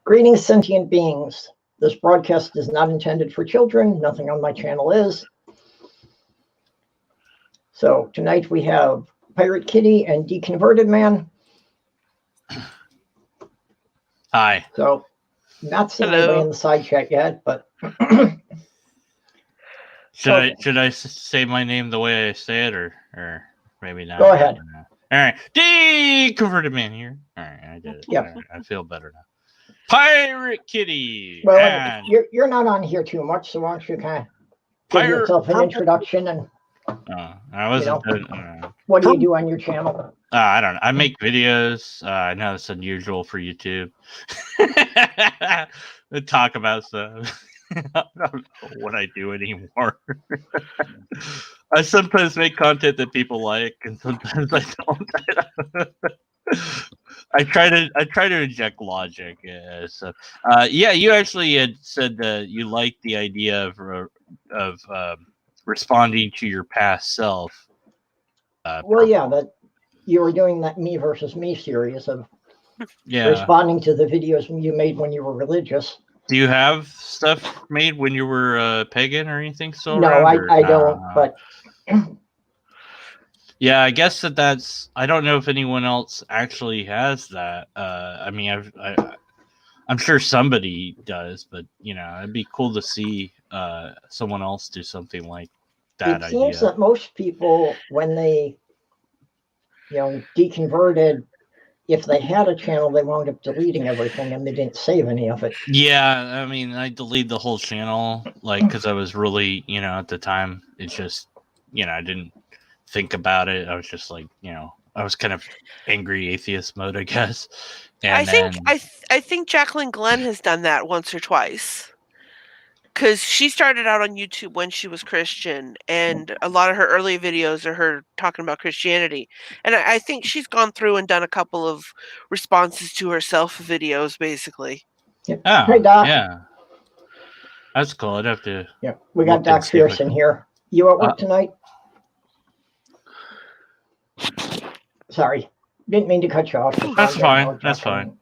Greetings, sentient beings. This broadcast is not intended for children. Nothing on my channel is. So tonight we have Pirate Kitty and Deconverted Man. Hi. So not seeing anybody in the side chat yet, but should I say my name the way I say it, or maybe not? Go ahead. All right, Deconverted Man here. All right, I did it. Yep. Right, I feel better now. Pirate Kitty. Well, you're not on here too much, so why don't you kind of give yourself an introduction and I wasn't. What do you do on your channel? I don't know. I make videos. I know it's unusual for YouTube. Talk about stuff. I don't know what I do anymore. I sometimes make content that people like, and sometimes I don't. I try to inject logic. So, you actually had said that you liked the idea of responding to your past self. That you were doing that me versus me series of responding to the videos you made when you were religious. Do you have stuff made when you were pagan or anything? No, I don't. But yeah, I guess that's. I don't know if anyone else actually has that. I mean, I'm sure somebody does, but it'd be cool to see someone else do something like that. It seems that most people, when they deconverted, if they had a channel, they wound up deleting everything and they didn't save any of it. Yeah, I mean, I deleted the whole channel, because I was really, at the time, it's just, I didn't think about it. I was just like, I was kind of angry atheist mode, I guess. And I think Jacqueline Glenn has done that once or twice. Because she started out on YouTube when she was Christian, and a lot of her early videos are her talking about Christianity. And I think she's gone through and done a couple of responses to herself videos, basically. Oh, hey, Doc. Yeah. That's cool. I'd have to. Yeah, we got Doc Pearson here. You at work tonight? Sorry. Didn't mean to cut you off. That's fine. That's fine.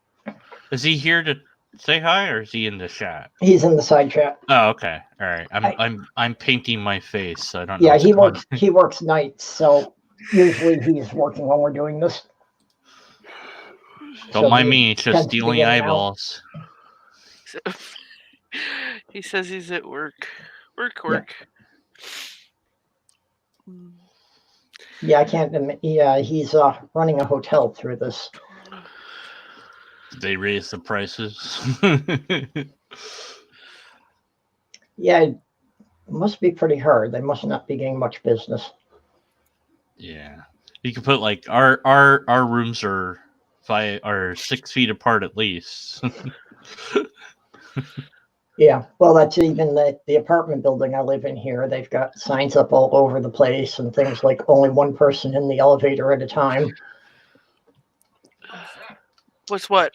Is he here to say hi, or is he in the chat? He's in the side chat. Oh, okay. All right. I'm painting my face, so I don't know. Yeah, he works nights, so usually he's working when we're doing this. Don't mind me, it's just stealing eyeballs. He says he's at work. Work. Yeah, I can't. Yeah, he's running a hotel through this. They raise the prices. Yeah, it must be pretty hard. They must not be getting much business. Yeah, you can put our rooms are 6 feet apart at least. Yeah, well, that's even the apartment building I live in here. They've got signs up all over the place and things like only one person in the elevator at a time. What's what?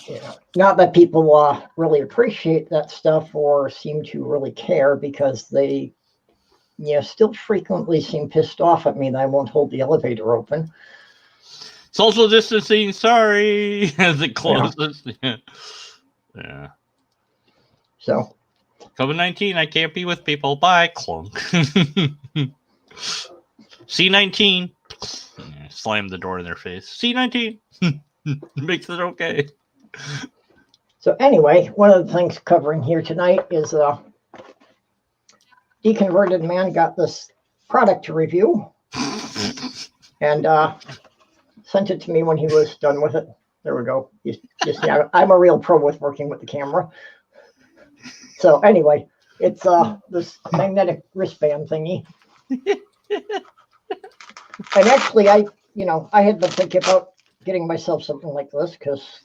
Yeah. Not that people really appreciate that stuff or seem to really care, because they still frequently seem pissed off at me that I won't hold the elevator open. Social distancing, sorry, as it closes. Yeah. So COVID-19, I can't be with people. Bye, clunk. C-19. Slam the door in their face. C-19. Makes it okay. So anyway, one of the things covering here tonight is Deconverted Man got this product to review and sent it to me when he was done with it. There we go. I'm a real pro with working with the camera. So anyway, it's this magnetic wristband thingy. And actually, I had been thinking about getting myself something like this, because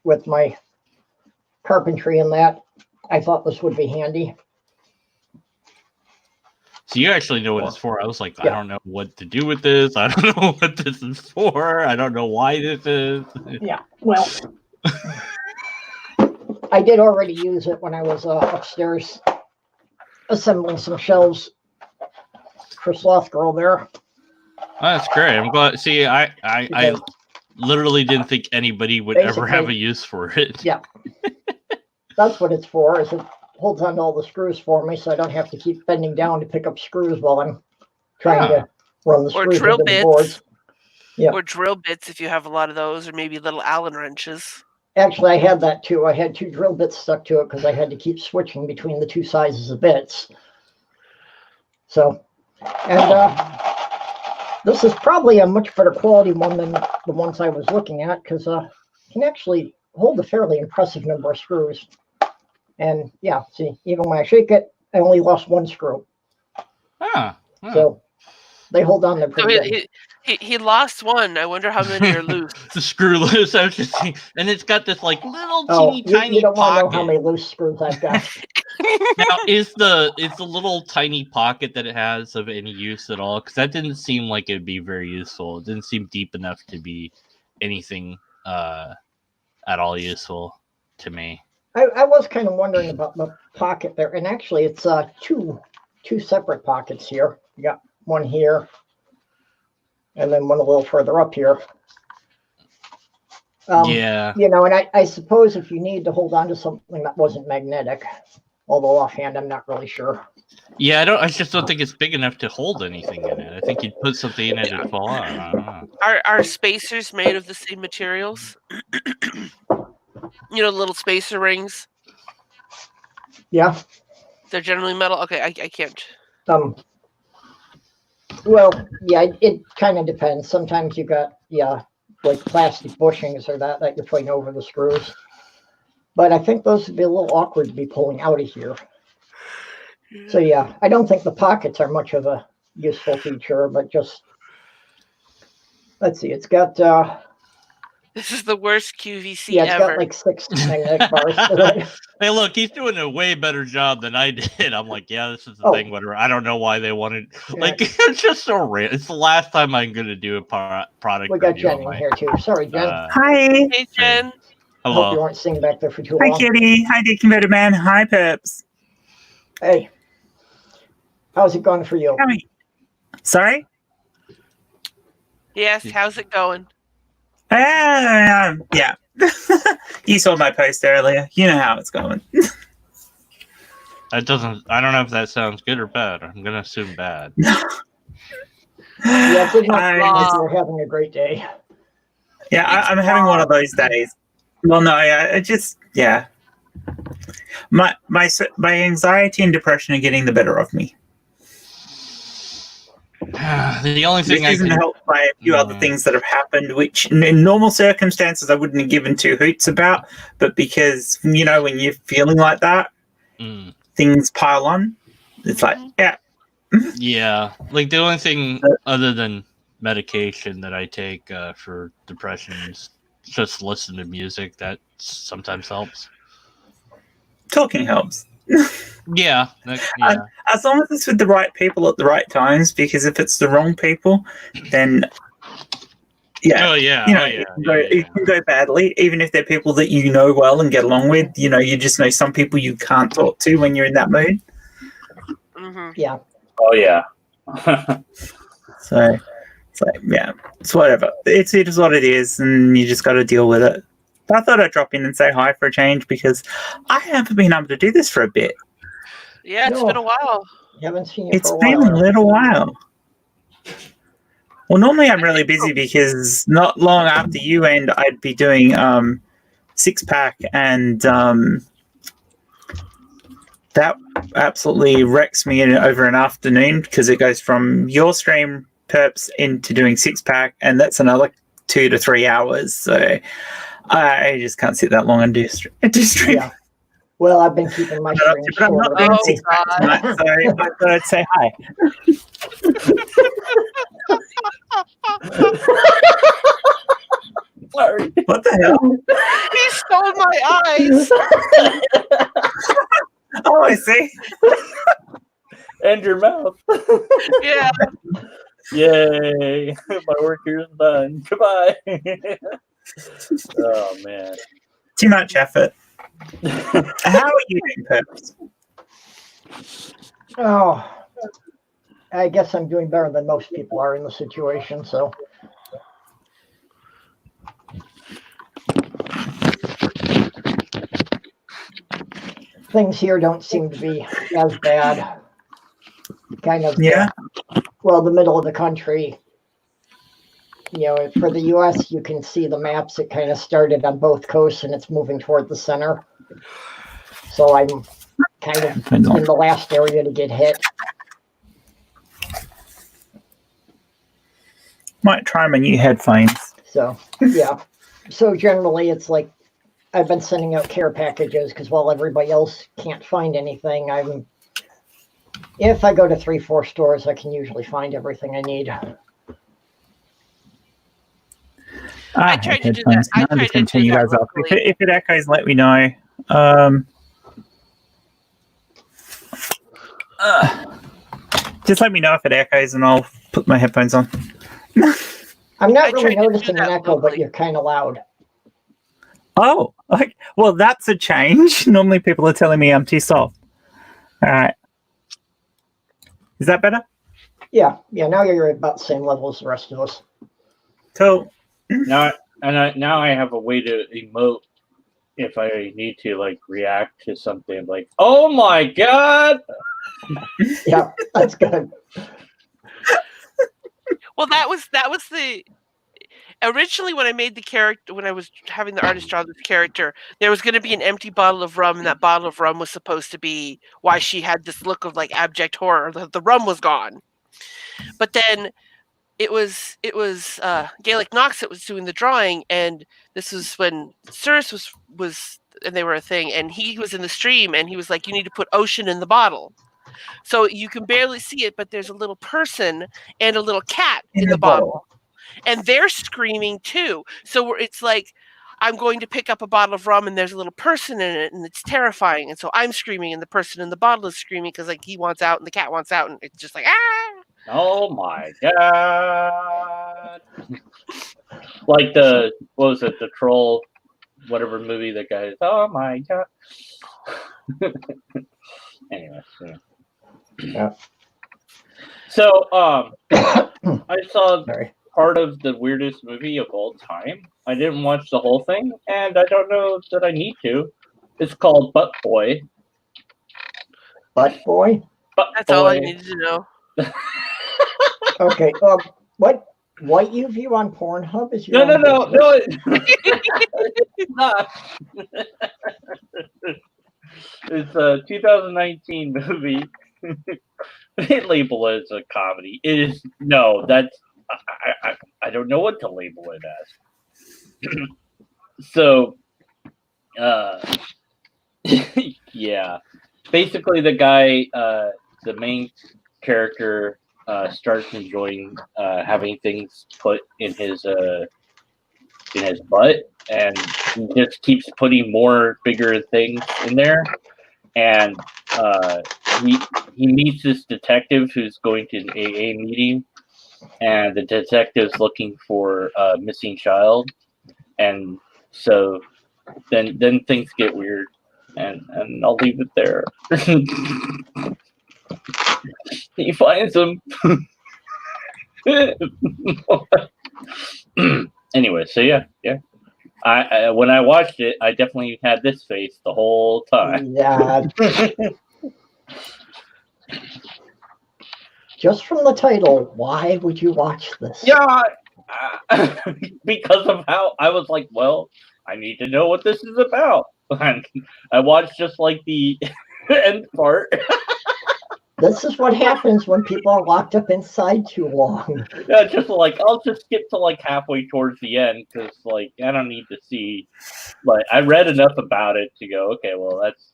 with my carpentry and that, I thought this would be handy. So you actually know what it's for. I was like, yeah. I don't know what to do with this. I don't know what this is for. I don't know why this is. Yeah, well, I did already use it when I was upstairs assembling some shelves for Sloth Girl there. Oh, that's great. I'm glad. See, literally didn't think anybody would ever have a Basically, use for it. Yeah. That's what it's for, is it holds on to all the screws for me, so I don't have to keep bending down to pick up screws while I'm trying to run the Or screws drill into the boards. bits. Yeah. Or drill bits if you have a lot of those, or maybe little Allen wrenches. Actually, I had that too. I had 2 drill bits stuck to it because I had to keep switching between the 2 sizes of bits. So, and this is probably a much better quality one than the ones I was looking at, because it can actually hold a fairly impressive number of screws. And yeah, see, even when I shake it, I only lost 1 screw. So they hold on there pretty good. He lost 1. I wonder how many are loose. The screw loose. I was just thinking, and it's got this like little Oh, tiny you don't want to know pocket. how many loose screws I've got. Now, is the little tiny pocket that it has of any use at all? Because that didn't seem like it'd be very useful. It didn't seem deep enough to be anything at all useful to me. I was kind of wondering about the pocket there, and actually it's two separate pockets here. You got one here, and then one a little further up here. Yeah. You know, and I suppose if you need to hold on to something that wasn't magnetic, although offhand I'm not really sure. Yeah, I just don't think it's big enough to hold anything in it. I think you'd put something in it and fall out. I don't know. Are spacers made of the same materials? You know, little spacer rings. Yeah. They're generally metal. Okay, I can't. Well, yeah, it kind of depends. Sometimes you got like plastic bushings or that you're putting over the screws. But I think those would be a little awkward to be pulling out of here. So yeah, I don't think the pockets are much of a useful feature, but just let's see, it's got This is the worst QVC it's ever. got like 6 magnetic bars to it. Hey, look, he's doing a way better job than I did. I'm like, yeah, this is the thing. Whatever. I don't know why they wanted. Like, it's just so rare. It's the last time I'm going to do a product. We got review Jen in here too. Sorry, Jen. Hi. Hey, Jen. Hello. Hope you weren't sitting back there for too Hi, long. Kitty. Hi, Dick Converted Man. Hi, Perps. Hey, how's it going for you? Sorry? Yes, how's it going? Yeah. You saw my post earlier. You know how it's going. That doesn't. I don't know if that sounds good or bad. I'm gonna assume bad. Yeah, it did not seem like you were having a great day. Yeah, I'm having one of those days. Well, no, I just my anxiety and depression are getting the better of me. The only thing this isn't helped by a few other things that have happened, which in normal circumstances I wouldn't have given 2 hoots about, but because when you're feeling like that, things pile on. It's like yeah, like the only thing other than medication that I take for depression is just listen to music. That sometimes helps. Talking helps. Yeah. As long as it's with the right people at the right times, because if it's the wrong people, then it can go badly. Even if they're people that you know well and get along with, you just know some people you can't talk to when you're in that mood. Mm-hmm. Yeah. Oh yeah. So it's like it's whatever. It is what it is, and you just got to deal with it. But I thought I'd drop in and say hi for a change because I haven't been able to do this for a bit. Yeah, it's been a while. Haven't seen you It's for a been while. a little while. Well, normally I'm really busy because not long after you end, I'd be doing 6-pack, and that absolutely wrecks me over an afternoon because it goes from your stream perps into doing 6-pack, and that's another 2 to 3 hours. So I just can't sit that long and do stream. Yeah. Well, I've been keeping my stream But I'm not short. doing 6-pack tonight, so I thought I'd say hi. Sorry. What the hell? He stole my eyes. Oh, I see. And your mouth. Yeah. Yay. My work here is done. Goodbye. Oh, man. Too much effort. How are you doing, Perps? Oh, I guess I'm doing better than most people are in the situation. So things here don't seem to be as bad. Kind of, Yeah. well, the middle of the country. For the U.S., you can see the maps. It kind of started on both coasts, and it's moving toward the center. So I'm kind of in the last area to get hit. Might try my new headphones. So, yeah. So generally, it's like I've been sending out care packages because while everybody else can't find anything, if I go to 3-4 stores, I can usually find everything I need. I tried to do that. I tried to do that locally. If it echoes, let me know. Just let me know if it echoes, and I'll put my headphones on. I'm not really noticing an echo, but you're kind of loud. Oh, okay. Well, that's a change. Normally people are telling me I'm too soft. All right. Is that better? Yeah. Now you're about the same level as the rest of us. Cool. Now I have a way to emote if I need to like react to something like, oh my god. Yeah, that's good. Well, that was the originally when I made the character, when I was having the artist draw this character, there was going to be an empty bottle of rum, and that bottle of rum was supposed to be why she had this look of like abject horror. The rum was gone, but then it was Gaelic Knox that was doing the drawing, and this was when Cirrus was and they were a thing, and he was in the stream, and he was like, "You need to put ocean in the bottle." So you can barely see it, but there's a little person and a little cat in the bottle. And they're screaming too. So it's like, I'm going to pick up a bottle of rum and there's a little person in it and it's terrifying. And so I'm screaming and the person in the bottle is screaming because like he wants out and the cat wants out and it's just like, ah! Oh my god. Like what was it, the troll, whatever movie that guy is, oh my god. Anyway, yeah. So I saw Sorry. part of the weirdest movie of all time. I didn't watch the whole thing, and I don't know that I need to. It's called Butt Boy. Butt Boy? That's all I needed to know. Okay. What you view on Pornhub is your No, it's not. It's a 2019 movie. They label it as a comedy. It is that's I don't know what to label it as. So, yeah, basically the guy, the main character, starts enjoying having things put in his butt, and he just keeps putting more bigger things in there, and he meets this detective who's going to an AA meeting, and the detective's looking for a missing child, and so then things get weird, and I'll leave it there. He finds him. Anyway, so yeah. I when I watched it, I definitely had this face the whole time. Yeah. Just from the title, why would you watch this? Yeah, because of how I was like, well, I need to know what this is about. And I watched just like the end part. This is what happens when people are locked up inside too long. Yeah, just like I'll just skip to like halfway towards the end because like I don't need to see. Like I read enough about it to go, okay, well that's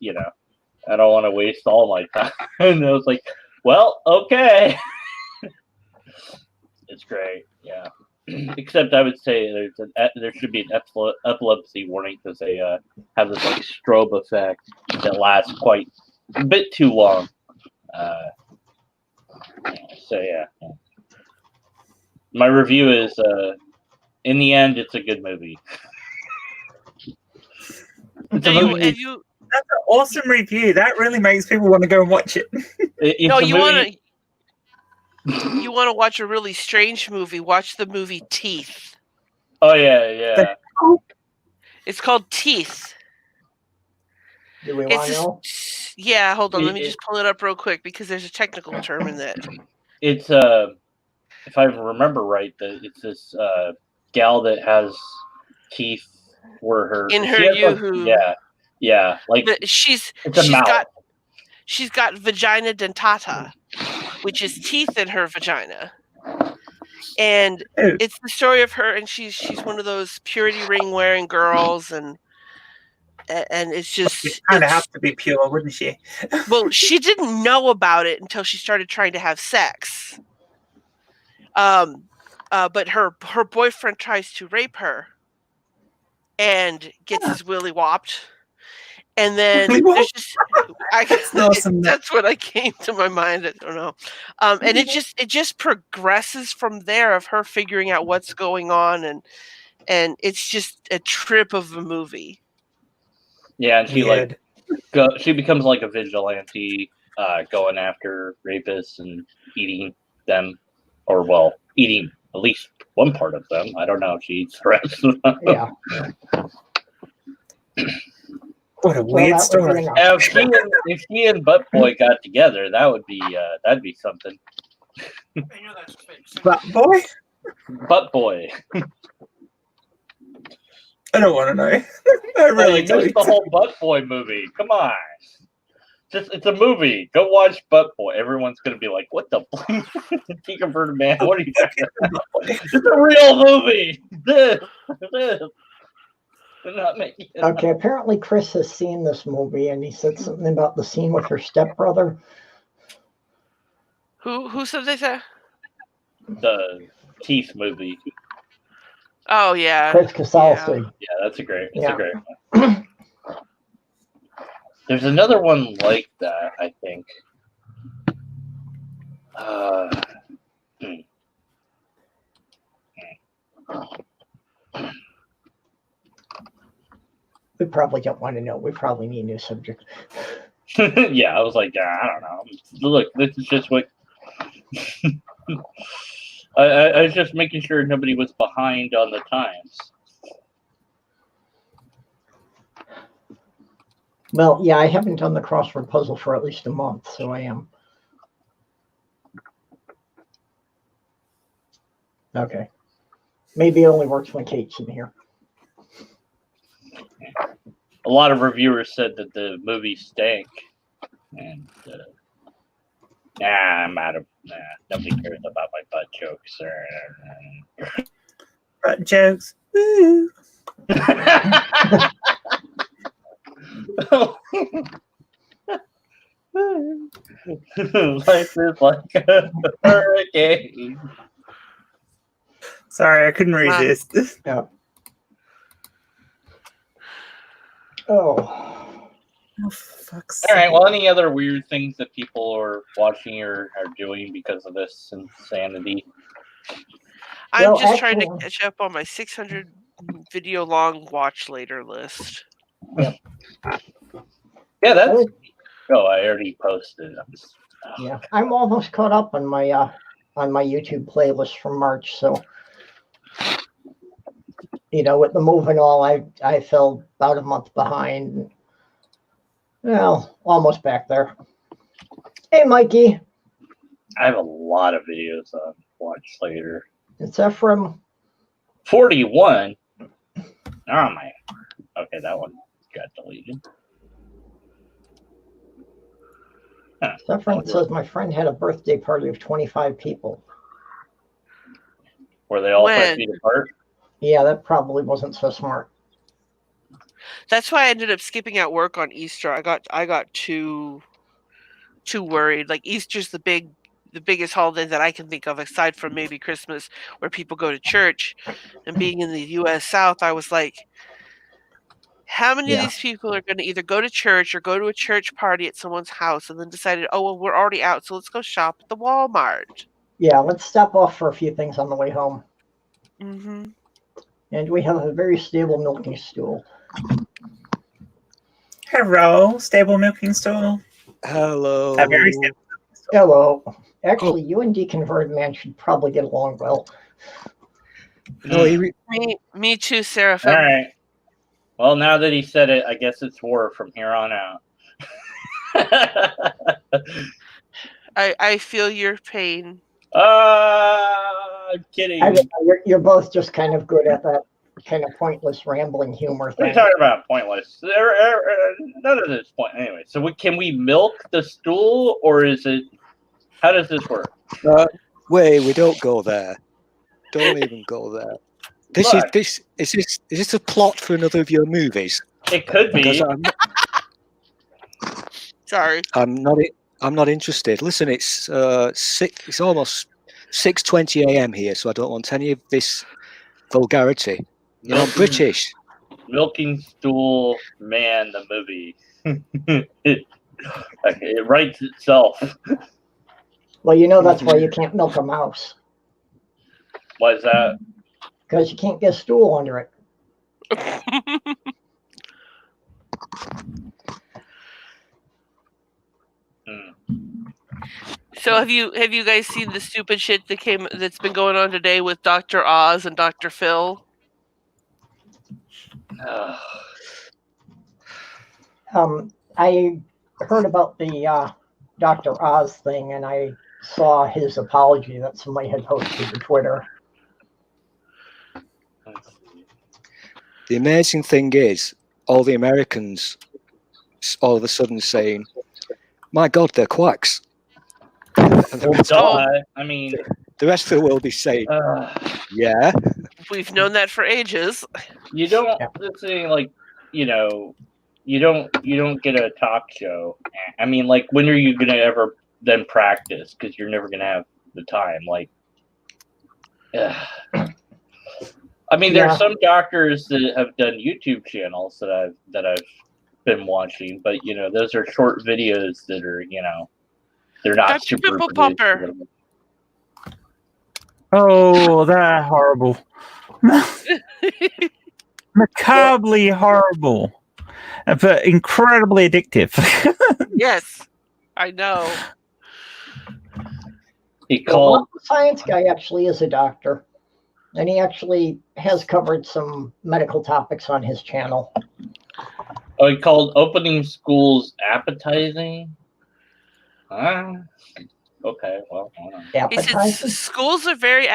I don't want to waste all my time. And I was like, well, okay. It's great, yeah. Except I would say there should be an epilepsy warning because they have this like strobe effect that lasts quite a bit too long. So yeah. My review is in the end it's a good movie. That's an awesome review. That really makes people want to go and watch it. You want to watch a really strange movie, watch the movie Teeth. Oh yeah. It's called Teeth. Do we want to know? Yeah, hold on. Let me just pull it up real quick because there's a technical term in that. It's if I remember right, it's this gal that has teeth where her In she her has, like, yeah, like she's it's a mouth. got vagina dentata, which is teeth in her vagina. And it's the story of her, and she's one of those purity ring wearing girls, and it's just She'd kind of have to be pure, wouldn't she? well, she didn't know about it until she started trying to have sex. But her boyfriend tries to rape her and gets his willy whopped. And then there's just that's what I came to my mind. I don't know. And it just progresses from there of her figuring out what's going on, and it's just a trip of a movie. Yeah, and she becomes like a vigilante, going after rapists and eating them, or eating at least one part of them. I don't know if she eats the rest of them. Yeah. What a weird story. If she and Butt Boy got together, that'd be something. Butt Boy? Butt Boy. I don't want to know. I really don't. It's the whole Butt Boy movie. Come on. It's a movie. Go watch Butt Boy. Everyone's gonna be like, "What the deconverted man? What are you talking about? It's a real movie." This. They're not making it Okay, apparently Chris has seen this movie, and he said something about the scene with her stepbrother. Who said they said? The Teeth movie. Oh yeah. Chris Casalsi. Yeah, that's a great one. There's another one like that, I think. We probably don't want to know. We probably need a new subject. Yeah, I was like, I don't know. Look, this is just what I was just making sure nobody was behind on the times. Well, yeah, I haven't done the crossword puzzle for at least a month, so I am. Okay. Maybe it only works when Kate's in here. A lot of reviewers said that the movie stank, and I'm out of. Nobody cares about my butt jokes. Butt jokes. Woo. Life is like a hurricane. Sorry, I couldn't resist. Yeah. Oh, fuck's All right. Well, any other weird things that people are watching or are doing because of this insanity? I'm just trying to catch up on my 600 video long watch later list. Yeah. Yeah, that's. Oh, I already posted. Yeah, I'm almost caught up on my YouTube playlist from March. So, with the move and all, I fell about a month behind. Well, almost back there. Hey, Mikey. I have a lot of videos on watch later. It's Ephraim. 41. Oh my. Okay, that one got deleted. Ephraim says my friend had a birthday party of 25 people. Were they all 5 feet apart? Yeah, that probably wasn't so smart. That's why I ended up skipping out work on Easter. I got too worried. Like Easter's the biggest holiday that I can think of, aside from maybe Christmas, where people go to church. And being in the U.S. South, I was like, how many of these people are going to either go to church or go to a church party at someone's house and then decided, oh, well, we're already out, so let's go shop at the Walmart. Yeah, let's stop off for a few things on the way home. Mm-hmm. And we have a very stable milking stool. Hello, stable milking stool. Hello. A very stable milking stool. Hello. Actually, you and Deconverted Man should probably get along well. Me too, Seraphim. All right. Well, now that he said it, I guess it's war from here on out. I feel your pain. I'm kidding. You're both just kind of good at that kind of pointless rambling humor What are you thing. talking about? Pointless. None of this point. Anyway, so can we milk the stool, or is it? How does this work? Wait, we don't go there. Don't even go there. Look. Is this a plot for another of your movies? It could Because be. Sorry. I'm not interested. Listen, it's it's almost 6:20 a.m. here, so I don't want any of this vulgarity. You know, I'm British. Milking Stool Man, the movie. It writes itself. Well, you know that's why you can't milk a mouse, Why is that? because you can't get a stool under it. So have you guys seen the stupid shit that's been going on today with Dr. Oz and Dr. Phil? I heard about the Dr. Oz thing, and I saw his apology that somebody had posted to Twitter. The amazing thing is, all the Americans all of a sudden saying, "My God, they're quacks." And I mean, the rest of the world is saying, "Yeah." We've known that for ages. You don't. This thing, like, you don't get a talk show. I mean, like, when are you gonna ever then practice? Because you're never gonna have the time. Like, I mean, there are some doctors that have done YouTube channels that I've been watching, but those are short videos that are they're not Dr. super Pimple Popper. Oh, they're horrible. Macabrely horrible, but incredibly addictive. Yes, I know. He called the science guy actually is a doctor, and he actually has covered some medical topics on his channel. Oh, he called opening schools appetizing. Okay, well, I don't know. He said schools are very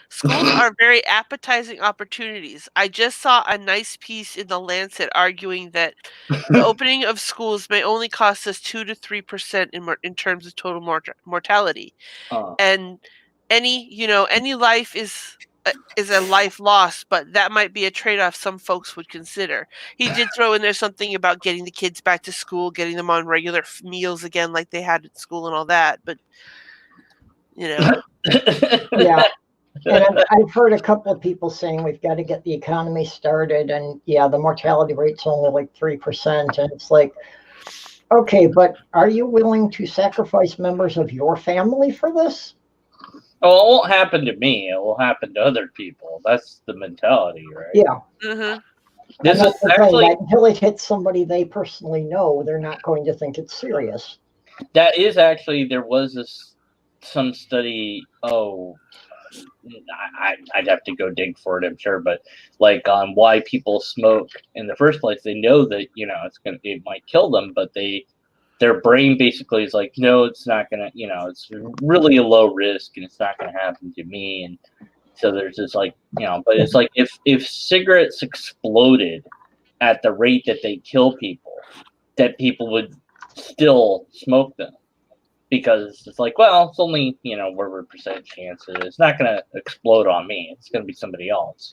schools are very appetizing opportunities. I just saw a nice piece in the Lancet arguing that the opening of schools may only cost us 2 to 3% in terms of total mortality, and any life is a life lost, but that might be a trade-off some folks would consider. He did throw in there something about getting the kids back to school, getting them on regular meals again like they had at school and all that, but Yeah, and I've heard a couple of people saying we've got to get the economy started, and the mortality rate's only like 3%, and it's like, okay, but are you willing to sacrifice members of your family for this? Oh, it won't happen to me. It will happen to other people. That's the mentality, right? Yeah. Mm-hmm. This is actually until it hits somebody they personally know, they're not going to think it's serious. That is actually, there was some study. I'd have to go dig for it, I'm sure, but like on why people smoke in the first place. They know that it might kill them, but their brain basically is like, no, it's not gonna, it's really a low risk and it's not gonna happen to me. And so there's this but it's like if cigarettes exploded at the rate that they kill people, that people would still smoke them, because it's like, well, it's only whatever percent chance it is. It's not gonna explode on me. It's gonna be somebody else.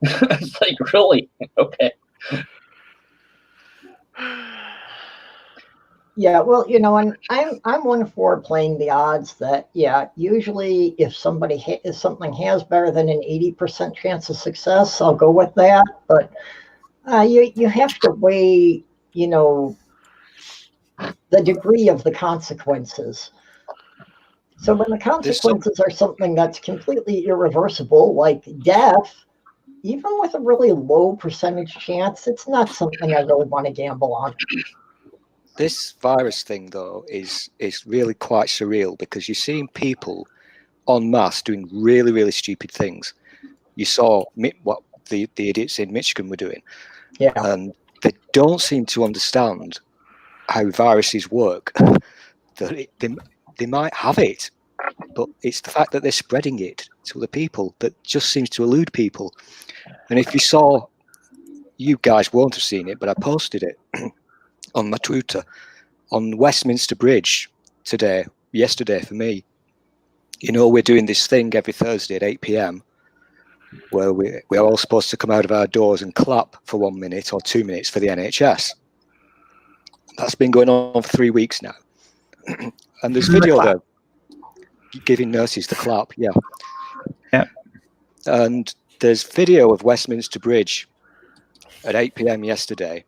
It's like, really? Okay. Yeah, well, and I'm one for playing the odds that usually if something has better than an 80% chance of success, I'll go with that. But you have to weigh the degree of the consequences. So when the consequences are something that's completely irreversible, like death, even with a really low percentage chance, it's not something I really want to gamble on. This virus thing, though, is really quite surreal, because you're seeing people en masse doing really, really stupid things. You saw the idiots in Michigan were doing. Yeah. And they don't seem to understand how viruses work. That they might have it, but it's the fact that they're spreading it to other people that just seems to elude people. And if you saw, you guys won't have seen it, but I posted it on my Twitter, on Westminster Bridge yesterday for me. You know, we're doing this thing every Thursday at 8 p.m. where we're all supposed to come out of our doors and clap for 1 minute or 2 minutes for the NHS. That's been going on for 3 weeks now. And there's video there giving nurses the clap. Yeah. And there's video of Westminster Bridge at 8 p.m. yesterday.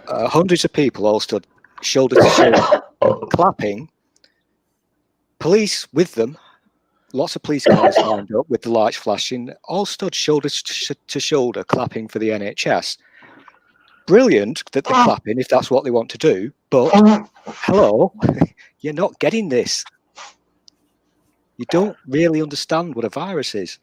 Hundreds of people all stood shoulder to shoulder, clapping. Police with them. Lots of police cars lined up with the lights flashing, all stood shoulder to shoulder, clapping for the NHS. Brilliant that they're clapping if that's what they want to do, but hello, you're not getting this. You don't really understand what a virus is.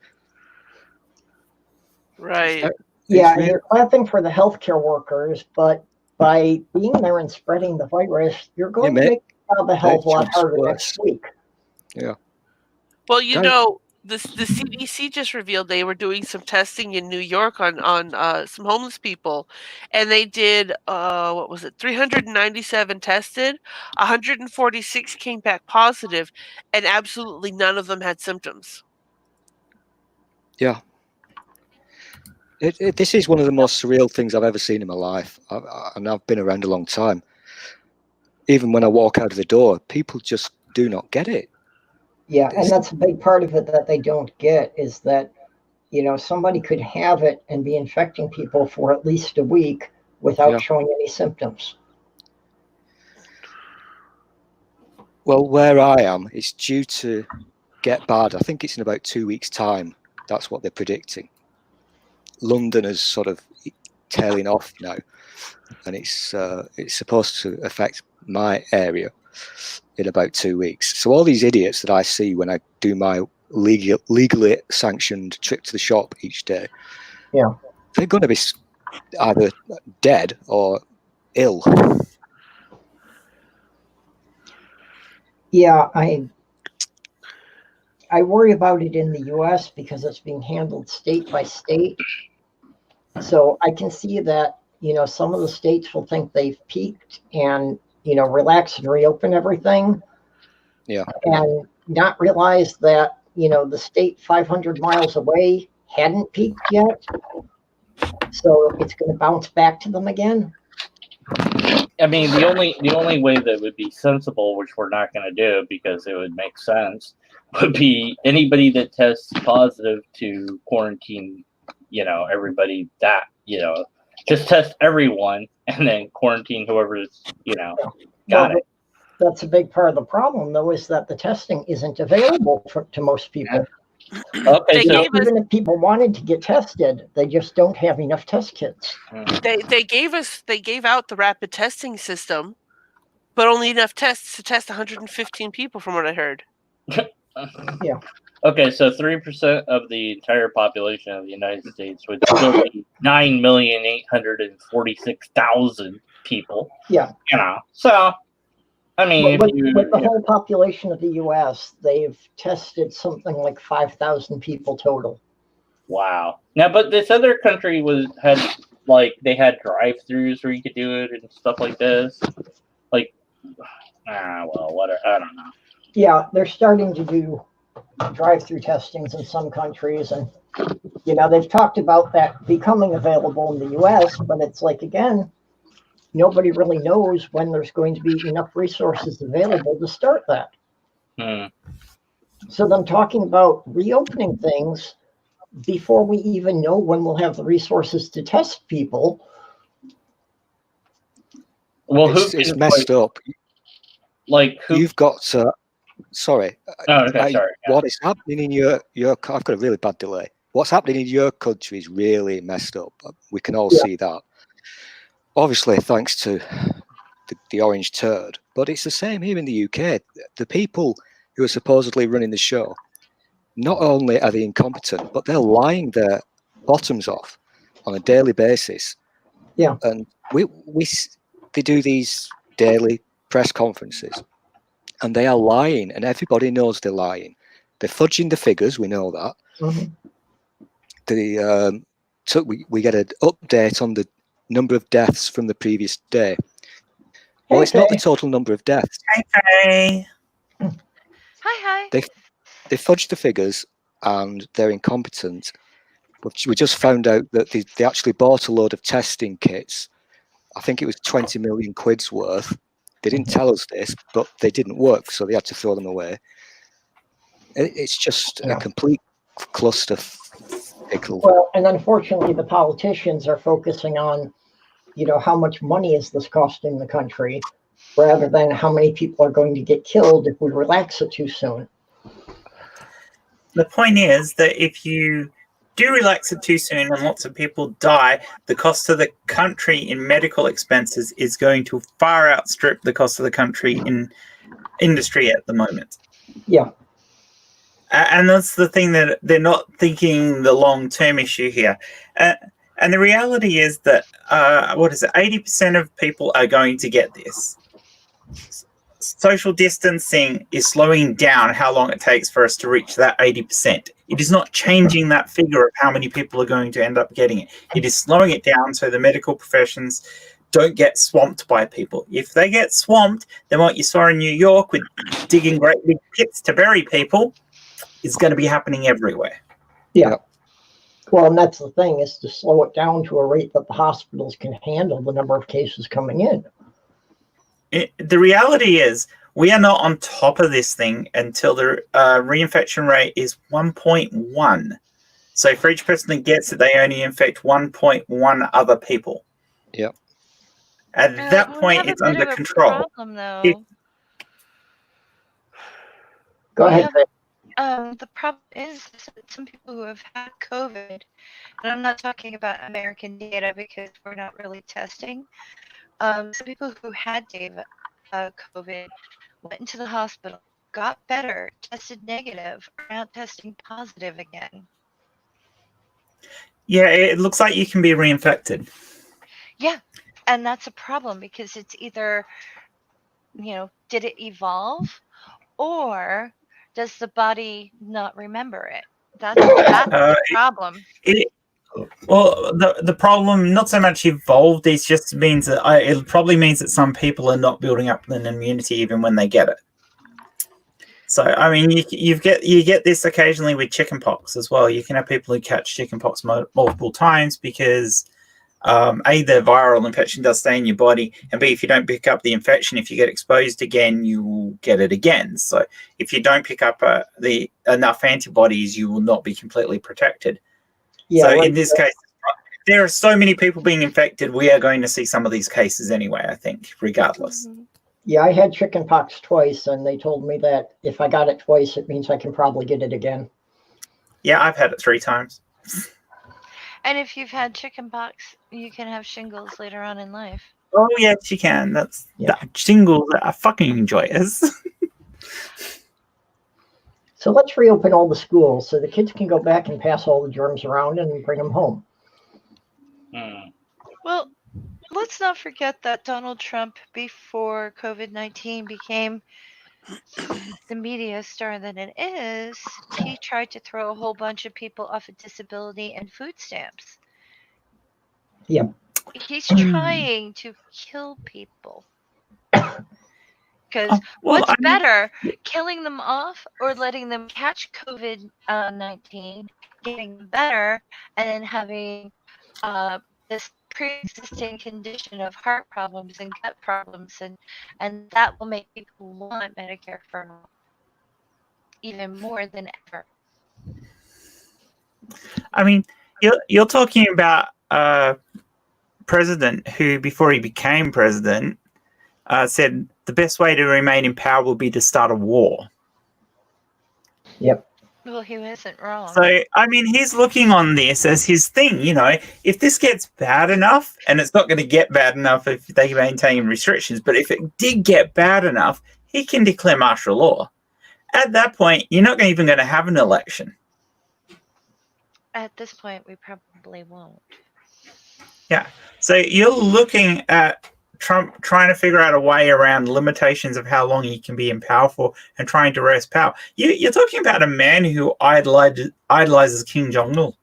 Right. Yeah, and you're clapping for the healthcare workers, but by being there and spreading the virus, you're going to make the health a lot harder next week. Yeah. Well, you know, the CDC just revealed they were doing some testing in New York on some homeless people, and they did what was it? 397 tested, 146 came back positive, and absolutely none of them had symptoms. Yeah. This is one of the most surreal things I've ever seen in my life, and I've been around a long time. Even when I walk out of the door, people just do not get it. Yeah, and that's a big part of it that they don't get is that, you know, somebody could have it and be infecting people for at least a week without showing any symptoms. Well, where I am, it's due to get bad. I think it's in about 2 weeks' time. That's what they're predicting. London is sort of tailing off now, and it's supposed to affect my area in about 2 weeks. So all these idiots that I see when I do my legally sanctioned trip to the shop each day, they're going to be either dead or ill. Yeah, I worry about it in the US because it's being handled state by state. So I can see that, you know, some of the states will think they've peaked and, you know, relax and reopen everything. Yeah. And not realize that, you know, the state 500 miles away hadn't peaked yet. So it's going to bounce back to them again. I mean, the only way that would be sensible, which we're not going to do because it would make sense, would be anybody that tests positive to quarantine, you know, everybody that, you know, just test everyone and then quarantine whoever's, you know, got it. That's a big part of the problem, though, is that the testing isn't available to most people. Okay, so even if people wanted to get tested, they just don't have enough test kits. They gave out the rapid testing system, but only enough tests to test 115 people, from what I heard. Yeah. Okay, so 3% of the entire population of the United States would still be 9,846,000 people. Yeah. You know, so I mean, with the whole population of the U.S., they've tested something like 5,000 people total. Wow. Now, but this other country had drive-throughs where you could do it and stuff like this. Like, well, whatever. I don't know. Yeah, they're starting to do drive-through testings in some countries, and you know they've talked about that becoming available in the U.S., but it's like again. Nobody really knows when there's going to be enough resources available to start that. So them talking about reopening things before we even know when we'll have the resources to test people. Well, it's messed up. Like who? You've got. Sorry. Oh, okay, sorry. Yeah. What is happening in your? I've got a really bad delay. What's happening in your country is really messed up. We can all see that. Obviously, thanks to the orange turd, but it's the same here in the UK. The people who are supposedly running the show, not only are they incompetent, but they're lying there bottoms off on a daily basis. Yeah. And they do these daily press conferences, and they are lying, and everybody knows they're lying. They're fudging the figures. We know that. So we get an update on the number of deaths from the previous day. Well, it's not the total number of deaths. Hey. Hi. They fudge the figures, and they're incompetent. We just found out that they actually bought a load of testing kits. I think it was 20 million quid's worth. They didn't tell us this, but they didn't work, so they had to throw them away. It's just a complete cluster pickle. Well, and unfortunately, the politicians are focusing on, how much money is this costing the country, rather than how many people are going to get killed if we relax it too soon. The point is that if you do relax it too soon and lots of people die, the cost of the country in medical expenses is going to far outstrip the cost of the country in industry at the moment. Yeah. And that's the thing, that they're not thinking the long-term issue here. And the reality is that, 80% of people are going to get this. Social distancing is slowing down how long it takes for us to reach that 80%. It is not changing that figure of how many people are going to end up getting it. It is slowing it down so the medical professions don't get swamped by people. If they get swamped, then what you saw in New York with digging great big pits to bury people is going to be happening everywhere. Yeah. Well, and that's the thing, is to slow it down to a rate that the hospitals can handle the number of cases coming in. The reality is we are not on top of this thing until the reinfection rate is 1.1. So for each person that gets it, they only infect 1.1 other people. Yep. At that point, it's under control. Problem, though. Go ahead. The problem is that some people who have had COVID, and I'm not talking about American data because we're not really testing. Some people who had COVID went into the hospital, got better, tested negative, are now testing positive again. Yeah, it looks like you can be reinfected. Yeah, and that's a problem because it's either, did it evolve, or does the body not remember it? That's the problem. Well, the problem, not so much evolved, it just means that it probably means that some people are not building up an immunity even when they get it. So, I mean, you get this occasionally with chickenpox as well. You can have people who catch chickenpox multiple times because A, the viral infection does stay in your body, and B, if you don't pick up the infection, if you get exposed again, you will get it again. So if you don't pick up enough antibodies, you will not be completely protected. Yeah, so in this case, there are so many people being infected, we are going to see some of these cases anyway, I think, regardless. Yeah, I had chickenpox twice, and they told me that if I got it twice, it means I can probably get it again. Yeah, I've had it 3 times. And if you've had chickenpox, you can have shingles later on in life. Oh, yes, you can. That shingles are fucking joyous. So let's reopen all the schools so the kids can go back and pass all the germs around and bring them home. Well, let's not forget that Donald Trump, before COVID-19 became the media star that it is, he tried to throw a whole bunch of people off of disability and food stamps. Yep. He's trying to kill people. Because what's better, killing them off or letting them catch COVID-19, getting better, and then having this pre-existing condition of heart problems and gut problems, and that will make people want Medicare for all even more than ever. I mean, you're talking about a president who, before he became president, said the best way to remain in power will be to start a war. Yep. Well, he wasn't wrong. So, I mean, he's looking on this as his thing, if this gets bad enough, and it's not going to get bad enough if they maintain restrictions, but if it did get bad enough, he can declare martial law. At that point, you're not even going to have an election. at this point, we probably won't. So you're looking at Trump trying to figure out a way around limitations of how long he can be in power for and trying to wrest power. You're talking about a man who idolizes Kim Jong-il.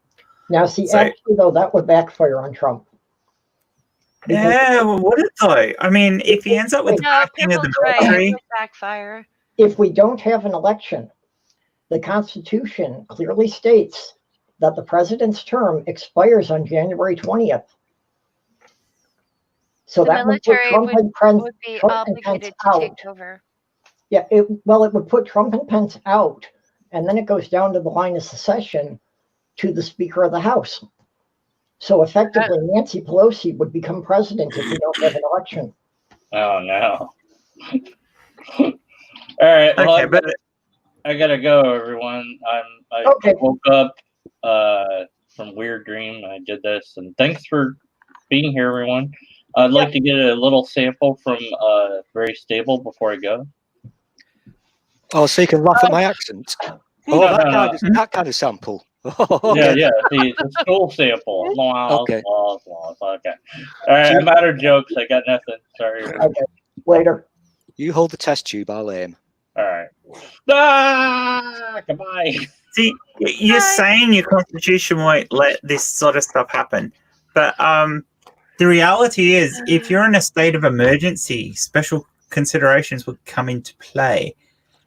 Now, see, So- actually, though, that would backfire on Trump. Because Yeah, well, would it though? I mean, if he ends up with the No, backing of the Pimple's right. It military, would backfire. if we don't have an election, the Constitution clearly states that the president's term expires on January 20th. So The that would put military Trump and would be Trump and Pence obligated to out. take over. Yeah, it would put Trump and Pence out, and then it goes down to the line of secession to the Speaker of the House. So effectively, Nancy Pelosi would become president if we don't have an election. Oh no. All right. Well, okay, but I gotta go, everyone. I Okay. woke up from weird dream. I did this, and thanks for being here, everyone. I'd like to get a little sample from Very Stable before I go. Oh, so you can laugh at my accent. Oh, No, that, no, kind no. Of, that kind of sample. Okay. Yeah. The school sample. Okay. Okay. All right. I'm out of jokes. I got nothing. Sorry. Okay, later. You hold the test tube, I'll aim. All right. Goodbye. see, you're Bye. saying your constitution won't let this sort of stuff happen, but the reality is, if you're in a state of emergency, special considerations would come into play,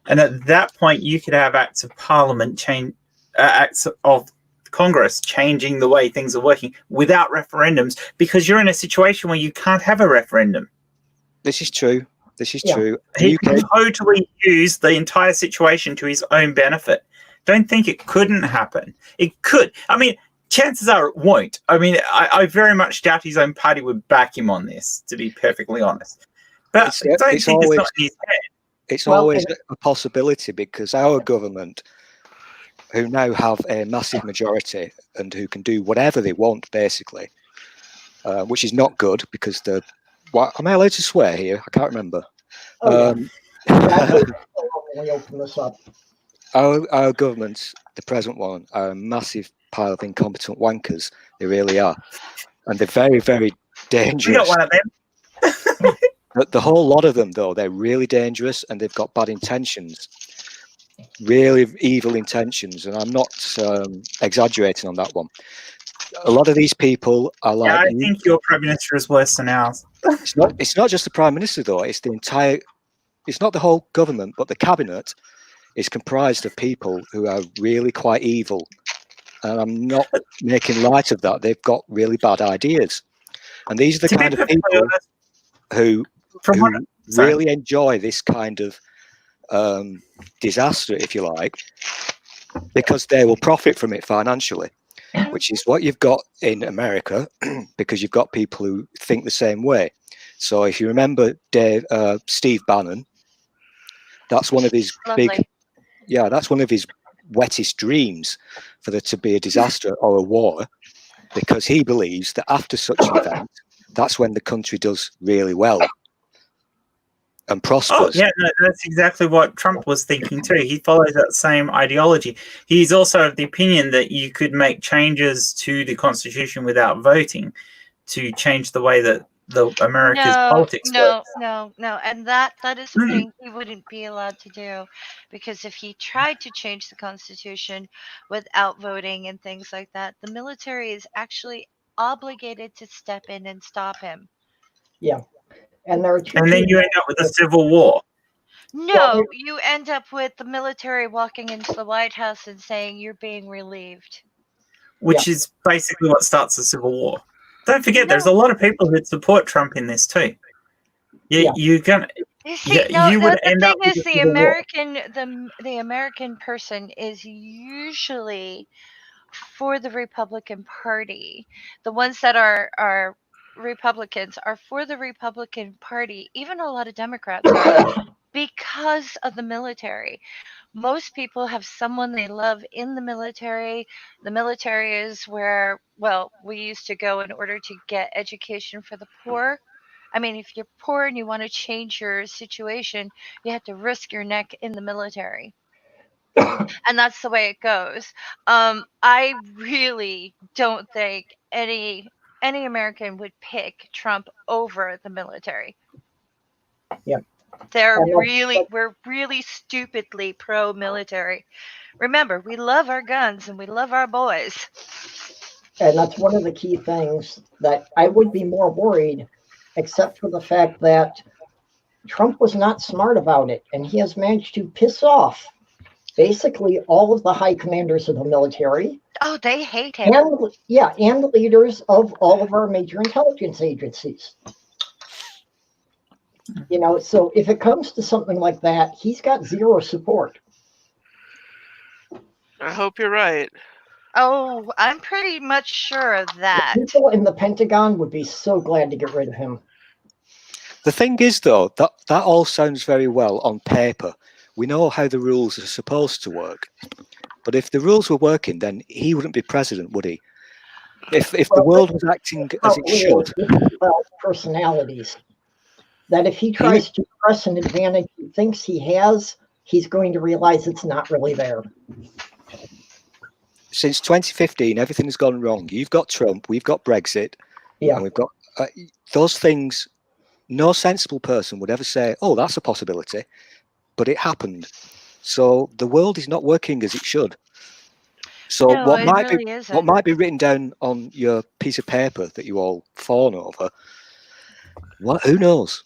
and at that point, you could have acts of Parliament change, acts of Congress changing the way things are working without referendums, because you're in a situation where you can't have a referendum. This is true. This is Yeah. true. He can totally use the entire situation to his own benefit. Don't think it couldn't happen. It could. I mean, chances are it won't. I mean, I very much doubt his own party would back him on this, to be perfectly honest. But It's don't think always- it's not in his head. It's Well, always a possibility, because our government, who now have a massive majority and who can do whatever they want, basically, which is not good, because am I allowed to swear here? I can't remember. Oh, yeah. When we open this up. Our government, the present one, are a massive pile of incompetent wankers. They really are. And they're very, very We got dangerous. one of them. But the whole lot of them, though, they're really dangerous, and they've got bad intentions. Really evil intentions. And I'm not exaggerating on that one. A lot of these people are like... Yeah, I think your Prime Minister is worse than ours. It's not just the Prime Minister, though. It's the entire... It's not the whole government, but the cabinet is comprised of people who are really quite evil. And I'm not making light of that. They've got really bad ideas. And these are the kind of people who really enjoy this kind of disaster, if you like, because they will profit from it financially, which is what you've got in America, because you've got people who think the same way. So if you remember Steve Bannon, that's one of his Lovely. that's one of his wettest dreams, for there to be a disaster or a war, because he believes that after such an event, that's when the country does really well and prospers. Oh, yeah, no, that's exactly what Trump was thinking too. He follows that same ideology. He's also of the opinion that you could make changes to the Constitution without voting to change the way that America's politics work. No, and that is something he wouldn't be allowed to do, because if he tried to change the Constitution without voting and things like that, the military is actually obligated to step in and stop him. Yeah. And there are two And then you end up with a civil war. No, you end up with the military walking into the White House and saying you're being relieved. Which is basically what starts the civil war. Don't forget, there's a lot of people who support Trump in this too. You're gonna. You see, you would the end up thing with is, a civil war. the American person is usually for the Republican Party. The ones that are Republicans are for the Republican Party. Even a lot of Democrats are, because of the military. Most people have someone they love in the military. The military is where, well, we used to go in order to get education for the poor. I mean, if you're poor and you want to change your situation, you have to risk your neck in the military. and that's the way it goes. I really don't think any American would pick Trump over the military. Yeah. We're really stupidly pro-military. Remember, we love our guns and we love our boys. And that's one of the key things that I would be more worried, except for the fact that Trump was not smart about it, and he has managed to piss off basically all of the high commanders of the military. Oh, they hate him. And the leaders of all of our major intelligence agencies. So if it comes to something like that, he's got zero support. I hope you're right. Oh, I'm pretty much sure of that. The people in the Pentagon would be so glad to get rid of him. The thing is, though, that all sounds very well on paper. We know how the rules are supposed to work. But if the rules were working, then he wouldn't be president, would he? If the world was acting as it should. About personalities. That if he tries to press an advantage he thinks he has, he's going to realize it's not really there. Since 2015, everything has gone wrong. You've got Trump, we've got Brexit, and we've got those things. No sensible person would ever say, "Oh, that's a possibility," but it happened. So the world is not working as it should. So No, what it might really be isn't. what might be written down on your piece of paper that you all fawn over? Who knows?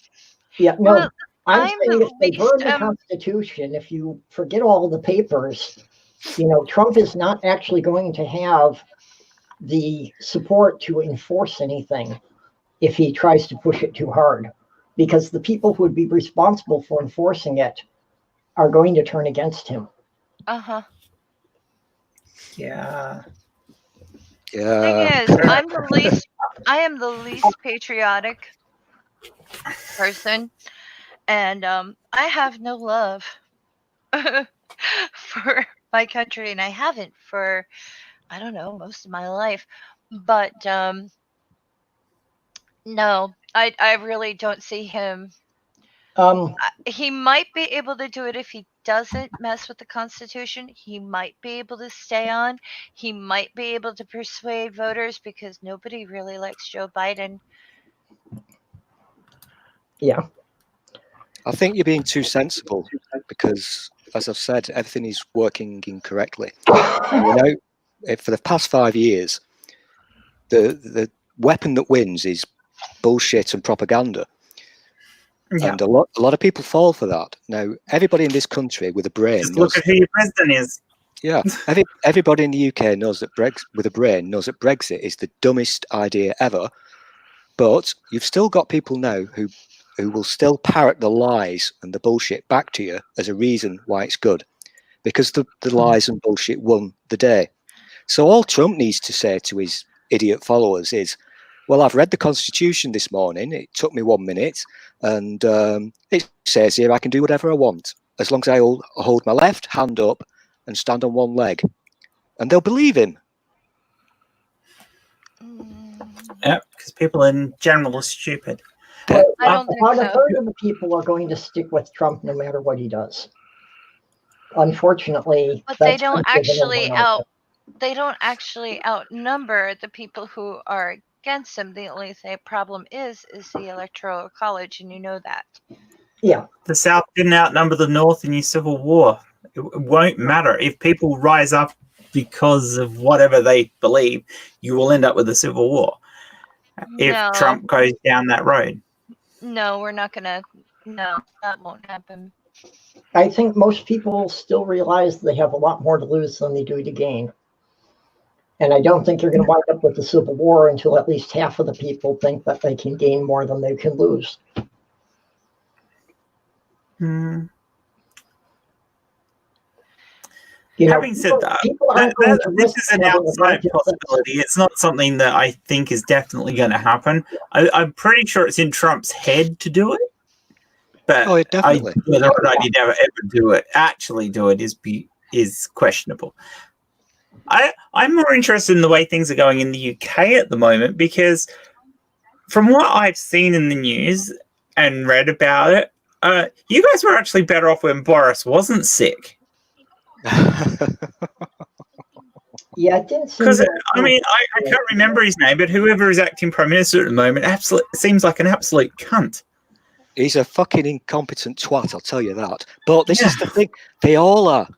Yeah, no. Well, I'm I'm saying the if they burn the least, Constitution, if you forget all of the papers, Trump is not actually going to have the support to enforce anything if he tries to push it too hard, because the people who would be responsible for enforcing it are going to turn against him. uh-huh. Yeah. Yeah. Thing is, I am the least patriotic person, and I have no love for my country, and I haven't for, I don't know, most of my life. But no, I really don't see him. He might be able to do it if he doesn't mess with the Constitution. He might be able to stay on. He might be able to persuade voters because nobody really likes Joe Biden. Yeah. I think you're being too sensible because, as I've said, everything is working incorrectly. For the past 5 years, the weapon that wins is bullshit and propaganda. Yeah. And a lot of people fall for that. Now, everybody in this country with a brain Just knows, look at who your president is. Yeah, everybody in the UK knows that with a brain knows that Brexit is the dumbest idea ever. But you've still got people now who will still parrot the lies and the bullshit back to you as a reason why it's good, because the lies and bullshit won the day. So all Trump needs to say to his idiot followers is, well, I've read the Constitution this morning. It took me 1 minute, and it says here I can do whatever I want as long as I hold my left hand up and stand on one leg, and they'll believe him. Yeah, because people in general are stupid. I don't think About so. a third of the people are going to stick with Trump no matter what he does. Unfortunately, But they that's don't been proven over actually and over. they don't actually outnumber the people who are against him. The only problem is the Electoral College, and you know that. Yeah. The South didn't outnumber the North in your Civil War. It won't matter. If people rise up because of whatever they believe, you will end up with a civil war. If No. Trump goes down that road. No, we're not gonna. No, that won't happen. I think most people still realize they have a lot more to lose than they do to gain. And I don't think you're going to wind up with the Civil War until at least half of the people think that they can gain more than they can lose. Having said that, this is an outside possibility. It's not something that I think is definitely going to happen. I'm pretty sure it's in Trump's head to do it. But definitely. Whether or not he'd ever do it, actually do it, is questionable. I'm more interested in the way things are going in the UK at the moment, because from what I've seen in the news and read about it, you guys were actually better off when Boris wasn't sick. Yeah, it didn't seem. Because I can't remember his name, but whoever is acting prime minister at the moment seems like an absolute cunt. He's a fucking incompetent twat, I'll tell you that. But this is the thing. They all are.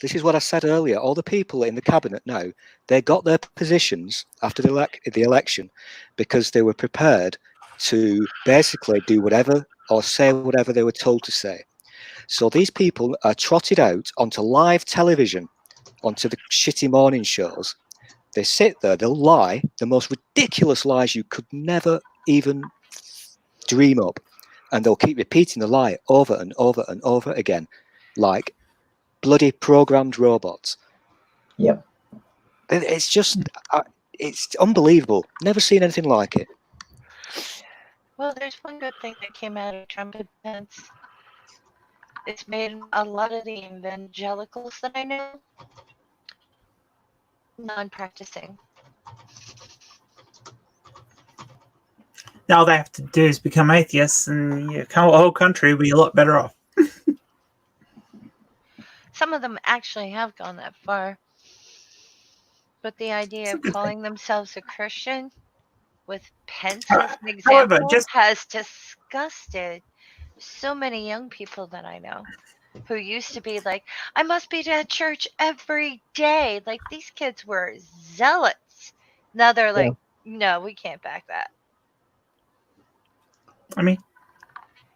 This is what I said earlier. All the people in the cabinet now, they got their positions after the election because they were prepared to basically do whatever or say whatever they were told to say. So these people are trotted out onto live television, onto the shitty morning shows. They sit there, they'll lie, the most ridiculous lies you could never even dream up. And they'll keep repeating the lie over and over and over again, like bloody programmed robots. Yep. It's just, it's unbelievable. Never seen anything like it. Well, there's one good thing that came out of Trump and Pence. It's made a lot of the evangelicals that I know non-practicing. Now all they have to do is become atheists, and the whole country will be a lot better off. Some of them actually have gone that far. But the idea of calling themselves a Christian with Pence as an example has disgusted so many young people that I know who used to be like, I must be at church every day. Like, these kids were zealots. Now they're like, no, we can't back that. I mean,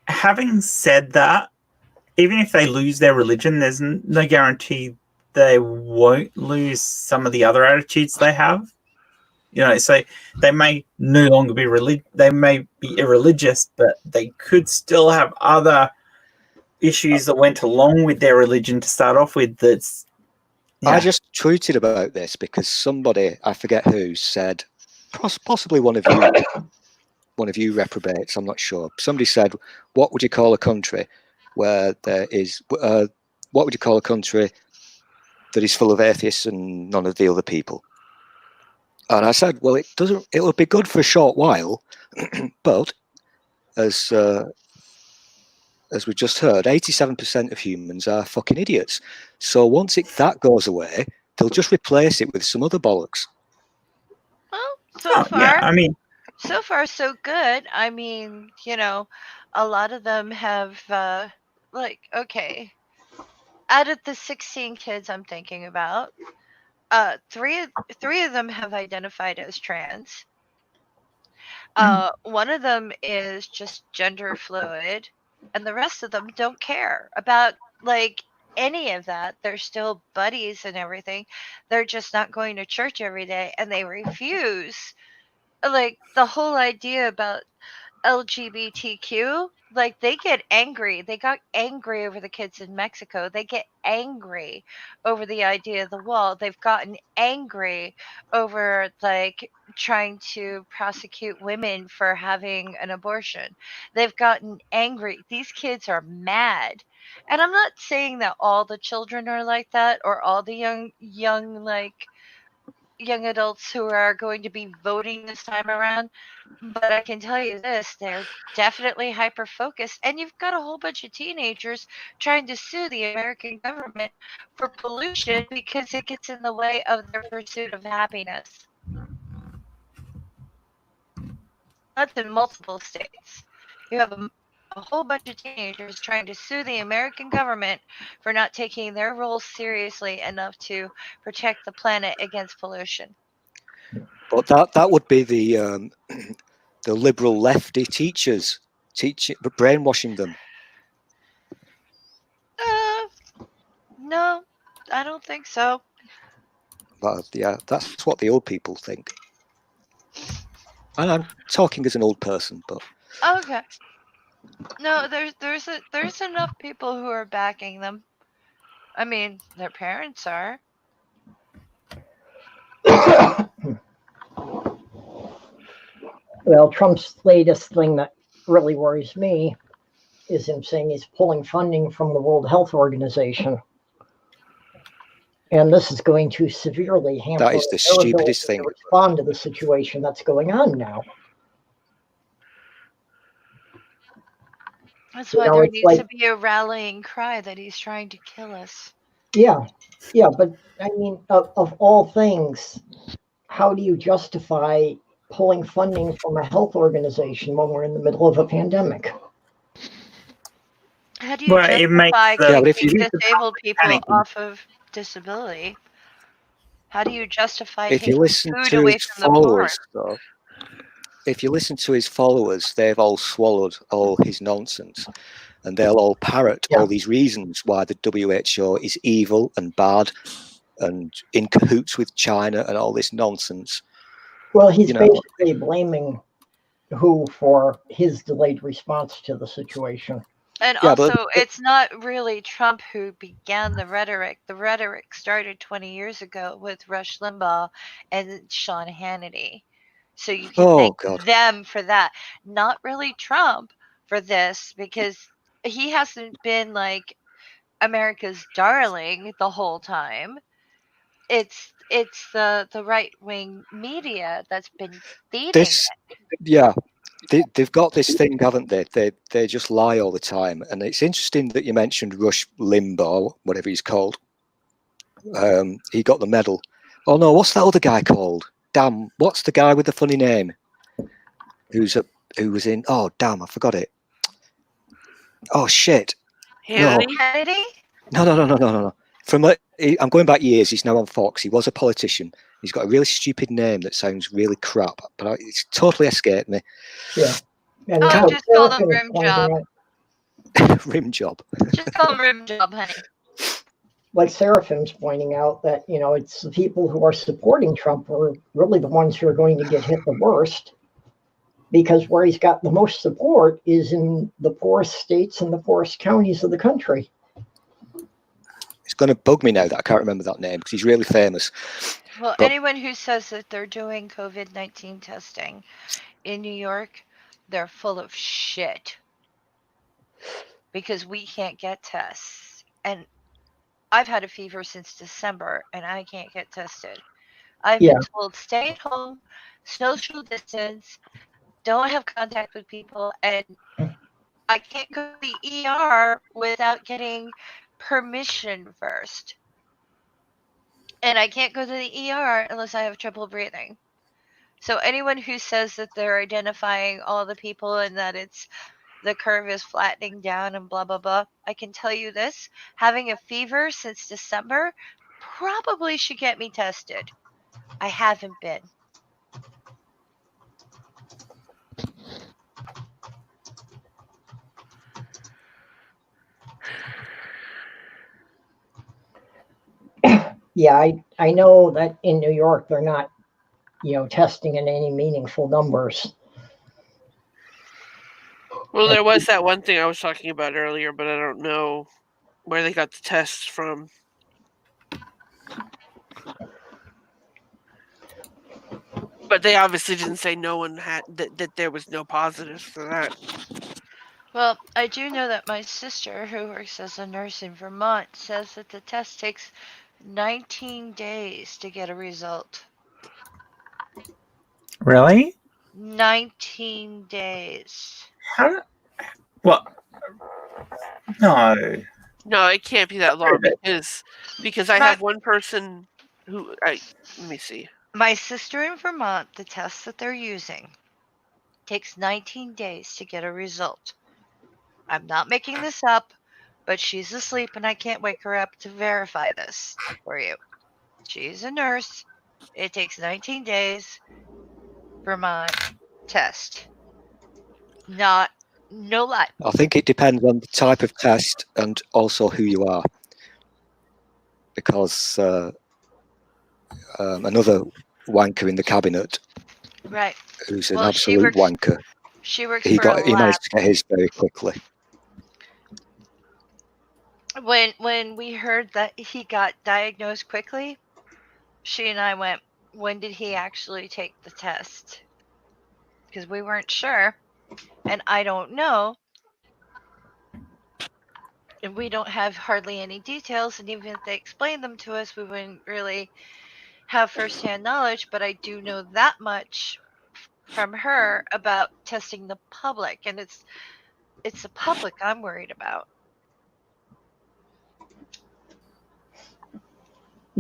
having said that, even if they lose their religion, there's no guarantee they won't lose some of the other attitudes they have. You know, so they may no longer be they may be irreligious, but they could still have other issues that went along with their religion to start off with. That's. Yeah. I just tweeted about this because somebody, I forget who, said, possibly one of you reprobates, I'm not sure. Somebody said, what would you call a country where there is, what would you call a country that is full of atheists and none of the other people? And I said, well, it will be good for a short while, but as we just heard, 87% of humans are fucking idiots. So once that goes away, they'll just replace it with some other bollocks. Well, so far, yeah, I mean, so far so good. I mean, you know, a lot of them have okay, out of the 16 kids I'm thinking about, three of them have identified as trans. One of them is just gender fluid, and the rest of them don't care about like any of that. They're still buddies and everything. They're just not going to church every day, and they refuse like the whole idea about LGBTQ. Like, they get angry. They got angry over the kids in Mexico. They get angry over the idea of the wall. They've gotten angry over like trying to prosecute women for having an abortion. They've gotten angry. These kids are mad. And I'm not saying that all the children are like that, or all the young adults who are going to be voting this time around, but I can tell you this, they're definitely hyper focused, and you've got a whole bunch of teenagers trying to sue the American government for pollution because it gets in the way of their pursuit of happiness. That's in multiple states. You have a whole bunch of teenagers trying to sue the American government for not taking their roles seriously enough to protect the planet against pollution. But that would be the liberal lefty teachers brainwashing them. No, I don't think so. But yeah, that's what the old people think. And I'm talking as an old person, but okay. No, there's enough people who are backing them. I mean, their parents are. Well, Trump's latest thing that really worries me is him saying he's pulling funding from the World Health Organization. And this is going to severely hamper that is the stupidest thing to respond to the situation that's going on now. That's why there needs to be a rallying cry that he's trying to kill us. Yeah, but I mean, of all things, how do you justify pulling funding from a health organization when we're in the middle of a pandemic? How do you Well, it makes justify the Yeah, but if kicking you disabled people panicking. off of disability? How do you justify if you taking listen food to his away from the poor? followers, though, if you listen to his followers, they've all swallowed all his nonsense, and they'll all parrot Yeah. all these reasons why the WHO is evil and bad and in cahoots with China and all this nonsense. Well, he's You know, basically blaming WHO for his delayed response to the situation. And yeah, but also, it's not really Trump who began the rhetoric. The rhetoric started 20 years ago with Rush Limbaugh and Sean Hannity. So you can oh thank god, them for that. Not really Trump for this, because he hasn't been like America's darling the whole time. It's the right wing media that's been feeding this, yeah, they've got this thing, haven't they? They just lie all the time, and it's interesting that you mentioned Rush Limbaugh, whatever he's called. He got the medal. Oh no, what's that other guy called? Damn, what's the guy with the funny name? Who was in? Oh damn, I forgot it. Oh shit! No, Hannity? Hannity. no. From I'm going back years. He's now on Fox. He was a politician. He's got a really stupid name that sounds really crap, but it's totally escaped me. Yeah. And Oh, like just call them Seraphin is rim pointing job. out, Rim job. Just call them rim job, honey. like Seraphim's pointing out that, it's the people who are supporting Trump who are really the ones who are going to get hit the worst, because where he's got the most support is in the poorest states and the poorest counties of the country. It's going to bug me now that I can't remember that name because he's really famous. Well, But- anyone who says that they're doing COVID-19 testing in New York, they're full of shit. Because we can't get tests. And I've had a fever since December and I can't get tested. I've Yeah. been told stay at home, social distance, don't have contact with people, and I can't go to the ER without getting permission first. And I can't go to the ER unless I have trouble breathing. So anyone who says that they're identifying all the people and that the curve is flattening down and blah blah blah, I can tell you this: having a fever since December probably should get me tested. I haven't been. Yeah, I know that in New York they're not, testing in any meaningful numbers. Well, there was that one thing I was talking about earlier, but I don't know where they got the tests from. But they obviously didn't say no one had that there was no positives for that. Well, I do know that my sister, who works as a nurse in Vermont, says that the test takes 19 days to get a result. Really? 19 days. How? What? No. No, it can't be that long because I Right. have one person who let me see. My sister in Vermont, the test that they're using takes 19 days to get a result. I'm not making this up, but she's asleep and I can't wake her up to verify this for you. She's a nurse. It takes 19 days for my test. No lie. I think it depends on the type of test and also who you are. Because another wanker in the cabinet, Right. who's an Well, absolute wanker, She works he for a lab. managed to get his very quickly. When we heard that he got diagnosed quickly, she and I went, when did he actually take the test? Because we weren't sure, and I don't know. And we don't have hardly any details, and even if they explained them to us, we wouldn't really have firsthand knowledge. But I do know that much from her about testing the public, and it's the public I'm worried about.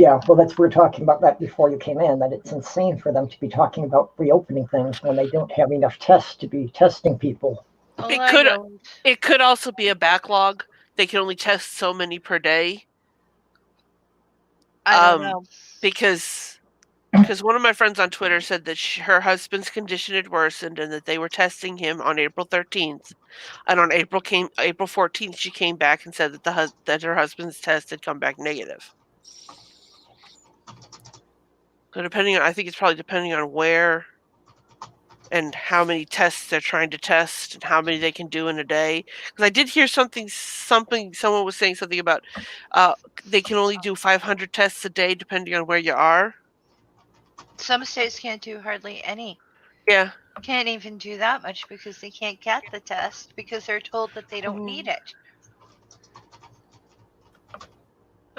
Yeah, well, we were talking about that before you came in, that it's insane for them to be talking about reopening things when they don't have enough tests to be testing people. All It I could know is- it could also be a backlog. They can only test so many per day. I don't know. Because one of my friends on Twitter said that her husband's condition had worsened and that they were testing him on April 13th, and on April 14th she came back and said that that her husband's test had come back negative. So I think it's probably depending on where and how many tests they're trying to test and how many they can do in a day. Because I did hear someone was saying something about they can only do 500 tests a day depending on where you are. Some states can't do hardly any. Yeah. Can't even do that much because they can't get the test because they're told that they don't need it.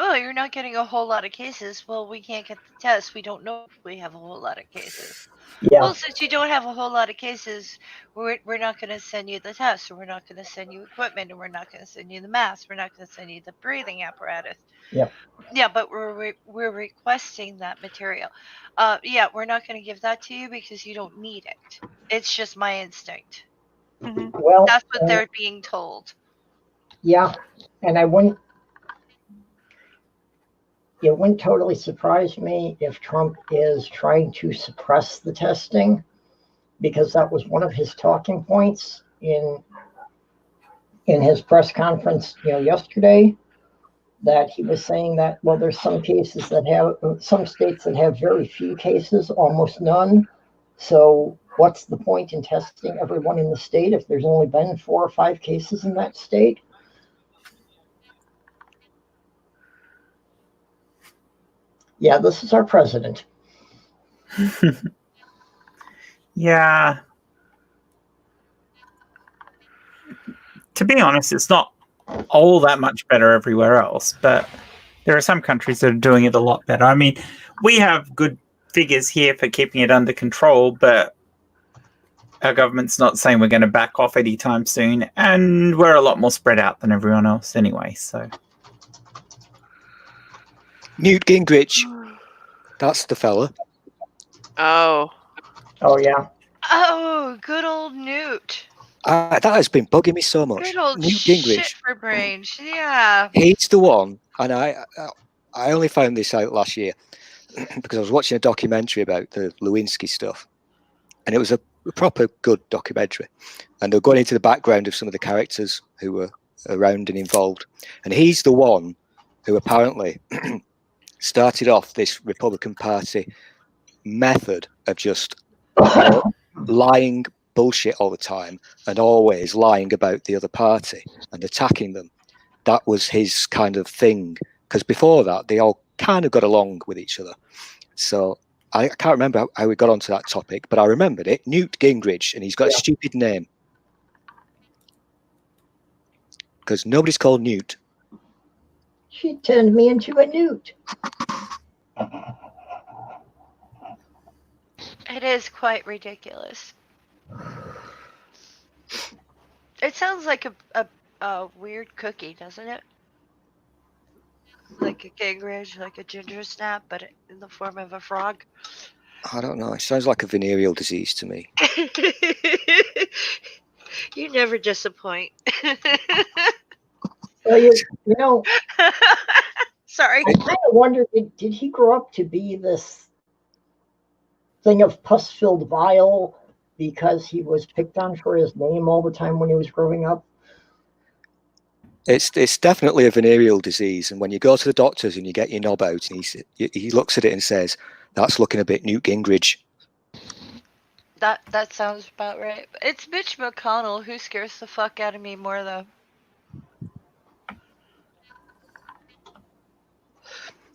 Oh, you're not getting a whole lot of cases. Well, we can't get the test. We don't know if we have a whole lot of cases. Yeah. Well, since you don't have a whole lot of cases, we're not going to send you the test, or we're not going to send you equipment, and we're not going to send you the mask. We're not going to send you the breathing apparatus. Yep. Yeah, but we're requesting that material. Yeah, we're not going to give that to you because you don't need it. It's just my instinct. Well, That's what they're being told. Yeah, and it wouldn't totally surprise me if Trump is trying to suppress the testing, because that was one of his talking points in his press conference, yesterday, that he was saying that, well, there's some states that have very few cases, almost none. So what's the point in testing everyone in the state if there's only been 4 or 5 cases in that state? Yeah, this is our president. Yeah. To be honest, it's not all that much better everywhere else, but there are some countries that are doing it a lot better. I mean, we have good figures here for keeping it under control, but our government's not saying we're going to back off anytime soon, and we're a lot more spread out than everyone else anyway, so. Newt Gingrich, that's the fella. Oh, yeah. Oh, good old Newt. That has been bugging me so much. Good old Newt shit Gingrich. for brains. Yeah. He's the one, and I only found this out last year because I was watching a documentary about the Lewinsky stuff, and it was a proper good documentary, and they're going into the background of some of the characters who were around and involved, and he's the one who apparently started off this Republican Party method of just lying bullshit all the time and always lying about the other party and attacking them. That was his kind of thing, because before that they all kind of got along with each other. So I can't remember how we got onto that topic, but I remembered it. Newt Gingrich, and he's got a stupid name because nobody's called Newt. She turned me into a newt. It is quite ridiculous. It sounds like a weird cookie, doesn't it? Like a Gingrich, like a ginger snap, but in the form of a frog. I don't know. It sounds like a venereal disease to me. You never disappoint. Well, Sorry. I kind of wonder, did he grow up to be this thing of pus-filled vial because he was picked on for his name all the time when he was growing up? It's definitely a venereal disease, and when you go to the doctors and you get your knob out, and he looks at it and says, "That's looking a bit Newt Gingrich." That sounds about right. It's Mitch McConnell who scares the fuck out of me more, though.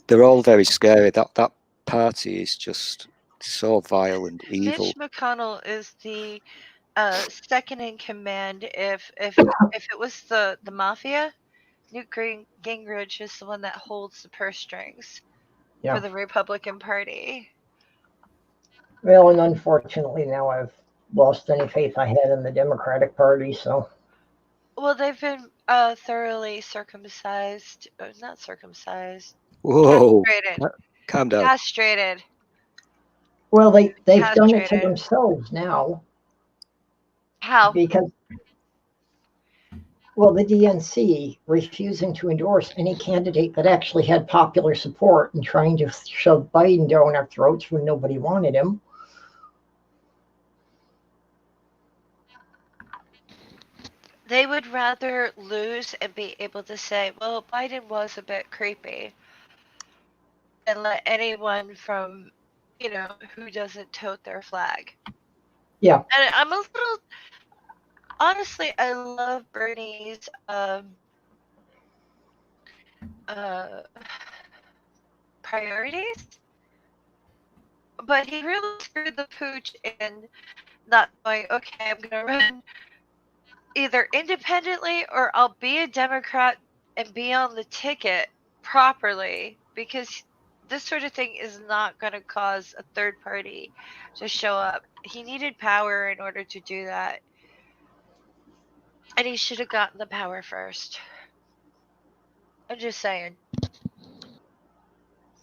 They're all very scary. That party is just so vile and evil. Mitch McConnell is the second in command. If it was the mafia, Newt Gingrich is the one that holds the purse strings for the Republican Party. Well, and unfortunately now I've lost any faith I had in the Democratic Party, so. Well, they've been thoroughly circumcised. Not circumcised. Whoa, Castrated. calm down. Castrated. Well, they've done it to Castrated. themselves now How? because, well, the DNC refusing to endorse any candidate that actually had popular support and trying to shove Biden down our throats when nobody wanted him. They would rather lose and be able to say, well, Biden was a bit creepy, than let anyone from, who doesn't tote their flag. Yeah. And I'm a little, honestly, I love Bernie's priorities, but he really screwed the pooch in not going, okay, I'm going to run either independently or I'll be a Democrat and be on the ticket properly, because this sort of thing is not going to cause a third party to show up. He needed power in order to do that. And he should have gotten the power first. I'm just saying.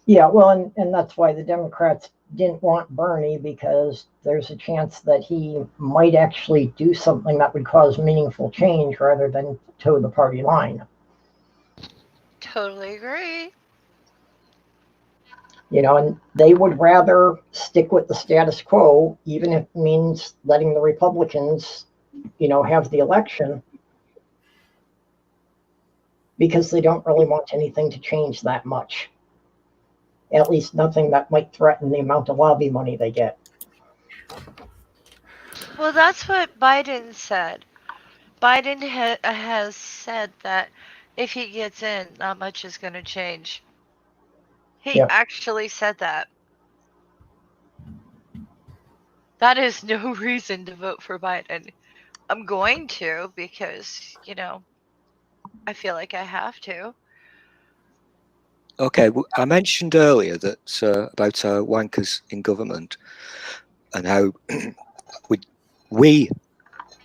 Yeah, well, and that's why the Democrats didn't want Bernie, because there's a chance that he might actually do something that would cause meaningful change rather than toe the party line. Totally agree. And they would rather stick with the status quo, even if it means letting the Republicans, have the election, because they don't really want anything to change that much. At least nothing that might threaten the amount of lobby money they get. Well, that's what Biden said. Biden has said that if he gets in, not much is going to change. He actually said that. That is no reason to vote for Biden. I'm going to because, I feel like I have to. Okay, I mentioned earlier that about wankers in government and how we,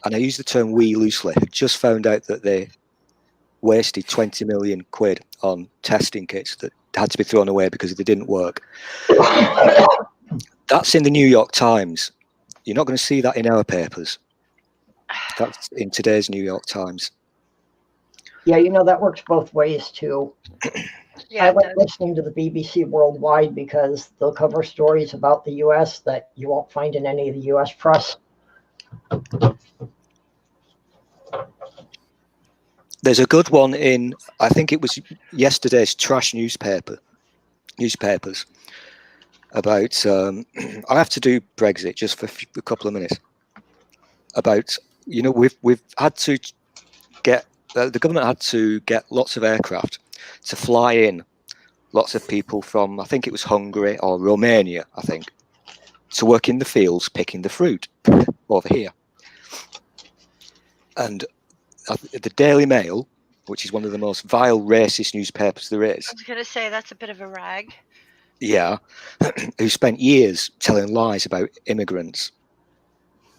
and I use the term we loosely, had just found out that they wasted 20 million quid on testing kits that had to be thrown away because they didn't work. That's in the New York Times. You're not going to see that in our papers. That's in today's New York Times. Yeah, that works both ways too. Yeah, I like listening to the BBC Worldwide because they'll cover stories about the U.S. that you won't find in any of the U.S. press. There's a good one in, I think it was yesterday's trash newspapers about, I have to do Brexit just for a couple of minutes. About, we've had to get, the government had to get lots of aircraft to fly in lots of people from, I think it was Hungary or Romania, I think, to work in the fields picking the fruit over here. And the Daily Mail, which is one of the most vile racist newspapers there is. I was going to say that's a bit of a rag. Yeah, who spent years telling lies about immigrants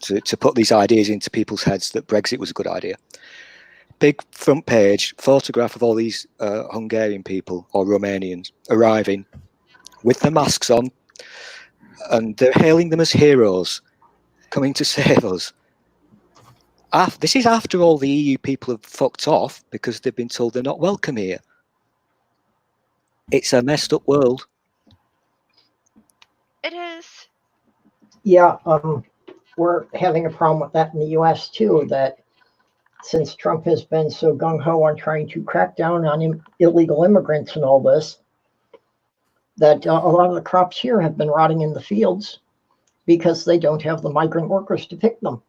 to put these ideas into people's heads that Brexit was a good idea. Big front page photograph of all these Hungarian people or Romanians arriving with their masks on, and they're hailing them as heroes, coming to save us. This is after all the EU people have fucked off because they've been told they're not welcome here. It's a messed up world. It is. Yeah, we're having a problem with that in the U.S. too, that since Trump has been so gung-ho on trying to crack down on illegal immigrants and all this, that a lot of the crops here have been rotting in the fields because they don't have the migrant workers to pick them.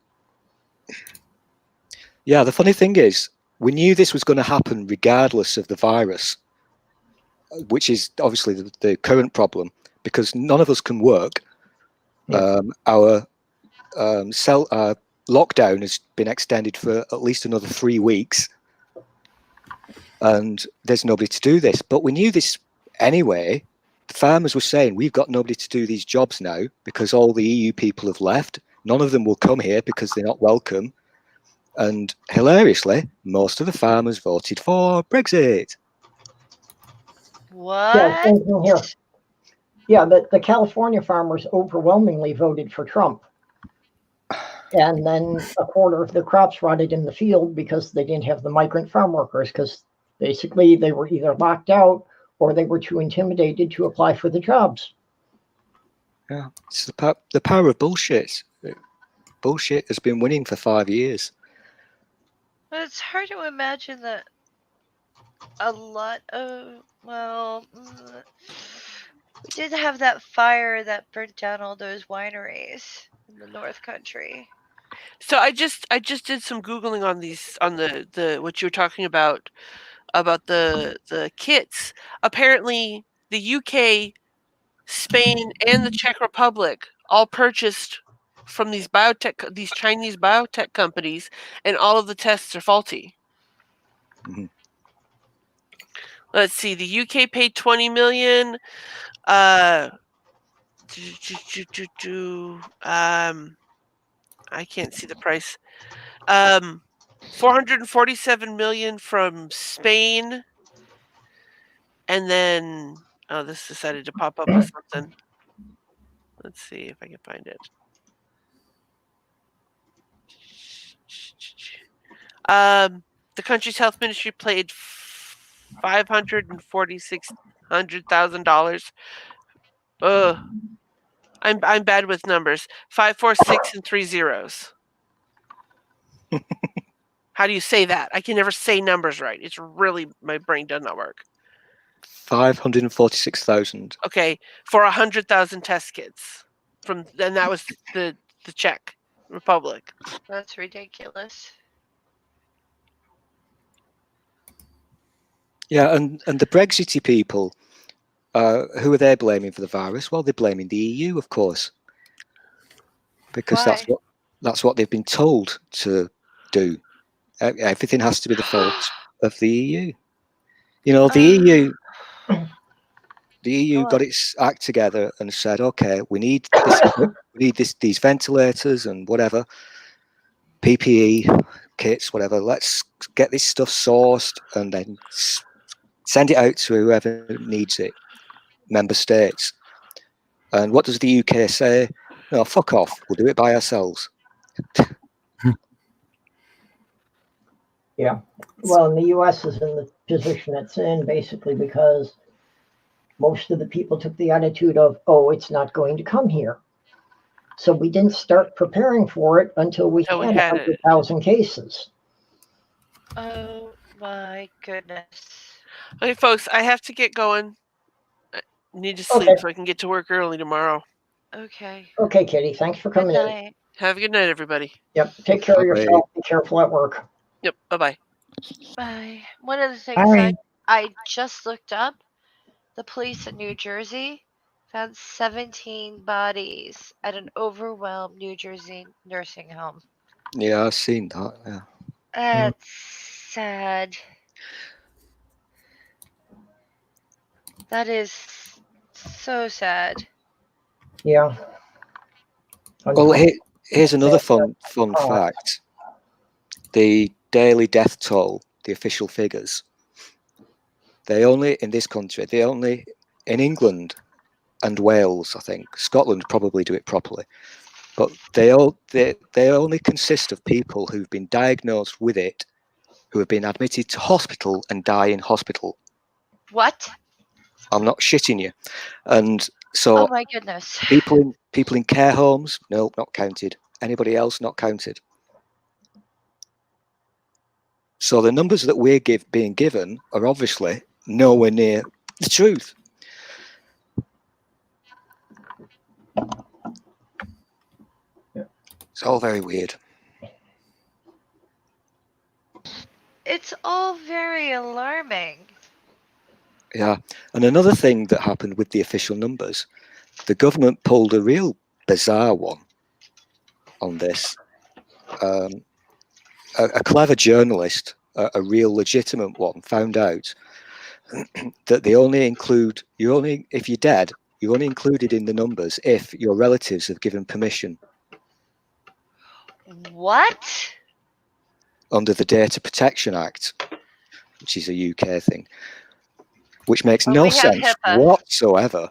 Yeah, the funny thing is, we knew this was going to happen regardless of the virus, which is obviously the current problem, because none of us can work. Yeah. Our lockdown has been extended for at least another 3 weeks, and there's nobody to do this. But we knew this anyway. The farmers were saying, we've got nobody to do these jobs now because all the EU people have left. None of them will come here because they're not welcome. And hilariously, most of the farmers voted for Brexit. What? same thing here. Yeah, the California farmers overwhelmingly voted for Trump. And then a quarter of the crops rotted in the field because they didn't have the migrant farm workers, because basically they were either locked out or they were too intimidated to apply for the jobs. Yeah, it's the power of bullshit. Bullshit has been winning for 5 years. But it's hard to imagine that a lot of, well, we did have that fire that burnt down all those wineries in the North Country. So I just did some Googling on the what you were talking about the kits. Apparently the UK, Spain, and the Czech Republic all purchased from these Chinese biotech companies, and all of the tests are faulty. Mhm. Let's see, the UK paid 20 million. I can't see the price. 447 million from Spain, and then this decided to pop up with something. Let's see if I can find it. The country's health ministry paid $546,000. I'm bad with numbers. 546 and 3 zeros. How do you say that? I can never say numbers right. It's really, my brain does not work. 546,000. Okay, for 100,000 test kits and that was the Czech Republic. That's ridiculous. Yeah, and the Brexity people, who are they blaming for the virus? Well, they're blaming the EU, of course, because Why? that's what they've been told to do. Everything has to be the fault of the EU. You know, the EU got its act together and said, okay, we need these ventilators and whatever, PPE kits, whatever. Let's get this stuff sourced and then send it out to whoever needs it, member states. And what does the UK say? No, fuck off. We'll do it by ourselves. Yeah. Well, and the US is in the position it's in basically because most of the people took the attitude of, oh, it's not going to come here. So we didn't start preparing for it until we had 100,000 cases. Oh my goodness. Okay, folks, I have to get going. I need to sleep so I can get to work early tomorrow. Okay. Okay, Kitty. Thanks for coming in. Have a good night, everybody. Yep. Take care of yourself. Be careful at work. Yep. Bye-bye. Bye. One of the things I just looked up, the police in New Jersey found 17 bodies at an overwhelmed New Jersey nursing home. Yeah, I've seen that. Yeah. That's sad. That is so sad. Yeah. Well, here's another fun fact. The daily death toll, the official figures, in this country, in England and Wales, I think, Scotland probably do it properly, but they only consist of people who've been diagnosed with it, who have been admitted to hospital and die in hospital. What? I'm not shitting you. And so, oh my goodness, people in care homes, no, not counted. Anybody else, not counted. So the numbers that we're being given are obviously nowhere near the truth. It's all very weird. It's all very alarming. Yeah, and another thing that happened with the official numbers, the government pulled a real bizarre one on this. A clever journalist, a real legitimate one, found out that they only include if you're dead, you're only included in the numbers if your relatives have given permission. What? Under the Data Protection Act, which is a UK thing. which makes Well, no we have sense HIPAA. whatsoever.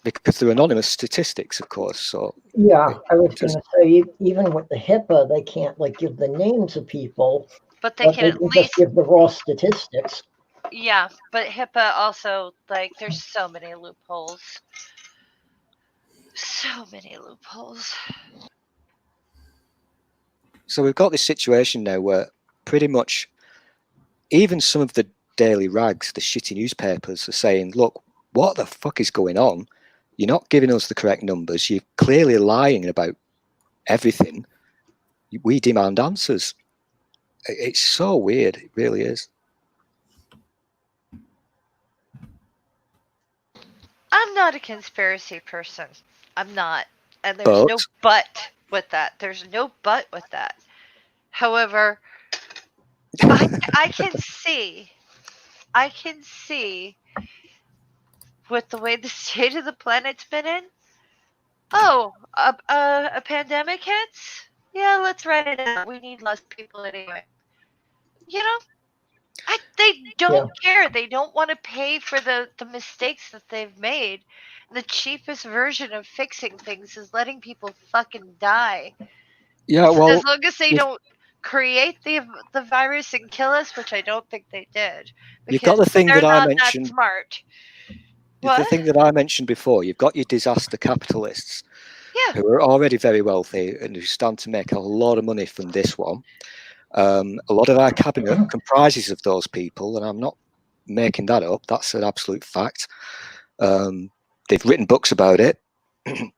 Because they're anonymous statistics, of course. So Yeah, I was just- going to say, even with the HIPAA, they can't like give the names of people, But they but can they at can just least, give the raw statistics. yeah. But HIPAA also, like, there's so many loopholes. So many loopholes. So we've got this situation now where pretty much even some of the daily rags, the shitty newspapers, are saying, look, what the fuck is going on? You're not giving us the correct numbers. You're clearly lying about everything. We demand answers. It's so weird. It really is. I'm not a conspiracy person. I'm not. And there's But no but with that. There's no but with that. However, I can see with the way the state of the planet's been in. Oh, a pandemic hits? Yeah, let's write it out. We need less people anyway. You know, they don't care. They don't want to pay for the mistakes that they've made. The cheapest version of fixing things is letting people fucking die. yeah, well, As long as they don't create the virus and kill us, which I don't think they did. you've got the thing they're that I not mentioned. that smart. The What? thing that I mentioned before, you've got your disaster capitalists Yeah. who are already very wealthy and who stand to make a lot of money from this one. A lot of our cabinet comprises of those people, and I'm not making that up. That's an absolute fact. They've written books about it, and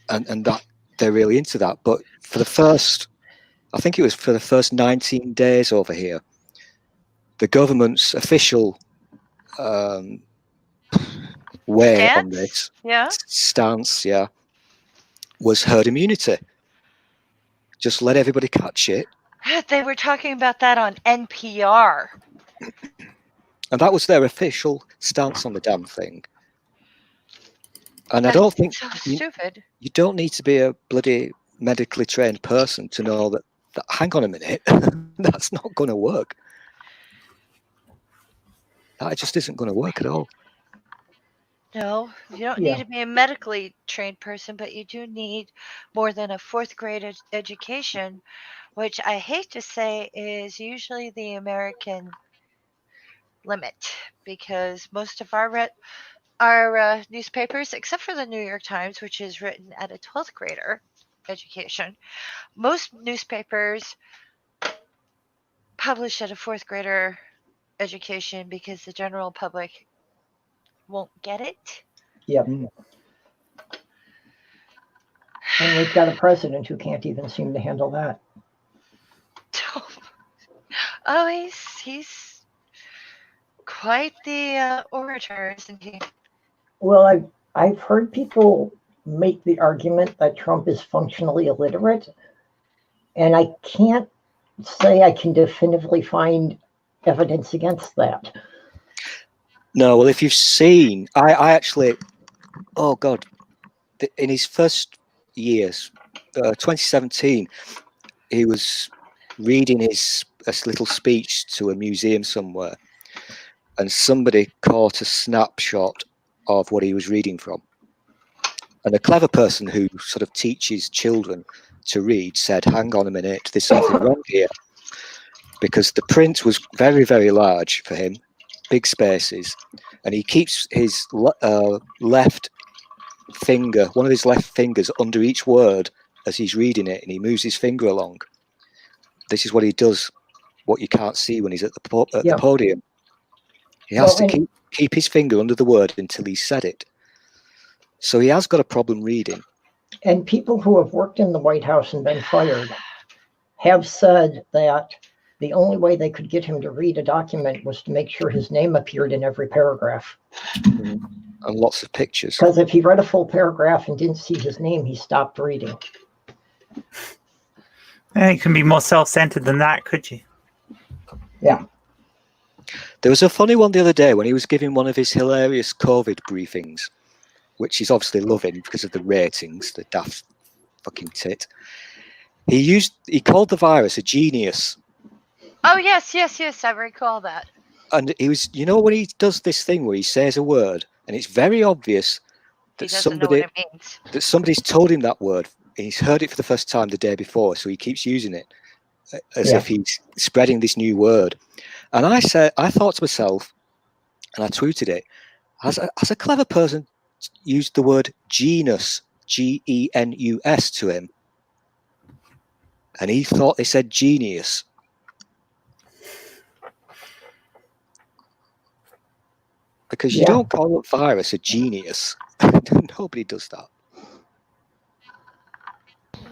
that they're really into that. But for the first, I think it was for the first 19 days over here, the government's official way on this stance, was herd immunity. Just let everybody catch it. They were talking about that on NPR. And that was their official stance on the damn thing. And I That's don't think so stupid. you don't need to be a bloody medically trained person to know that hang on a minute, that's not going to work. That just isn't going to work at all. No, you don't need to be a medically trained person, but you do need more than a fourth grade education, which I hate to say is usually the American limit, because most of our newspapers, except for the New York Times, which is written at a 12th grader education, most newspapers publish at a fourth grader education because the general public won't get it. Yep. And we've got a president who can't even seem to handle that. Oh, he's quite the orator, isn't he? Well, I've heard people make the argument that Trump is functionally illiterate, and I can't say I can definitively find evidence against that. No, well, if you've seen, I actually, oh God, in his first years, 2017, he was reading his little speech to a museum somewhere, and somebody caught a snapshot of what he was reading from. And a clever person who sort of teaches children to read said, hang on a minute, there's something wrong here. Because the print was very, very large for him, big spaces, and he keeps his left finger, one of his left fingers under each word as he's reading it, and he moves his finger along. This is what he does, what you can't see when he's at the podium. He has to keep his finger under the word until he said it. So he has got a problem reading. And people who have worked in the White House and been fired have said that the only way they could get him to read a document was to make sure his name appeared in every paragraph. And lots of pictures. Because if he read a full paragraph and didn't see his name, he stopped reading. And it can be more self-centered than that, could you? Yeah. There was a funny one the other day when he was giving one of his hilarious COVID briefings, which he's obviously loving because of the ratings, the daft fucking tit. He called the virus a genius. Oh yes, I recall that. And he was, you know, when he does this thing where he says a word and it's very obvious He that doesn't know what it means. somebody's told him that word and he's heard it for the first time the day before, so he keeps using it as Yeah. if he's spreading this new word. And I thought to myself, and I tweeted it, has a clever person used the word genus, GENUS, to him, and he thought they said genius. Because you Yeah. don't call a virus a genius. Nobody does that.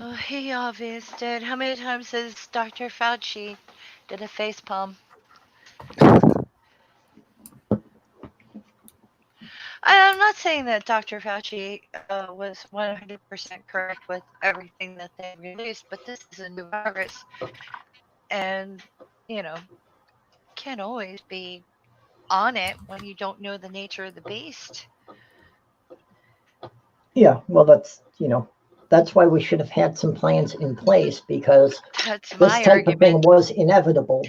Oh, he obvious did. How many times has Dr. Fauci did a face palm? I'm not saying that Dr. Fauci was 100% correct with everything that they released, but this is a new virus, and you know, can't always be on it when you don't know the nature of the beast. Yeah, well, that's why we should have had some plans in place, because That's this my type of thing argument. was inevitable.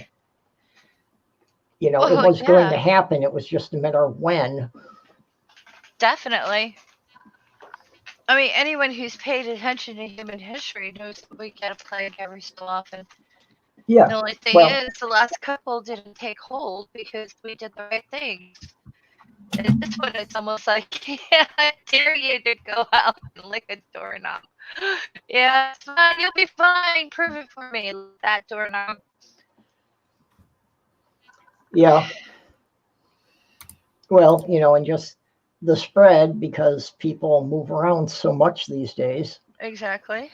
It Oh, was going yeah. to happen. It was just a matter of when. Definitely. I mean, anyone who's paid attention to human history knows that we get a plague every so often. The Yeah, only thing well, is, the last couple didn't take hold because we did the right things. And this one, it's almost like, yeah, I dare you to go out and lick a doorknob. Yeah, it's fine. You'll be fine. Prove it for me. Lick that doorknob. yeah. Well, and just the spread, because people move around so much these days. Exactly.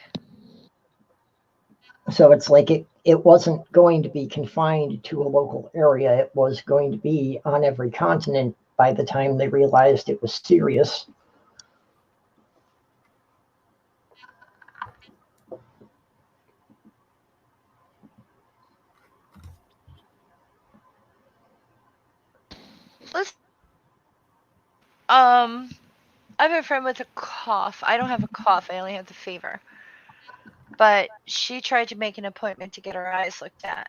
So it's like it wasn't going to be confined to a local area. It was going to be on every continent by the time they realized it was serious. Let's. I have a friend with a cough. I don't have a cough. I only have the fever. But she tried to make an appointment to get her eyes looked at.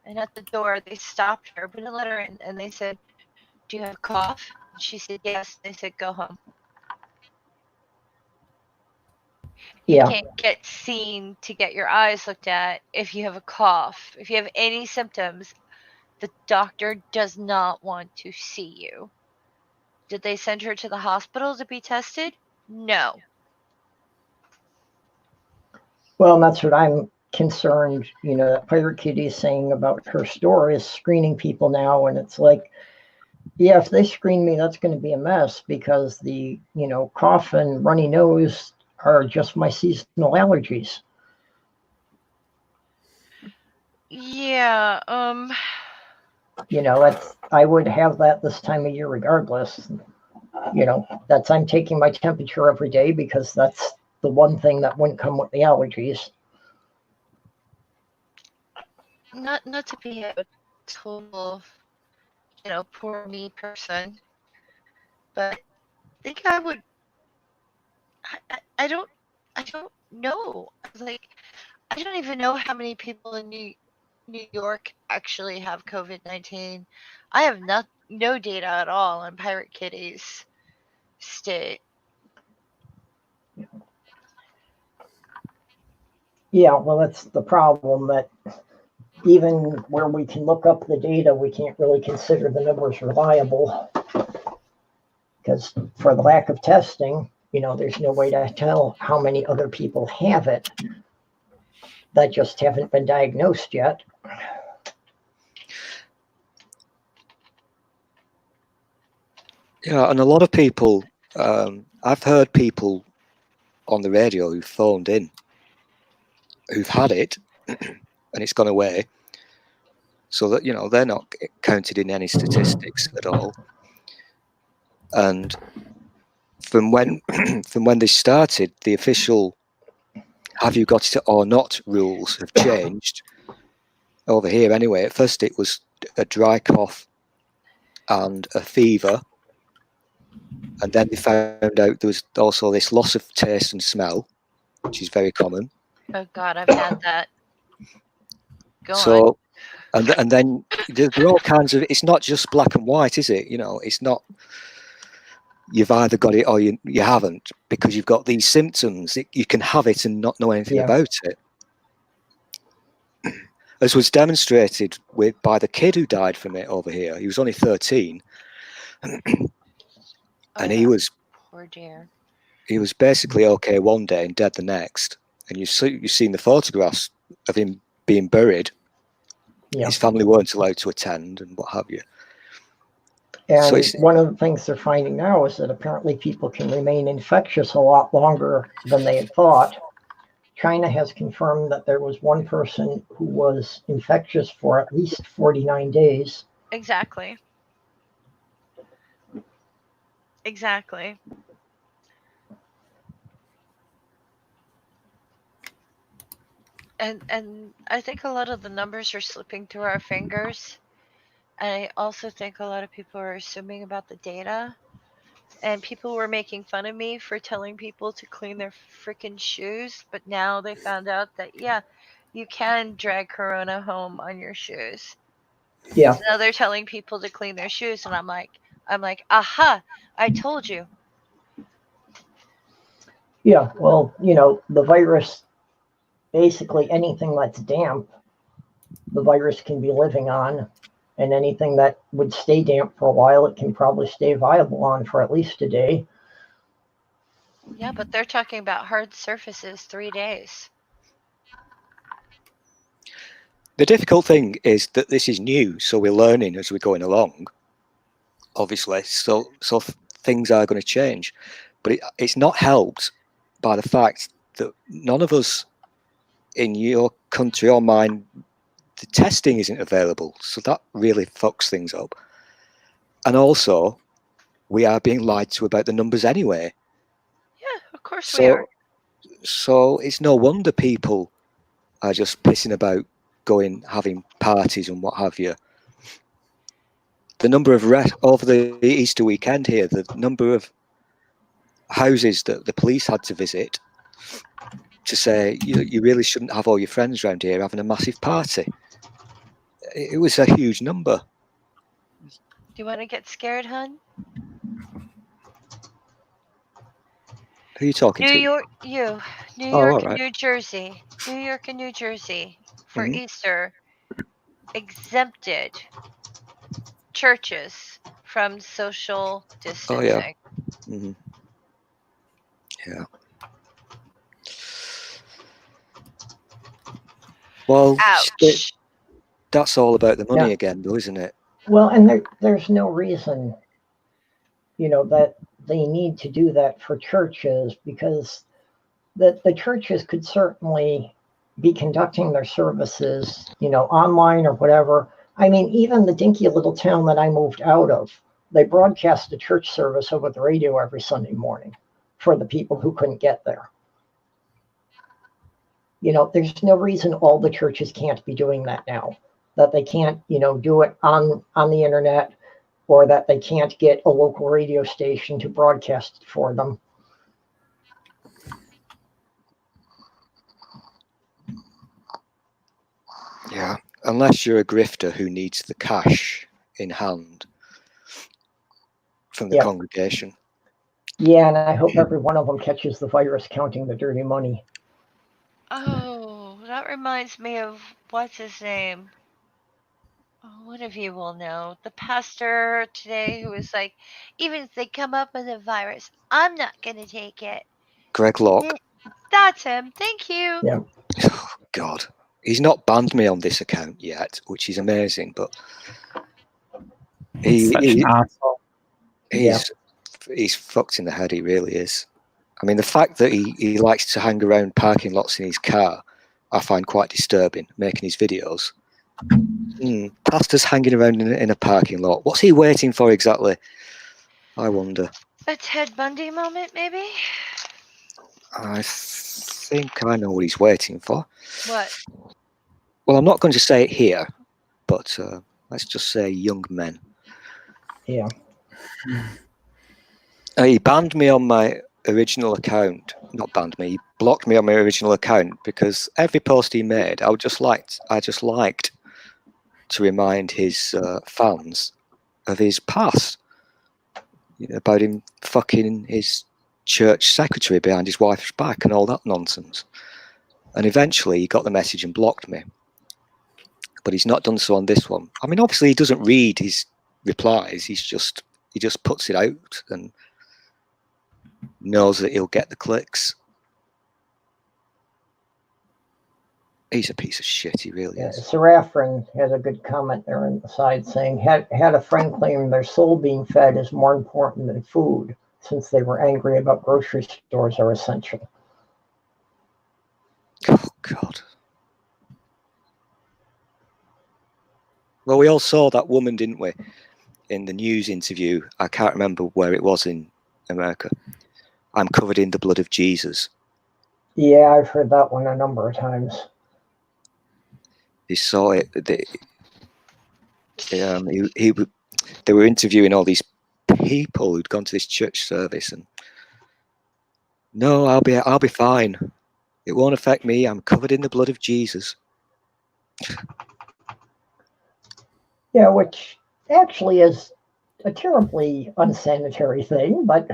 And at the door, they stopped her, but didn't let her in. And they said, "Do you have a cough?" And she said, "Yes." They said, "Go home. You Yeah, can't get seen to get your eyes looked at if you have a cough. If you have any symptoms, the doctor does not want to see you." Did they send her to the hospital to be tested? No. well, and that's what I'm concerned. That Pirate Kitty is saying about her store is screening people now, and it's like, yeah, if they screen me, that's going to be a mess, because the cough and runny nose are just my seasonal allergies. Yeah, I would have that this time of year regardless. I'm taking my temperature every day, because that's the one thing that wouldn't come with the allergies. not to be a total, poor me person, but I think I would. I don't know. Like, I don't even know how many people in New York actually have COVID-19. I have no data at all on Pirate Kitty's state. Yeah, well, that's the problem, that even where we can look up the data, we can't really consider the numbers reliable, because for the lack of testing, there's no way to tell how many other people have it that just haven't been diagnosed yet. Yeah, and a lot of people, I've heard people on the radio who phoned in who've had it and it's gone away, so that they're not counted in any statistics at all. And from when they started, the official "have you got it or not" rules have changed over here. Anyway, at first it was a dry cough and a fever, and then they found out there was also this loss of taste and smell, which is very common. Oh God, I've had that. Go on. So And then there are all kinds of. It's not just black and white, is it? You know, it's not. You've either got it or you haven't, because you've got these symptoms. You can have it and not know anything Yeah. about it, as was demonstrated by the kid who died from it over here. He was only 13, and he yeah. was Poor dear. basically okay one day and dead the next. And you've seen the photographs of him being buried. Yeah. His family weren't allowed to attend and what have you. And So it's- one of the things they're finding now is that apparently people can remain infectious a lot longer than they had thought. China has confirmed that there was one person who was infectious for at least 49 days. Exactly. Exactly. And I think a lot of the numbers are slipping through our fingers. And I also think a lot of people are assuming about the data. And people were making fun of me for telling people to clean their freaking shoes, but now they found out that yeah, you can drag corona home on your shoes. Yeah. So now they're telling people to clean their shoes, and I'm like, aha, I told you. Yeah. Well, you know, the virus, basically anything that's damp, the virus can be living on. And anything that would stay damp for a while, it can probably stay viable on for at least a day. Yeah, but they're talking about hard surfaces 3 days. The difficult thing is that this is new, so we're learning as we're going along, obviously. So things are going to change, but it's not helped by the fact that none of us in your country or mine, the testing isn't available. So that really fucks things up. And also, we are being lied to about the numbers anyway. Yeah, of course we are. So it's no wonder people are just pissing about, having parties and what have you. The number of over the Easter weekend here, the number of houses that the police had to visit to say you really shouldn't have all your friends around here having a massive party. It was a huge number. Do you want to get scared, hun? Who are you talking New to? York, you. New Oh, York all and right. New Jersey. New York and New Jersey for Mhm. Easter exempted churches from social Oh, yeah. distancing. Mm-hmm. Yeah. Well, Ouch. that's all about the money Yeah. again, though, isn't it? Well, and there's no reason, you know, that they need to do that for churches, because the churches could certainly be conducting their services, you know, online or whatever. I mean, even the dinky little town that I moved out of, they broadcast the church service over the radio every Sunday morning for the people who couldn't get there. You know, there's no reason all the churches can't be doing that now, that they can't, you know, do it on the internet, or that they can't get a local radio station to broadcast it for them. Yeah. Unless you're a grifter who needs the cash in hand from the Yeah. congregation. Yeah, and I hope every one of them catches the virus counting the dirty money. Oh, that reminds me of what's his name? Oh, one of you will know. The pastor today who was like, even if they come up with a virus, I'm not going to take it. Greg Locke. That's him. Thank you. Yeah. Oh, God. He's not banned me on this account yet, which is amazing, but He's such an asshole. he's fucked in the head, he really is. I mean, the fact that he likes to hang around parking lots in his car, I find quite disturbing, making his videos. Pastor's hanging around in a parking lot. What's he waiting for exactly? I wonder. A Ted Bundy moment, maybe? I think I know what he's waiting for. What? Well, I'm not going to say it here, but let's just say young men. Yeah. He banned me on my original account. Not banned me. He blocked me on my original account because every post he made, I just liked. to remind his fans of his past, about him fucking his church secretary behind his wife's back and all that nonsense. And eventually he got the message and blocked me. But he's not done so on this one. I mean, obviously he doesn't read his replies. He just puts it out and knows that he'll get the clicks. He's a piece of shit, he really is. Seraphin has a good comment there on the side saying, had a friend claim their soul being fed is more important than food, since they were angry about grocery stores are essential. Oh, God. Well, we all saw that woman, didn't we, in the news interview. I can't remember where it was in America. I'm covered in the blood of Jesus. Yeah, I've heard that one a number of times. They saw it. They were interviewing all these people who'd gone to this church service, and no, I'll be fine. It won't affect me. I'm covered in the blood of Jesus. Yeah, which actually is a terribly unsanitary thing, but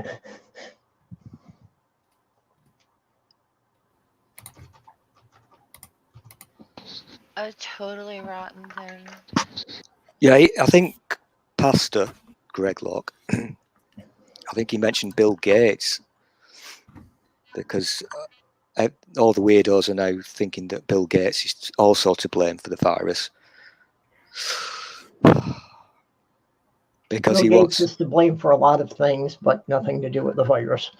A totally rotten thing. Yeah, I think Pastor Greg Locke, I think he mentioned Bill Gates, because all the weirdos are now thinking that Bill Gates is also to blame for the virus. Because Bill Gates is to blame for a lot of things, but nothing to do with the virus.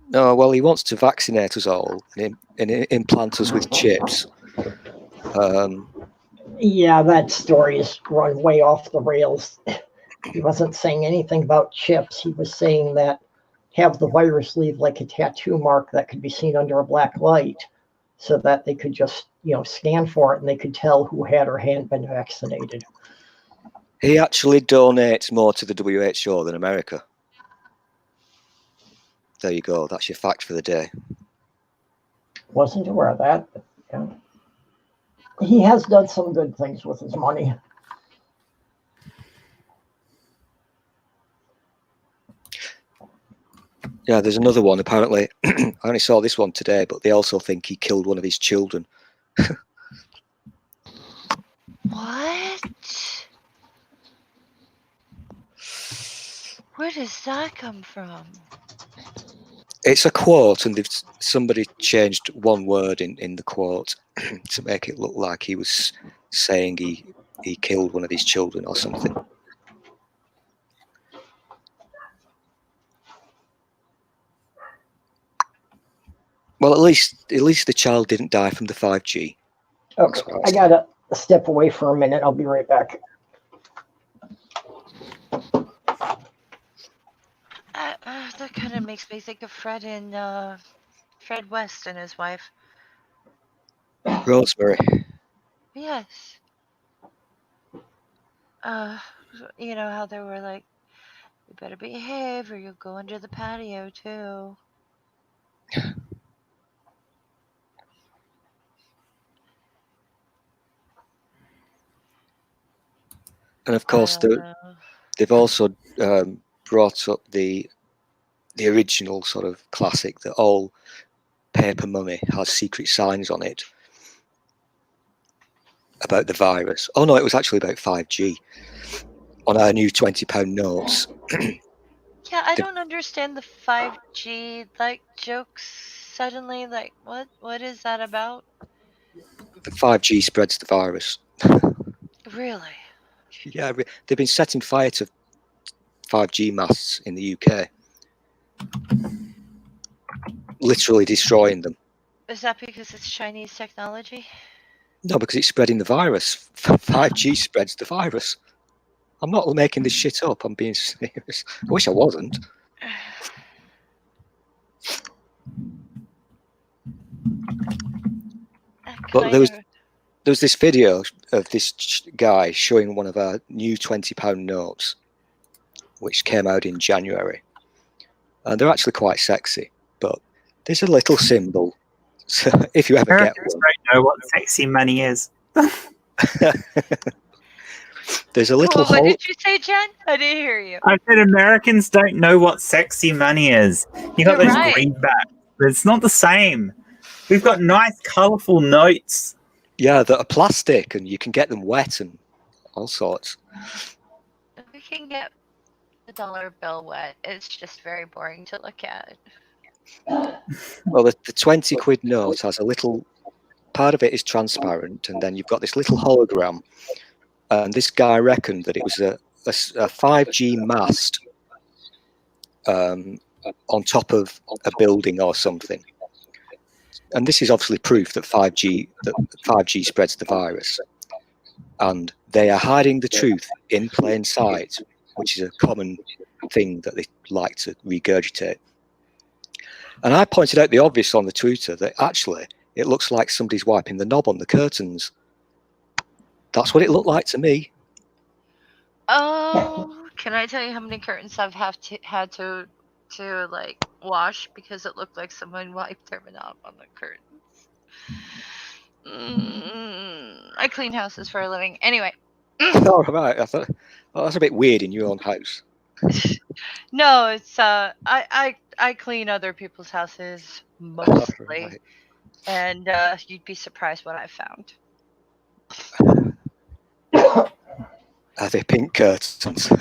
No, well, he wants to vaccinate us all and implant us with chips. Yeah, that story has run way off the rails. He wasn't saying anything about chips. He was saying that have the virus leave like a tattoo mark that could be seen under a black light, so that they could just, scan for it and they could tell who had or hadn't been vaccinated. He actually donates more to the WHO than America. There you go. That's your fact for the day. Wasn't aware of that, but yeah. He has done some good things with his money. Yeah, there's another one. Apparently, I only saw this one today, but they also think he killed one of his children. What? Where does that come from? It's a quote, and somebody changed one word in the quote to make it look like he was saying he killed one of his children or something. Well, at least the child didn't die from the 5G. Okay, I gotta step away for a minute. I'll be right back. That kind of makes me think of Fred West and his wife. Rosemary. Yes. You know how they were like, you better behave or you'll go under the patio too. And of course, they've also brought up the original sort of classic that all paper money has secret signs on it about the virus. Oh no, it was actually about 5G on our new £20 notes. Yeah, I don't understand the 5G jokes suddenly. What is that about? The 5G spreads the virus. Really? Yeah, they've been setting fire to 5G masts in the UK. Literally destroying them. Is that because it's Chinese technology? No, because it's spreading the virus. 5G spreads the virus. I'm not making this shit up. I'm being serious. I wish I wasn't. But there was this video of this guy showing one of our new £20 notes, which came out in January. And they're actually quite sexy, but there's a little symbol. So if you ever get one. I don't know what sexy money is. There's a little Well, what hole. did you say, Jen? I didn't hear you. I said Americans don't know what sexy money is. You got You're those right. greenbacks. It's not the same. We've got nice, colourful notes. Yeah, that are plastic, and you can get them wet and all sorts. We can get the dollar bill wet. It's just very boring to look at. Well, the 20 quid note has a little part of it is transparent, and then you've got this little hologram. And this guy reckoned that it was a 5G mast on top of a building or something. And this is obviously proof that 5G spreads the virus. And they are hiding the truth in plain sight, which is a common thing that they like to regurgitate. And I pointed out the obvious on the Twitter that actually it looks like somebody's wiping the knob on the curtains. That's what it looked like to me. Oh, can I tell you how many curtains I've had to like wash because it looked like someone wiped their knob on the curtains? I clean houses for a living. Anyway. All right. I thought, well, that's a bit weird in your own house. No, it's I clean other people's houses mostly, Right. and you'd be surprised what I found. Are they pink curtains?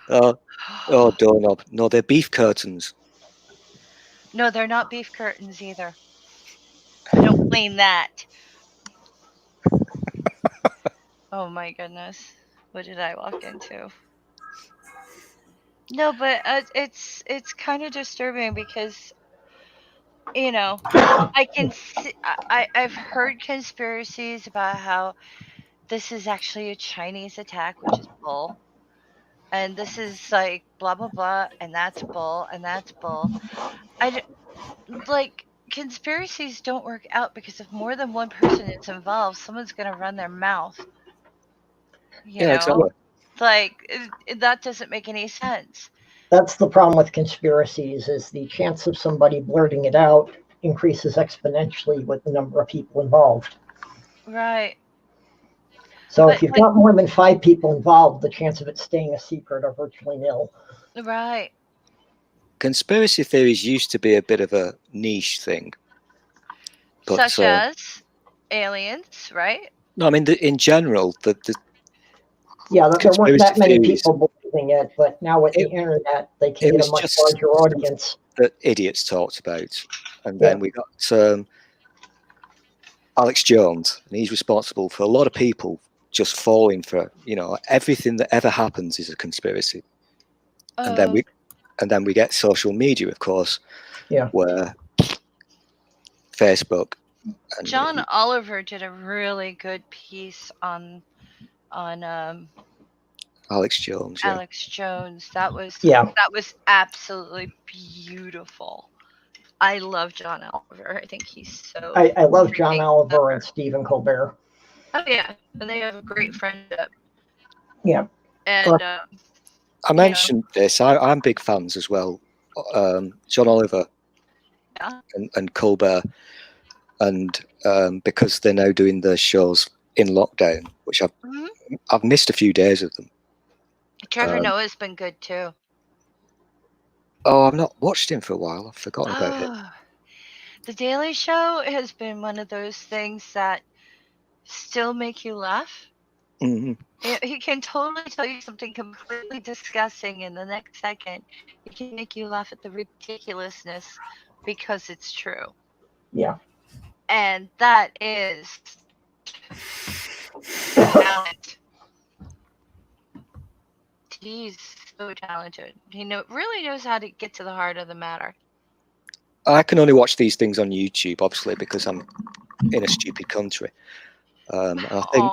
Oh, doorknob. No, they're beef curtains. No, they're not beef curtains either. I don't clean that. Oh my goodness, what did I walk into? No, but it's kind of disturbing because, you know, I can see, I've heard conspiracies about how this is actually a Chinese attack, which is bull, and this is like blah blah blah, and that's bull, and that's bull. Like, conspiracies don't work out because if more than one person is involved, someone's gonna run their mouth. You know, Exactly. like that doesn't make any sense. That's the problem with conspiracies, is the chance of somebody blurting it out increases exponentially with the number of people involved. Right. So But, if you've like- got more than 5 people involved, the chance of it staying a secret are virtually nil. Right. Conspiracy theories used to be a bit of a niche thing. But, Such as aliens, right? No, I mean, in general, Yeah, there weren't that many Conspiracy people believing it, but now with the internet, they can get a much larger audience. That idiots talked about. And then we got Alex Jones, and he's responsible for a lot of people just falling for, everything that ever happens is a conspiracy. And then we get social media, of course, where Facebook. And John Oliver did a really good piece on Alex Jones. Yeah. Alex Jones. That was absolutely beautiful. I love John Oliver. I think he's so. I love John Oliver and Stephen Colbert. Oh yeah, and they have a great friendship. Yeah. And I mentioned this. I'm big fans as well. John Oliver and Colbert, and because they're now doing their shows in lockdown, which I've missed a few days of them. Trevor Noah's been good too. Oh, I've not watched him for a while. I've forgotten about it. The Daily Show has been one of those things that still make you laugh. Mm-hmm. He can totally tell you something completely disgusting, and the next second, he can make you laugh at the ridiculousness because it's true. Yeah. And that is talent. He's so talented. He really knows how to get to the heart of the matter. I can only watch these things on YouTube, obviously, because I'm in a stupid country. I think,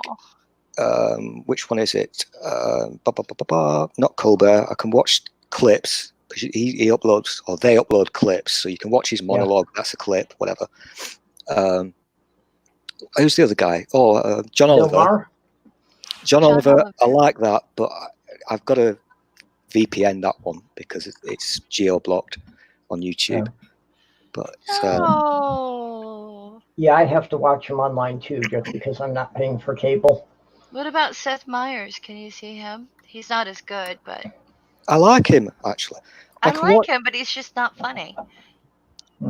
which one is it? Not Colbert. I can watch clips. He uploads, or they upload clips, so you can watch his monologue. That's a clip, whatever. Who's the other guy? Oh, John Oliver. John Oliver. I like that, but I've got to VPN that one because it's geo-blocked on YouTube. But yeah, I have to watch them online too, just because I'm not paying for cable. What about Seth Meyers? Can you see him? He's not as good, but I like him actually. I can like watch. him, but he's just not funny.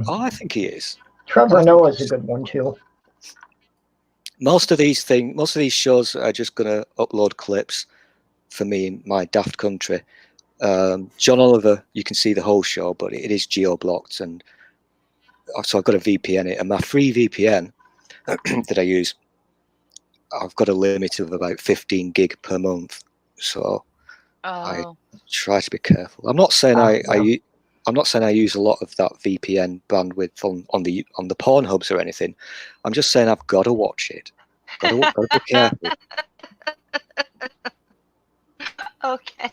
Oh, I think he is. Trevor Noah is a good one too. Most of these shows are just going to upload clips for me in my daft country. John Oliver, you can see the whole show, but it is geo-blocked, and so I've got a VPN it, and my free VPN that I use, I've got a limit of about 15 gig per month, so I Oh, try to be careful. I'm not saying Yeah. I'm not saying I use a lot of that VPN bandwidth on the Pornhubs or anything. I'm just saying I've got to watch it. Got to be careful. okay.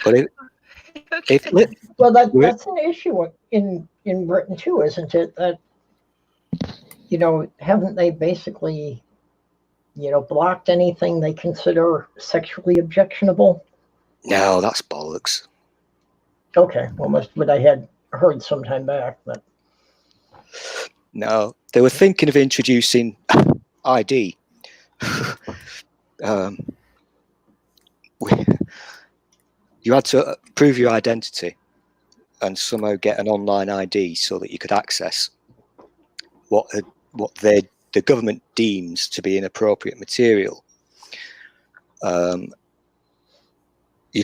But if Okay. Well, that's an issue in Britain too, isn't it? That haven't they basically blocked anything they consider sexually objectionable? no, that's bollocks. Okay, well, must what I had heard some time back, but No, they were thinking of introducing ID. You had to prove your identity and somehow get an online ID so that you could access what the government deems to be inappropriate material. You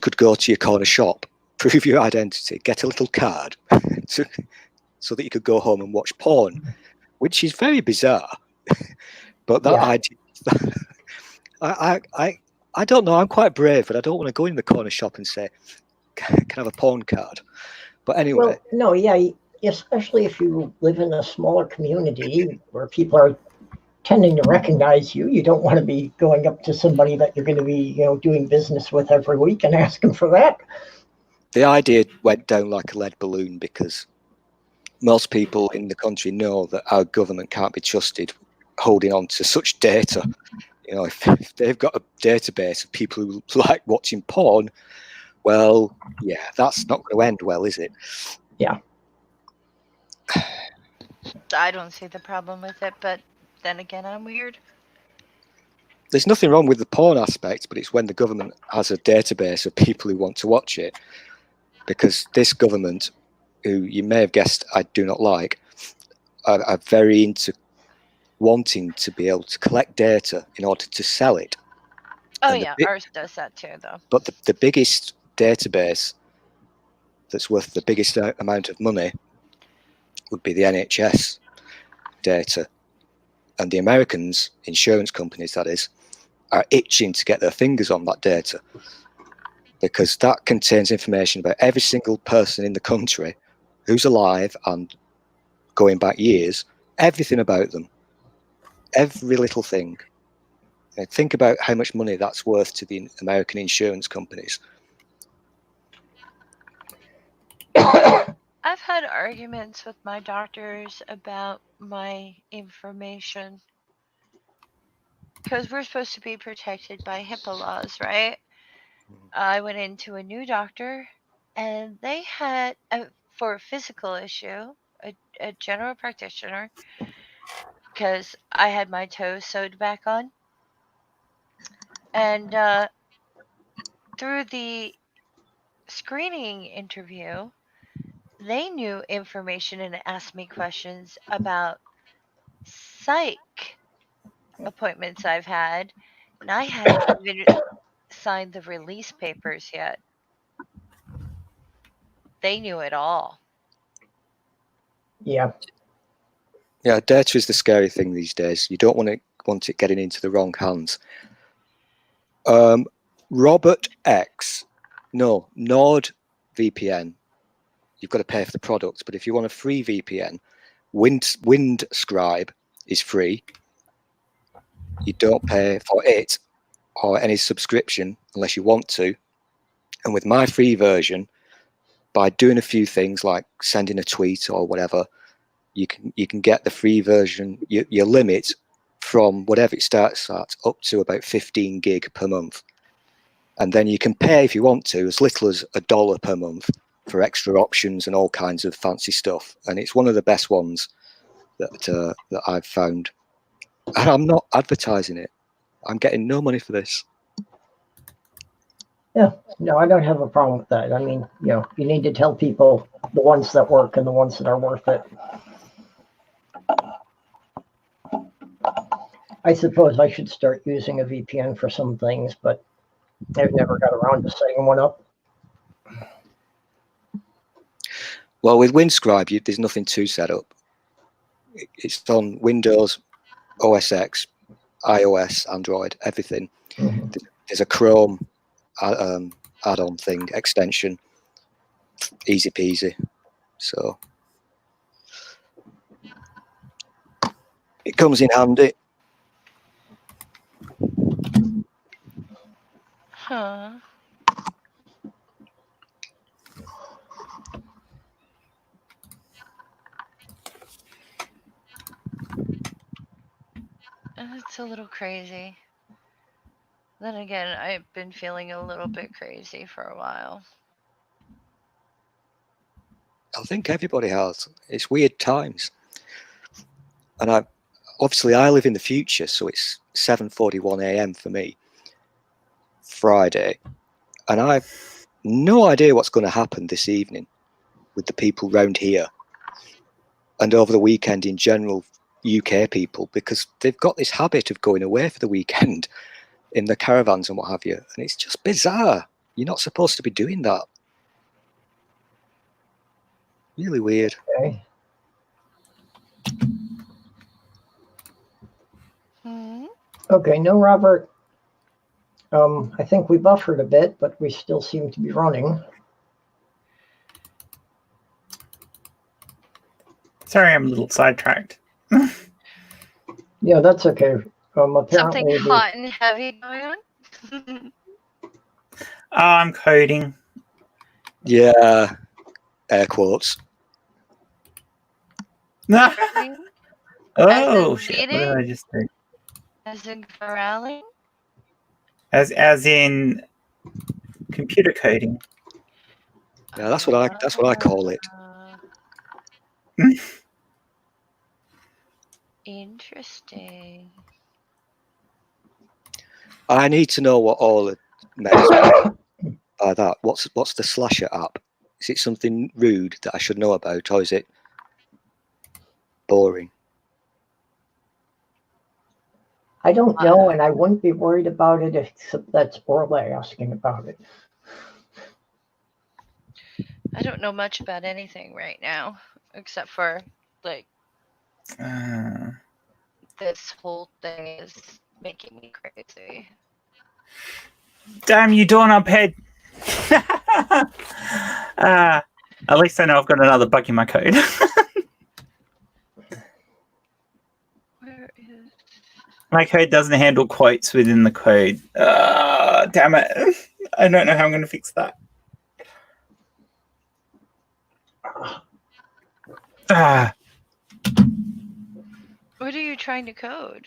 could go to your corner shop, prove your identity, get a little card so that you could go home and watch porn, which is very bizarre. But that idea, I don't know. I'm quite brave, but I don't want to go in the corner shop and say, "Can I have a porn card?" But anyway, well, no, yeah, especially if you live in a smaller community where people are tending to recognize you, you don't want to be going up to somebody that you're going to be, doing business with every week and ask them for that. the idea went down like a lead balloon because most people in the country know that our government can't be trusted holding on to such data. If they've got a database of people who like watching porn, well, yeah, that's not going to end well, is it? Yeah. I don't see the problem with it, but then again, I'm weird. There's nothing wrong with the porn aspect, but it's when the government has a database of people who want to watch it. Because this government, who you may have guessed I do not like, are very into wanting to be able to collect data in order to sell it. Oh, yeah, ours does that too, though. But the biggest database that's worth the biggest amount of money would be the NHS data. And the Americans, insurance companies that is, are itching to get their fingers on that data because that contains information about every single person in the country who's alive and going back years, everything about them, every little thing. And think about how much money that's worth to the American insurance companies. I've had arguments with my doctors about my information because we're supposed to be protected by HIPAA laws, right? I went into a new doctor and they had, for a physical issue, a general practitioner, because I had my toes sewed back on. And through the screening interview, they knew information and asked me questions about psych appointments I've had, and I hadn't even signed the release papers yet. They knew it all. Yeah. Yeah, data is the scary thing these days. You don't want it getting into the wrong hands. Robert X, no, NordVPN. You've got to pay for the product, but if you want a free VPN, Windscribe is free. You don't pay for it or any subscription unless you want to. And with my free version, by doing a few things like sending a tweet or whatever, you can get the free version, your limit from whatever it starts at up to about 15 gig per month. And then you can pay, if you want to, as little as $1 per month for extra options and all kinds of fancy stuff. And it's one of the best ones. that I've found, and I'm not advertising it. I'm getting no money for this. Yeah, no, I don't have a problem with that. I mean, you need to tell people the ones that work and the ones that are worth it. I suppose I should start using a VPN for some things, but I've never got around to setting one up. Well, with Windscribe, there's nothing to set up. It's on Windows, OS X, iOS, Android, everything. Mm-hmm. There's a Chrome add-on thing, extension, easy peasy. So it comes in handy. Huh. It's a little crazy. Then again, I've been feeling a little bit crazy for a while. I think everybody has. It's weird times. And I live in the future, so it's 7:41 a.m. for me, Friday. And I've no idea what's going to happen this evening with the people round here and over the weekend in general, UK people, because they've got this habit of going away for the weekend in the caravans and what have you. And it's just bizarre. You're not supposed to be doing that. Really weird. Okay. Hmm? Okay, no, Robert. I think we buffered a bit, but we still seem to be running. Sorry, I'm a little sidetracked. Yeah, that's okay. Something Apparently, hot and heavy going on? I'm coding. Yeah, air quotes. Corralling? Oh As in shit! What did I just do? As in corralling? As in computer coding. Yeah, that's what I call it. Interesting. I need to know what all the meant by that. What's the slasher app? Is it something rude that I should know about, or is it boring? I don't know, and I wouldn't be worried about it if that's Orla asking about it. I don't know much about anything right now, except for like this whole thing is making me crazy. Damn you, doorknob head! At least I know I've got another bug in my code. Where is? My code doesn't handle quotes within the code. Damn it. I don't know how I'm going to fix that. What are you trying to code?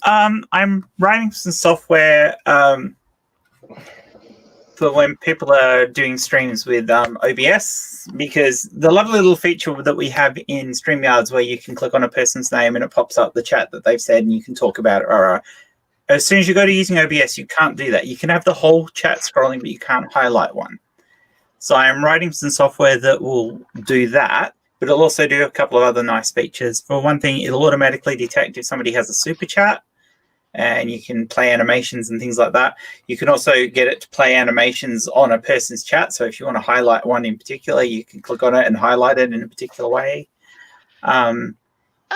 I'm writing some software for when people are doing streams with OBS, because the lovely little feature that we have in StreamYards where you can click on a person's name and it pops up the chat that they've said and you can talk about it. Or as soon as you go to using OBS, you can't do that. You can have the whole chat scrolling, but you can't highlight one. So I'm writing some software that will do that, but it'll also do a couple of other nice features. For one thing, it'll automatically detect if somebody has a super chat, and you can play animations and things like that. You can also get it to play animations on a person's chat. So if you want to highlight one in particular, you can click on it and highlight it in a particular way. And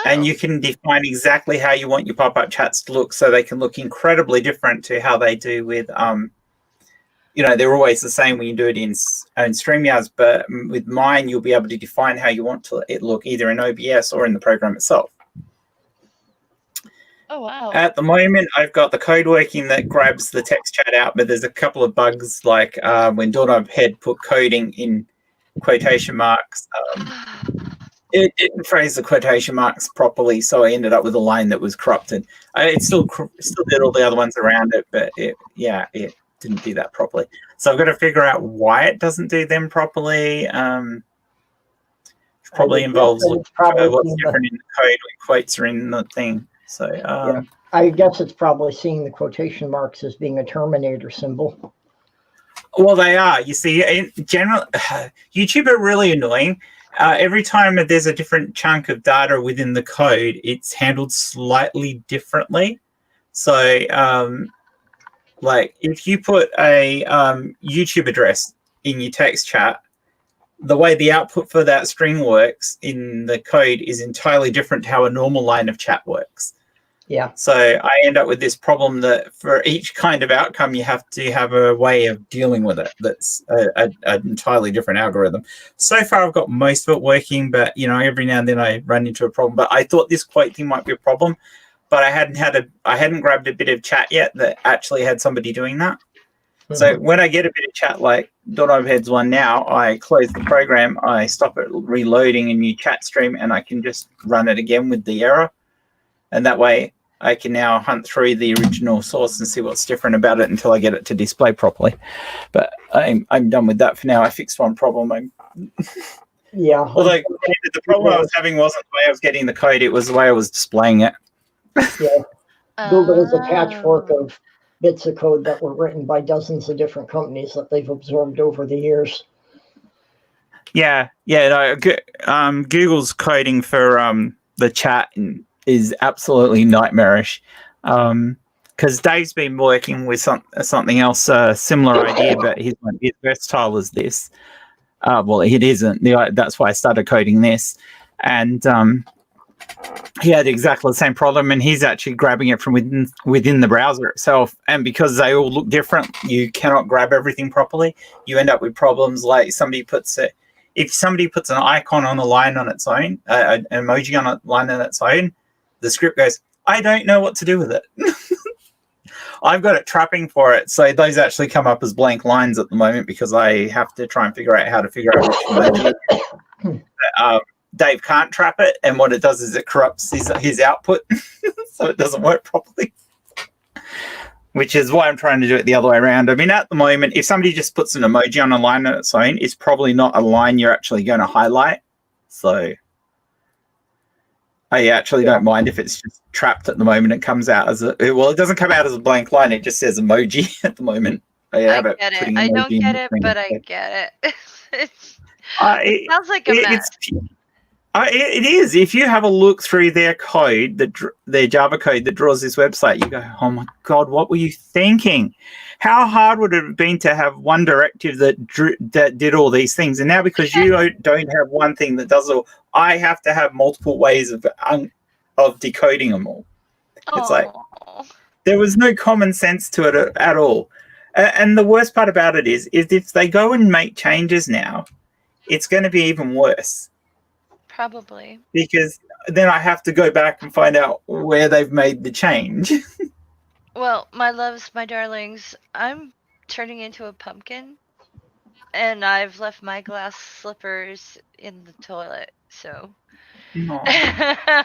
you can define exactly how you want your pop-up chats to look, so they can look incredibly different to how they do with, they're always the same when you do it in StreamYards, but with mine, you'll be able to define how you want it look either in OBS or in the program itself. Oh, wow. At the moment, I've got the code working that grabs the text chat out, but there's a couple of bugs, like when Doorknob Head put coding in quotation marks. It didn't phrase the quotation marks properly, so I ended up with a line that was corrupted. It still did all the other ones around it, but it didn't do that properly. So I've got to figure out why it doesn't do them properly. probably would guess involves that it's probably what's seeing different in the code when quotes are in the thing. So, Yeah. I guess it's probably seeing the quotation marks as being a terminator symbol. well, they are. You see, in general, YouTube are really annoying. Every time there's a different chunk of data within the code, it's handled slightly differently. So, like if you put a YouTube address in your text chat, the way the output for that string works in the code is entirely different to how a normal line of chat works. Yeah. So I end up with this problem that for each kind of outcome, you have to have a way of dealing with it. That's an entirely different algorithm. So far, I've got most of it working, but every now and then I run into a problem. But I thought this quote thing might be a problem, but I hadn't grabbed a bit of chat yet that actually had somebody doing that. So when I get a bit of chat like .overheads one now, I close the program, I stop it reloading a new chat stream, and I can just run it again with the error. And that way I can now hunt through the original source and see what's different about it until I get it to display properly. But I'm done with that for now. I fixed one problem. Yeah. Although the problem I was having wasn't the way I was getting the code, it was the way I was displaying it. Yeah. Google is a patchwork of bits of code that were written by dozens of different companies that they've absorbed over the years. Yeah. No, Google's coding for the chat is absolutely nightmarish. Because Dave's been working with something else, a similar idea, but his versatile as this. Well, it isn't. That's why I started coding this. And he had exactly the same problem, and he's actually grabbing it from within the browser itself. And because they all look different, you cannot grab everything properly. You end up with problems like if somebody puts an icon on a line on its own, an emoji on a line on its own, the script goes, I don't know what to do with it. I've got it trapping for it. So those actually come up as blank lines at the moment because I have to try and figure out how to figure out which emoji. Dave can't trap it, and what it does is it corrupts his output, so it doesn't work properly. Which is why I'm trying to do it the other way around. I mean, at the moment, if somebody just puts an emoji on a line on its own, it's probably not a line you're actually going to highlight. So I actually don't mind if it's just trapped at the moment. It comes out as it doesn't come out as a blank line. It just says emoji at the moment. I get it. I don't get it, but I get it. It sounds like a mess. It is. If you have a look through their code, their Java code that draws this website, you go, oh my God, what were you thinking? How hard would it have been to have one directive that did all these things? And now because you don't have one thing that does all, I have to have multiple ways of decoding them all. It's like, there was no common sense to it at all. And the worst part about it is if they go and make changes now, it's going to be even worse. Probably. Because then I have to go back and find out where they've made the change. Well, my loves, my darlings, I'm turning into a pumpkin, and I've left my glass slippers in the toilet, so. Yeah,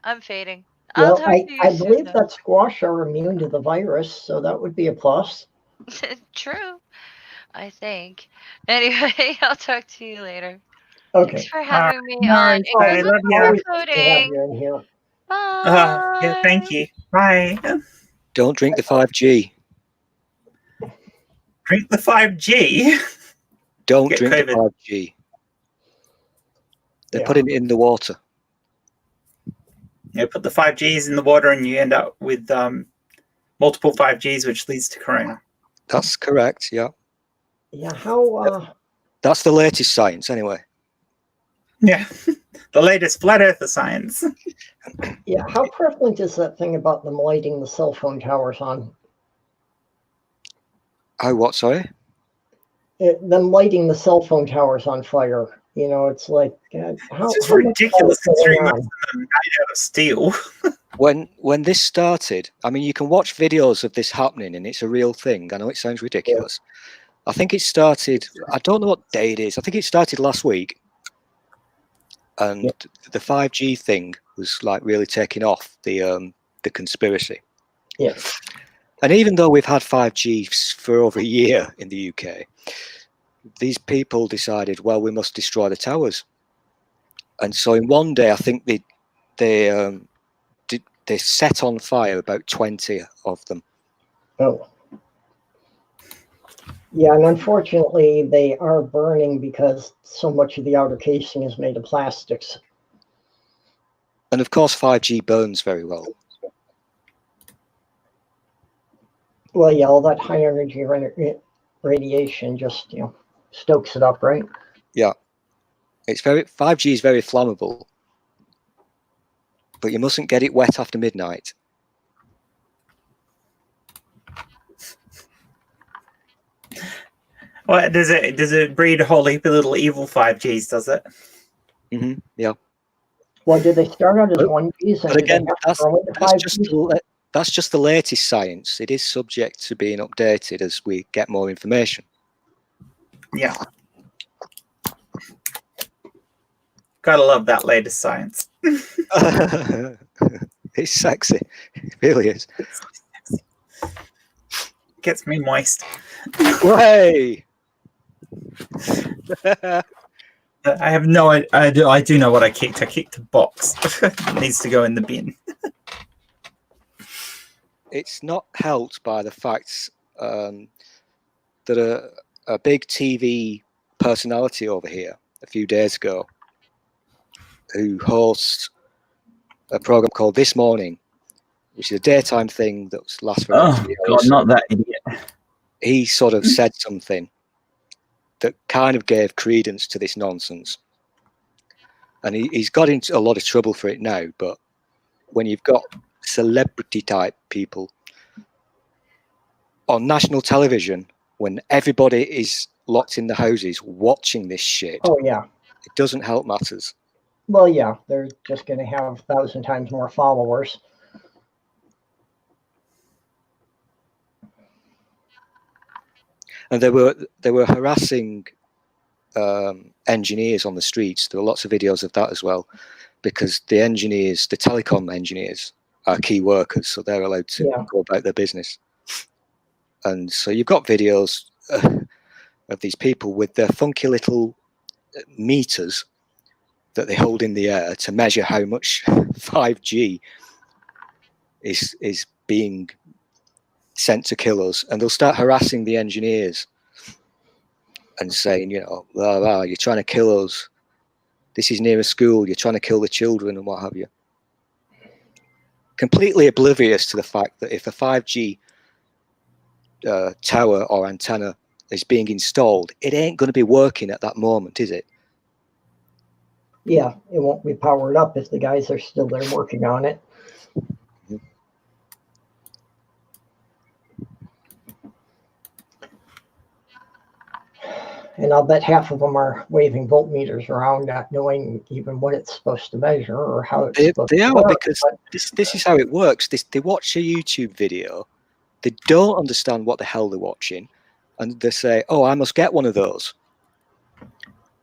I'm fading. Well, I believe that squash are immune to the virus, so that would be a plus. True, I think. Anyway, I'll talk to you later. Okay. Thanks for having me on. I love you. Coding. Bye. Yeah, thank you. Bye. Don't drink the 5G. Drink the 5G? Don't drink the 5G. They're putting it in the water. Yeah, put the 5Gs in the water and you end up with multiple 5Gs, which leads to corona. That's correct, yeah. Yeah, how... That's the latest science, anyway. Yeah, the latest flat earther science. Yeah, how prevalent is that thing about them lighting the cell phone towers on? Oh, what, sorry? Them lighting the cell phone towers on fire. You know, it's like... it's just ridiculous considering most of them are made out of steel. When this started, I mean, you can watch videos of this happening and it's a real thing. I know it sounds ridiculous. Yeah. I think it started, I don't know what day it is. I think it started last week. And the 5G thing was like really taking off, the conspiracy. Yes. And even though we've had 5G for over a year in the UK, these people decided, well, we must destroy the towers. And so in one day, I think they set on fire about 20 of them. Oh. Yeah, and unfortunately, they are burning because so much of the outer casing is made of plastics. And of course, 5G burns very well. Well, yeah, all that high energy radiation just, stokes it up, right? Yeah. 5G is very flammable, but you mustn't get it wet after midnight. Well, does it breed a whole heap of little evil 5Gs, does it? Mm-hmm. Yeah. Well, did they start out as But- 1Gs and But again, did they have to grow into that's just the latest science. It is subject to being updated as we get more information. Yeah. Gotta love that latest science. It's sexy. It really is. Gets me moist. Way. I have no idea. I do know what I kicked. I kicked a box. It needs to go in the bin. It's not helped by the fact that a big TV personality over here a few days ago, who hosts a program called This Morning, which is a daytime thing that lasts for about 3 hours. God, not that idiot. He sort of said something that kind of gave credence to this nonsense. And he's got into a lot of trouble for it now, but when you've got celebrity type people on national television, when everybody is locked in the houses watching this shit, Oh, yeah. it doesn't help matters. Well, yeah, they're just going to have 1,000 times more followers. And they were harassing engineers on the streets. There were lots of videos of that as well, because the telecom engineers are key workers, so they're allowed to go about their business. And so you've got videos of these people with their funky little meters that they hold in the air to measure how much 5G is being sent to kill us, and they'll start harassing the engineers and saying, blah, blah, you're trying to kill us. This is near a school. You're trying to kill the children and what have you. Completely oblivious to the fact that if a 5G tower or antenna is being installed, it ain't going to be working at that moment, is it? Yeah, it won't be powered up if the guys are still there working on it. And I'll bet half of them are waving voltmeters around, not knowing even what it's supposed to measure or how it's supposed to work. Because this is how it works. They watch a YouTube video, they don't understand what the hell they're watching, and they say, oh, I must get one of those.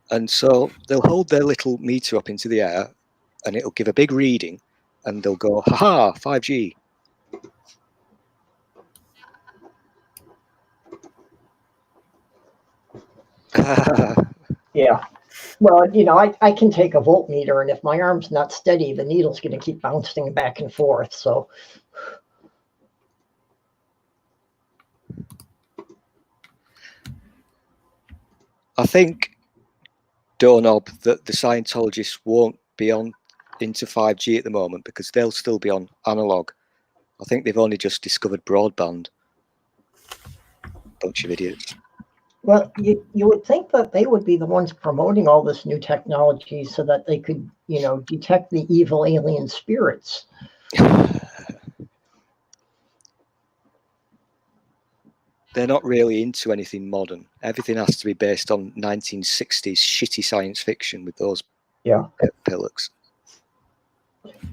And so they'll hold their little meter up into the air, and it'll give a big reading, and they'll go, haha, 5G. Yeah. Well, I can take a voltmeter, and if my arm's not steady, the needle's going to keep bouncing back and forth. So, I think, Doorknob, that the Scientologists won't be into 5G at the moment because they'll still be on analog. I think they've only just discovered broadband. Bunch of idiots. well, you would think that they would be the ones promoting all this new technology so that they could, detect the evil alien spirits. They're not really into anything modern. Everything has to be based on 1960s shitty science fiction with those pillocks.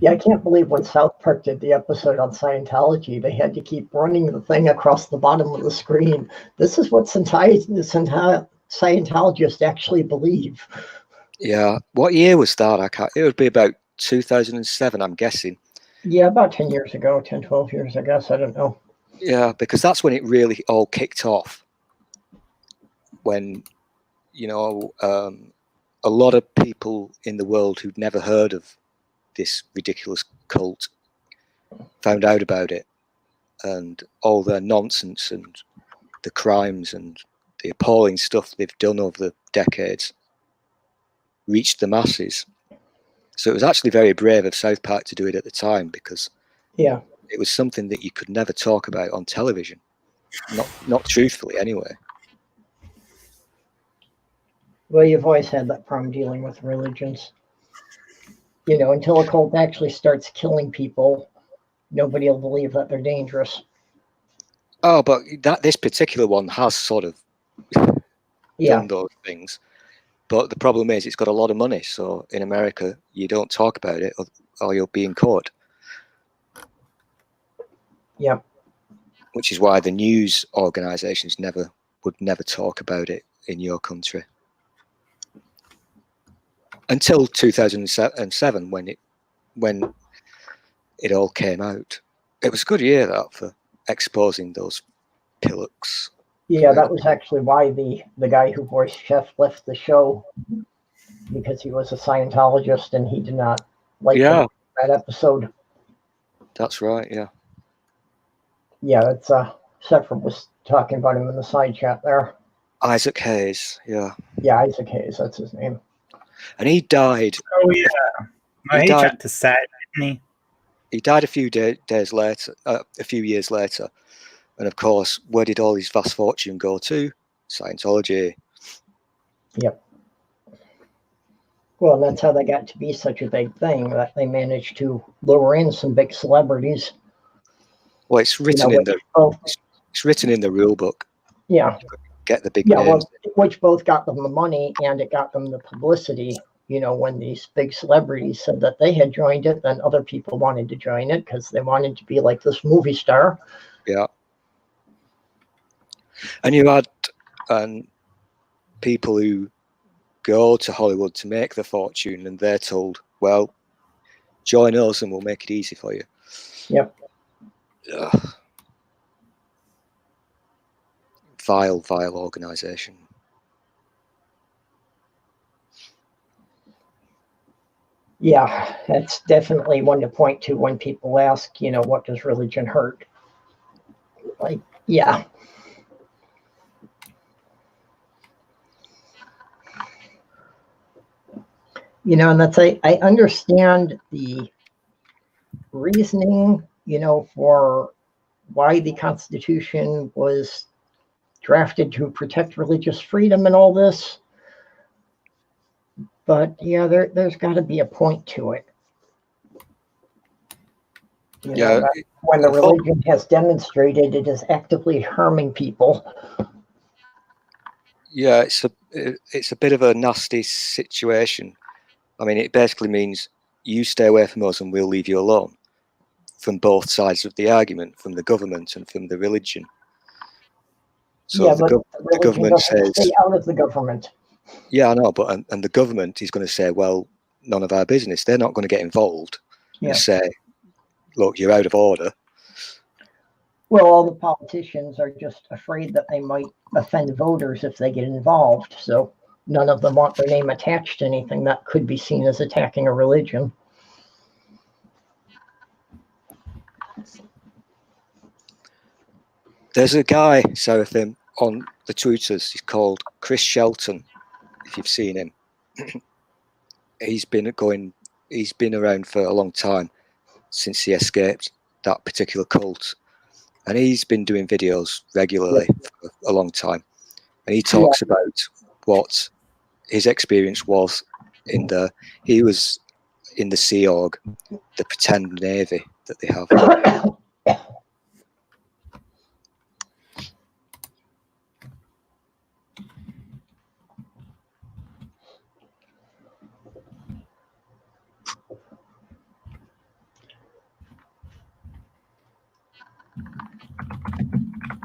Yeah, I can't believe when South Park did the episode on Scientology, they had to keep running the thing across the bottom of the screen. This is what Scientologists actually believe. Yeah. What year was that? It would be about 2007, I'm guessing. Yeah, about 10 years ago, 10, 12 years, I guess. I don't know. Yeah, because that's when it really all kicked off. When you know, a lot of people in the world who'd never heard of this ridiculous cult found out about it, and all their nonsense and the crimes and the appalling stuff they've done over the decades reached the masses. So it was actually very brave of South Park to do it at the time, because Yeah. it was something that you could never talk about on television, not truthfully anyway. Well, you've always had that problem dealing with religions. You know, until a cult actually starts killing people, nobody will believe that they're dangerous. Oh, but this particular one has sort of Yeah. done those things. But the problem is it's got a lot of money. So in America, you don't talk about it or you'll be in court. Yeah. Which is why the news organizations would never talk about it in your country. Until 2007, when it all came out. It was a good year, that, for exposing those pillocks. Yeah, that was actually why the guy who voiced Chef left the show, because he was a Scientologist and he did not like that episode. That's right, yeah. Yeah, that's Sefram was talking about him in the side chat there. Isaac Hayes, yeah. Yeah, Isaac Hayes, that's his name. And he died. Oh yeah, he died to sad, didn't he? He died a few days later, a few years later, and of course, where did all his vast fortune go to? Scientology. Yep. Well, and that's how they got to be such a big thing, that they managed to lure in some big celebrities. Well, it's written it's written in the rule book. Yeah. Get the big names. Well, which both got them the money and it got them the publicity. You know, when these big celebrities said that they had joined it, then other people wanted to join it because they wanted to be like this movie star. Yeah. And you had people who go to Hollywood to make their fortune, and they're told, well, join us and we'll make it easy for you. Yep. Ugh. Vile organization. Yeah, that's definitely one to point to when people ask, you know, what does religion hurt? Like, yeah. You know, and that's, I understand the reasoning, you know, for why the Constitution was drafted to protect religious freedom and all this. But yeah, there's got to be a point to it. You know, when the religion has demonstrated it is actively harming people. Yeah, it's a bit of a nasty situation. I mean, it basically means you stay away from us and we'll leave you alone, from both sides of the argument, from the government and from the religion. So yeah, the government says, stay out of the government. Yeah, I know, but and the government is going to say, well, none of our business. They're not going to get involved and say, look, you're out of order. Well, all the politicians are just afraid that they might offend voters if they get involved. So none of them want their name attached to anything that could be seen as attacking a religion. There's a guy, Seraphim, on the Twitters. He's called Chris Shelton. If you've seen him, he's been around for a long time, since he escaped that particular cult, and he's been doing videos regularly for a long time, and he talks about what his experience was he was in the Sea Org, the pretend navy that they have.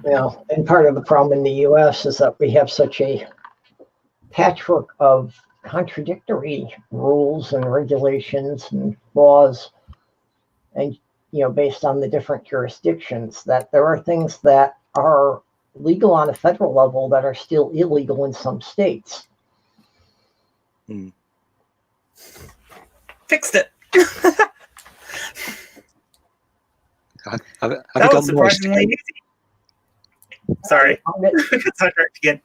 Yeah, and part of the problem in the U.S. is that we have such a patchwork of contradictory rules and regulations and laws, and you know, based on the different jurisdictions, that there are things that are legal on a federal level that are still illegal in some states. Hmm. Fixed it. Have you That was gone moist? surprisingly easy. Sorry. Found it. Sidetracked again.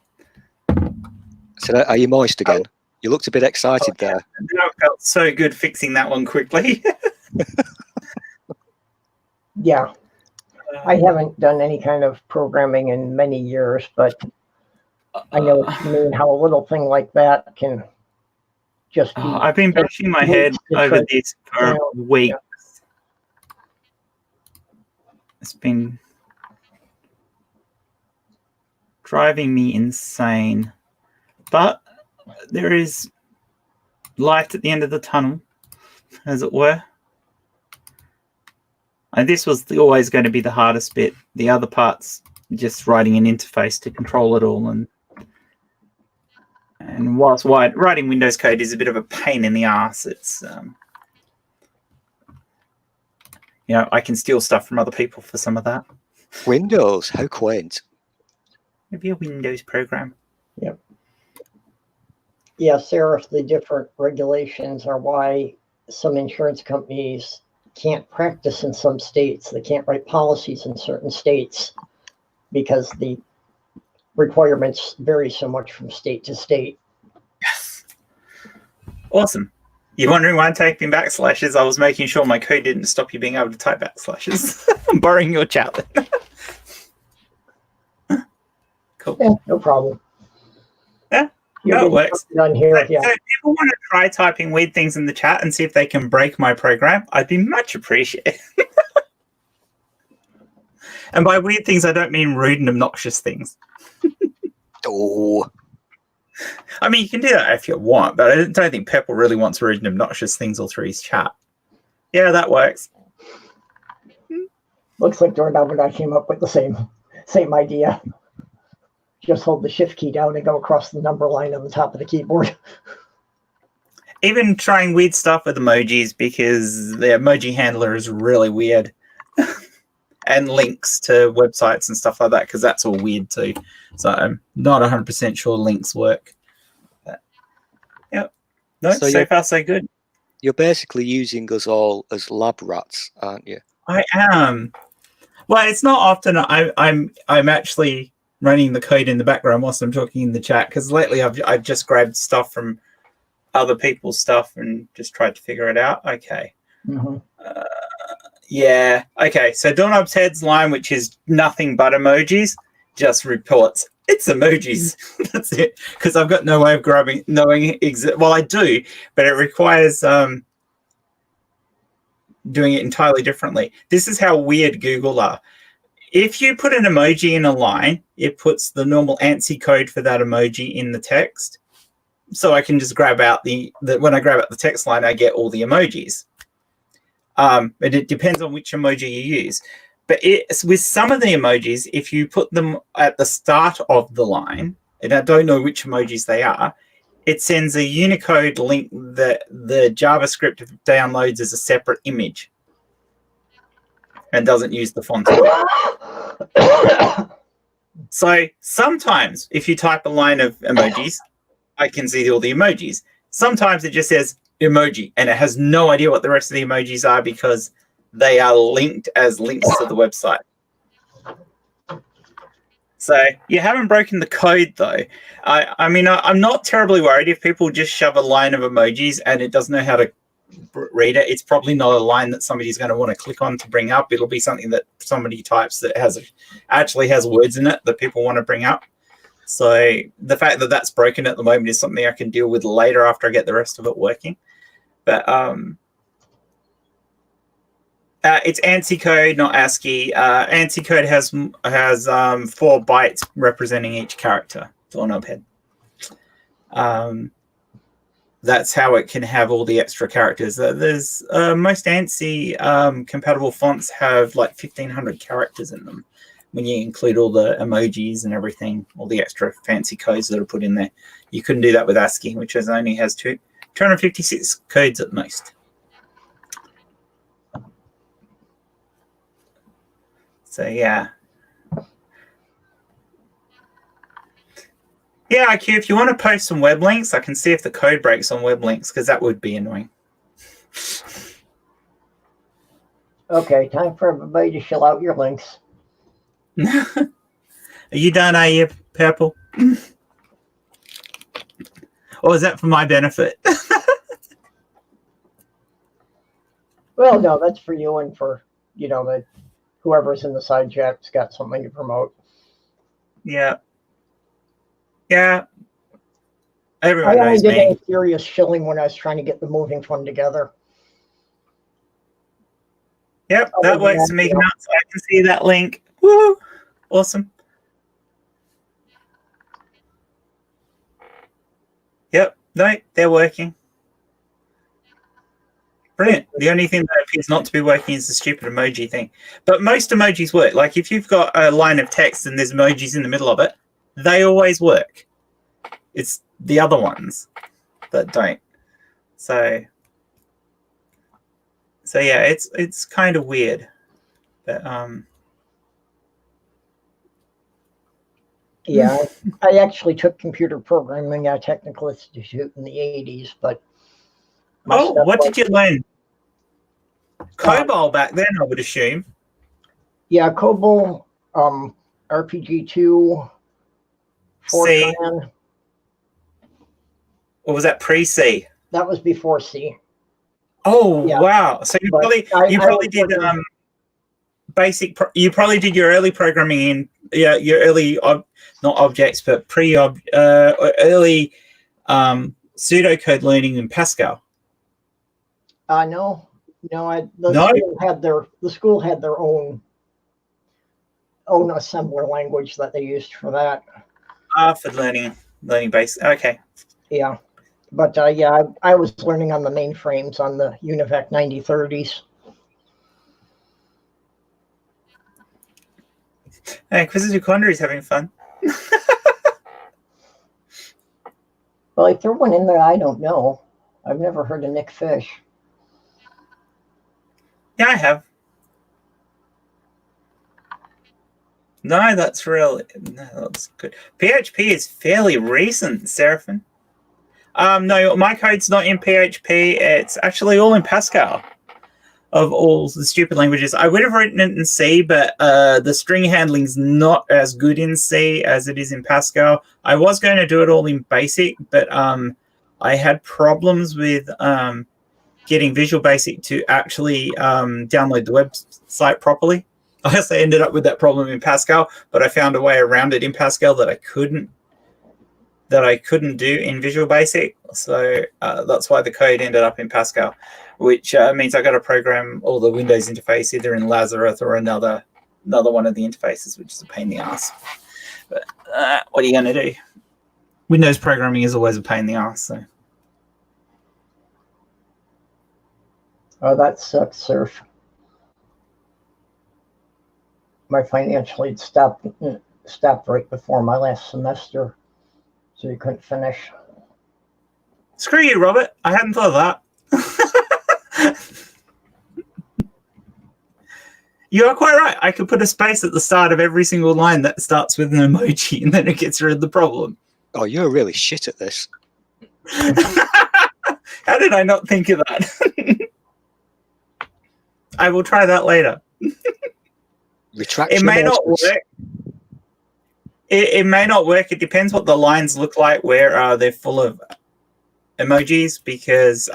So are you moist again? You looked a bit excited Oh, yeah. there. That felt so good fixing that one quickly. Yeah, I haven't done any kind of programming in many years, but I know what you mean, how a little thing like that can just be. I've been bashing my head over this for weeks. It's been driving me insane. But there is light at the end of the tunnel, as it were. And this was always going to be the hardest bit. The other part's just writing an interface to control it all. And whilst writing Windows code is a bit of a pain in the ass, it's I can steal stuff from other people for some of that. Windows, how quaint. Maybe a Windows program. Yep. Yeah, Sarah, the different regulations are why some insurance companies can't practice in some states. They can't write policies in certain states because the requirements vary so much from state to state. Yes. Awesome. You're wondering why I'm typing backslashes? I was making sure my code didn't stop you being able to type backslashes. I'm borrowing your chat. Cool. Yeah, no problem. Yeah, You're it works. done here. So, Yeah. so if people want to try typing weird things in the chat and see if they can break my program, I'd be much appreciated. And by weird things, I don't mean rude and obnoxious things. Oh, I mean, you can do that if you want, but I don't think Pepper really wants rude and obnoxious things all through his chat. Yeah, that works. Looks like Doorknob and I came up with the same idea. Just hold the shift key down and go across the number line on the top of the keyboard. Even trying weird stuff with emojis because the emoji handler is really weird. And links to websites and stuff like that because that's all weird too. So I'm not 100% sure links work. But, yeah. No, so far so good. You're basically using us all as lab rats, aren't you? I am. Well, it's not often. I'm actually running the code in the background whilst I'm talking in the chat because lately I've just grabbed stuff from other people's stuff and just tried to figure it out. Okay. Mm-hmm. Yeah. Okay. So Doorknob's head's line, which is nothing but emojis, just reports it's emojis. That's it. Because I've got no way of knowing well, I do, but it requires doing it entirely differently. This is how weird Google are. If you put an emoji in a line, it puts the normal ANSI code for that emoji in the text. So I can just grab out when I grab out the text line, I get all the emojis. But it depends on which emoji you use. But with some of the emojis, if you put them at the start of the line, and I don't know which emojis they are, it sends a Unicode link that the JavaScript downloads as a separate image and doesn't use the font. So sometimes if you type a line of emojis, I can see all the emojis. Sometimes it just says emoji and it has no idea what the rest of the emojis are because they are linked as links to the website. So you haven't broken the code though. I mean, I'm not terribly worried if people just shove a line of emojis and it doesn't know how to read it. It's probably not a line that somebody's going to want to click on to bring up. It'll be something that somebody types that actually has words in it that people want to bring up. So the fact that that's broken at the moment is something I can deal with later after I get the rest of it working. But it's ANSI code, not ASCII. ANSI code has 4 bytes representing each character. Doorknob head. That's how it can have all the extra characters. There's most ANSI compatible fonts have like 1,500 characters in them. When you include all the emojis and everything, all the extra fancy codes that are put in there. You couldn't do that with ASCII, which only has 256 codes at most. So, yeah. Yeah, IQ, if you want to post some web links, I can see if the code breaks on web links, because that would be annoying. Okay, time for everybody to fill out your links. Are you done, are you, Purple? Or is that for my benefit? Well, no, that's for you and for, that whoever's in the side chat's got something to promote. Yeah. Yeah. I Everyone only knows did me. any serious shilling when I was trying to get the moving fund together. Yep, Other that than works that, for me nuts. I can see that link. Woo! Awesome. Yep, no, they're working. Brilliant. The only thing that appears not to be working is the stupid emoji thing. But most emojis work. Like if you've got a line of text and there's emojis in the middle of it, they always work. It's the other ones that don't. So yeah, it's kind of weird. But yeah, I actually took computer programming at a technical institute in the 80s, but my oh, stuff what was- did you learn? COBOL back then, I would assume. Yeah, COBOL, RPG2, C, Fortran. or was that pre-C? That was before C. Oh Yeah. wow! So you But probably was did working- basic. You probably did your early programming in your early not objects but early pseudocode learning in Pascal. No, the No? school had their own assembler language that they used for that. For learning base. Okay. Yeah, but yeah, I was learning on the mainframes on the Univac 9030s. Hey, Inquisitor Condor is having fun. Well, I threw one in there. I don't know. I've never heard of Nick Fish. Yeah, I have. No, that's good. PHP is fairly recent, Seraphim. No, my code's not in PHP. It's actually all in Pascal. Of all the stupid languages, I would have written it in C, but the string handling's not as good in C as it is in Pascal. I was going to do it all in BASIC, but I had problems with getting Visual Basic to actually download the website properly. I also ended up with that problem in Pascal, but I found a way around it in Pascal that I couldn't do in Visual Basic. So that's why the code ended up in Pascal, which means I got to program all the Windows interface either in Lazarus or another one of the interfaces, which is a pain in the ass. But what are you going to do? Windows programming is always a pain in the ass. So. Oh, that sucks, Surf. My financial aid stopped right before my last semester, so you couldn't finish. Screw you, Robert. I hadn't thought of that. You are quite right. I could put a space at the start of every single line that starts with an emoji, and then it gets rid of the problem. Oh, you're really shit at this. How did I not think of that? I will try that later. Retraction It may not emojis. work. It may not work. It depends what the lines look like, where they're full of emojis, because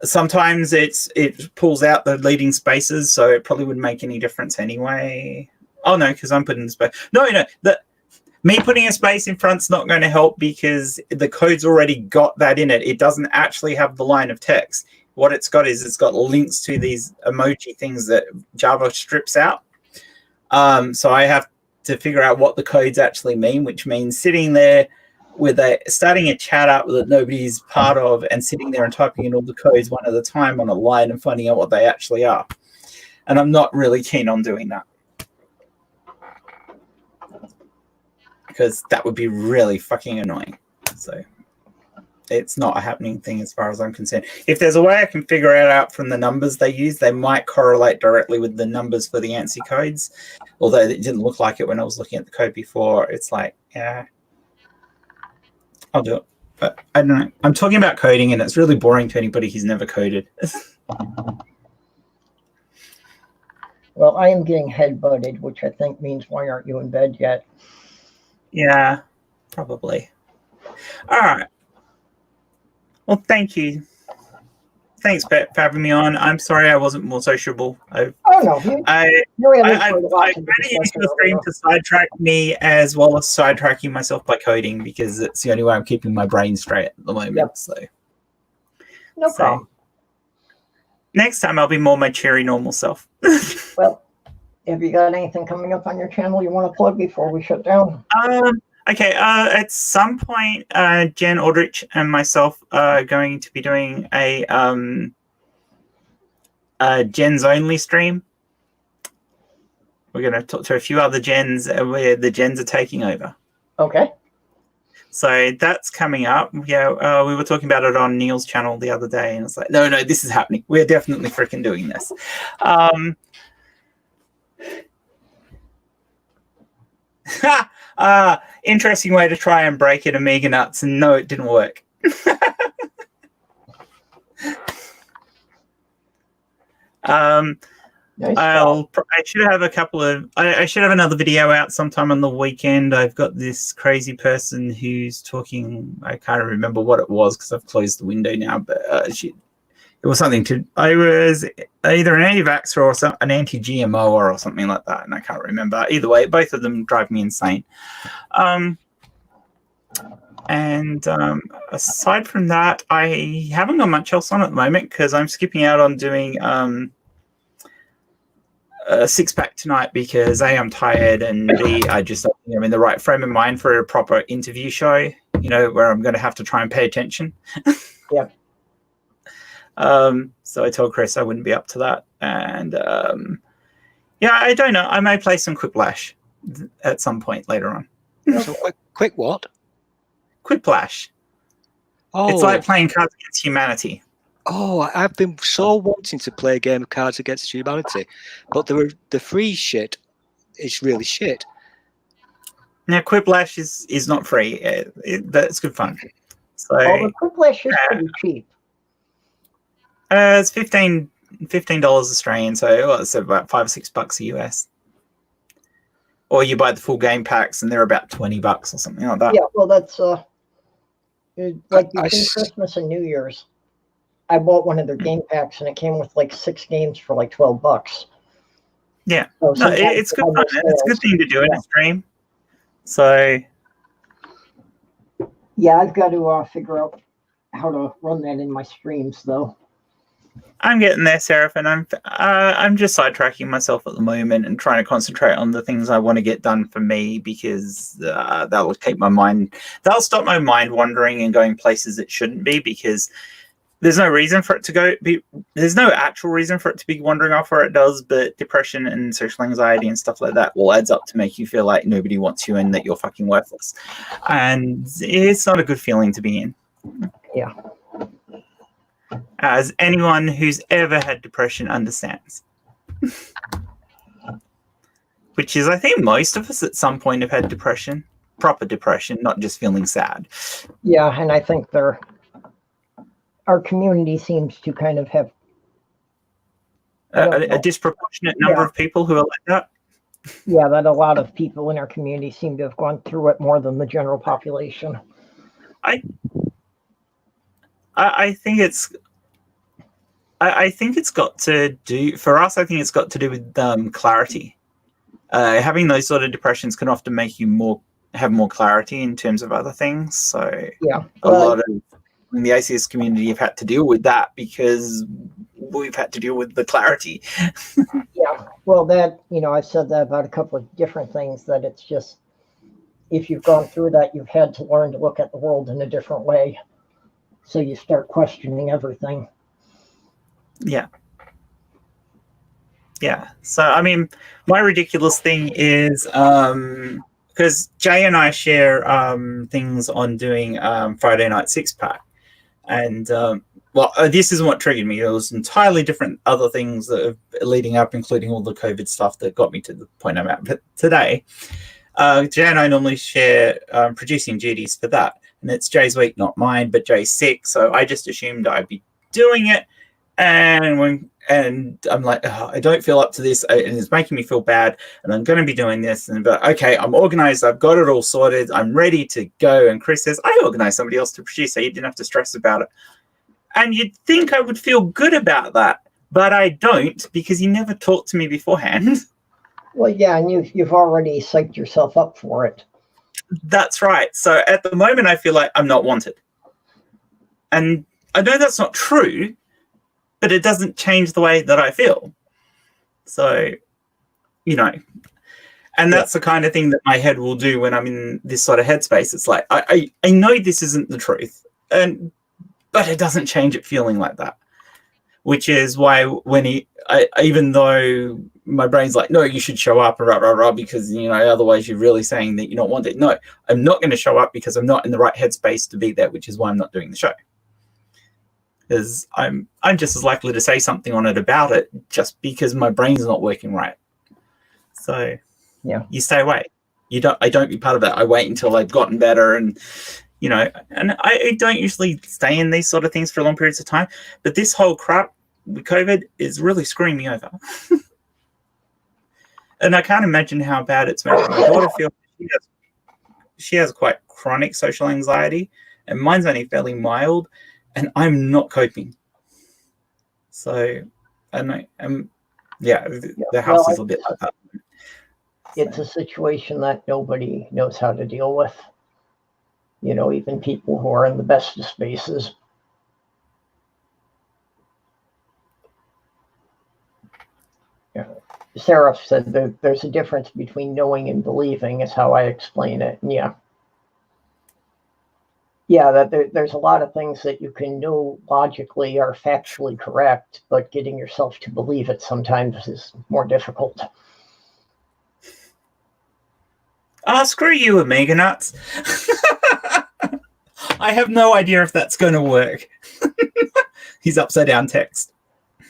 sometimes it pulls out the leading spaces, so it probably wouldn't make any difference anyway. Oh no, because I'm putting the space. No, me putting a space in front's not going to help because the code's already got that in it. It doesn't actually have the line of text. What it's got is it's got links to these emoji things that Java strips out. So I have to figure out what the codes actually mean, which means sitting there with starting a chat up that nobody's part of and sitting there and typing in all the codes one at a time on a line and finding out what they actually are. And I'm not really keen on doing that, because that would be really fucking annoying. So it's not a happening thing as far as I'm concerned. If there's a way I can figure it out from the numbers they use, they might correlate directly with the numbers for the ANSI codes, although it didn't look like it when I was looking at the code before. It's like, yeah. I'll do it. But I don't know. I'm talking about coding, and it's really boring to anybody who's never coded. Well, I am getting head-butted, which I think means why aren't you in bed yet? Yeah, probably. All right. Well, thank you. Thanks, Pet, for having me on. I'm sorry I wasn't more sociable. Oh, no. I I kind of used the stream to sidetrack me as well as sidetracking myself by coding, because it's the only way I'm keeping my brain straight at the moment. Yep. So No problem. Next time I'll be more my cheery normal self. Well, have you got anything coming up on your channel you want to plug before we shut down? Okay, at some point, Jen Aldrich and myself are going to be doing a Gens only stream. We're going to talk to a few other Gens where the Gens are taking over. Okay. So that's coming up. Yeah, we were talking about it on Neil's channel the other day, and it's like, no, this is happening. We're definitely freaking doing this. Interesting way to try and break it, Amiga Nuts, and no, it didn't work. Nice. I should have I should have another video out sometime on the weekend. I've got this crazy person who's talking. I can't remember what it was because I've closed the window now, but it was something I was either an anti-vaxxer or an anti-GMO or something like that, and I can't remember. Either way, both of them drive me insane. Aside from that, I haven't got much else on at the moment because I'm skipping out on doing a six-pack tonight because A, I'm tired, and B, I just don't think I'm in the right frame of mind for a proper interview show, where I'm going to have to try and pay attention. Yep. So I told Chris I wouldn't be up to that. And I don't know. I may play some Quiplash at some point later on. So quick what? Quiplash. Oh, it's like playing Cards Against Humanity. Oh, I've been so wanting to play a game of Cards Against Humanity, but the free shit is really shit. Now, Quiplash is not free. That's good fun. So the Quiplash is pretty cheap. It's $15 Australian, so it's about $5 or $6 US. Or you buy the full game packs, and they're about $20 or something like that. Yeah, well, that's like between Christmas and New Year's. I bought one of their game packs, and it came with like 6 games for like $12. Yeah, so it's good fun. It's a good thing to do in a stream. So yeah, I've got to figure out how to run that in my streams, though. I'm getting there, Seraph, and I'm just sidetracking myself at the moment and trying to concentrate on the things I want to get done for me, because that'll keep my mind. That'll stop my mind wandering and going places it shouldn't be, because there's no reason for it to go. There's no actual reason for it to be wandering off where it does, but depression and social anxiety and stuff like that all adds up to make you feel like nobody wants you and that you're fucking worthless, and it's not a good feeling to be in. Yeah. As anyone who's ever had depression understands. Which is, I think most of us at some point have had depression, proper depression, not just feeling sad. Yeah, and I think our community seems to kind of have a disproportionate number of people who are like that. Yeah, that a lot of people in our community seem to have gone through it more than the general population. I think it's got to do, for us, I think it's got to do with clarity. Having those sort of depressions can often make you have more clarity in terms of other things. So yeah, a lot of in the ACS community have had to deal with that because we've had to deal with the clarity. Yeah, well, I've said that about a couple of different things, that it's just, if you've gone through that, you've had to learn to look at the world in a different way. So you start questioning everything. Yeah. Yeah. So, I mean, my ridiculous thing is, because Jay and I share things on doing Friday Night Six Pack. And, this isn't what triggered me. It was entirely different other things that are leading up, including all the COVID stuff that got me to the point I'm at. But today, Jay and I normally share producing duties for that. and it's Jay's week, not mine, but Jay's sick, so I just assumed I'd be doing it. And I'm like, oh, I don't feel up to this, and it's making me feel bad, and I'm going to be doing this. But okay, I'm organized. I've got it all sorted. I'm ready to go. And Chris says, I organized somebody else to produce, so you didn't have to stress about it. And you'd think I would feel good about that, but I don't, because he never talked to me beforehand. Well, yeah, and you've already psyched yourself up for it. That's right. So at the moment, I feel like I'm not wanted. And I know that's not true, but it doesn't change the way that I feel. So, you know, and that's the kind of thing that my head will do when I'm in this sort of headspace. It's like, I know this isn't the truth, but it doesn't change it feeling like that, which is why when even though my brain's like, no, you should show up, rah, rah, rah, because, you know, otherwise you're really saying that you don't want it. No, I'm not going to show up because I'm not in the right headspace to be there, which is why I'm not doing the show. Because I'm just as likely to say something on it about it just because my brain's not working right. So yeah, you stay away. I don't be part of that. I wait until I've gotten better, and you know, and I don't usually stay in these sort of things for long periods of time. But this whole crap with COVID is really screwing me over. And I can't imagine how bad it's making my daughter feel. She has quite chronic social anxiety, and mine's only fairly mild. And I'm not coping. So, the house is a bit like that. It's a situation that nobody knows how to deal with. You know, even people who are in the best of spaces. Yeah. Sarah said that there's a difference between knowing and believing, is how I explain it. And yeah, that there's a lot of things that you can know logically are factually correct, but getting yourself to believe it sometimes is more difficult. Screw you, Omega Nuts. I have no idea if that's going to work. He's upside down text.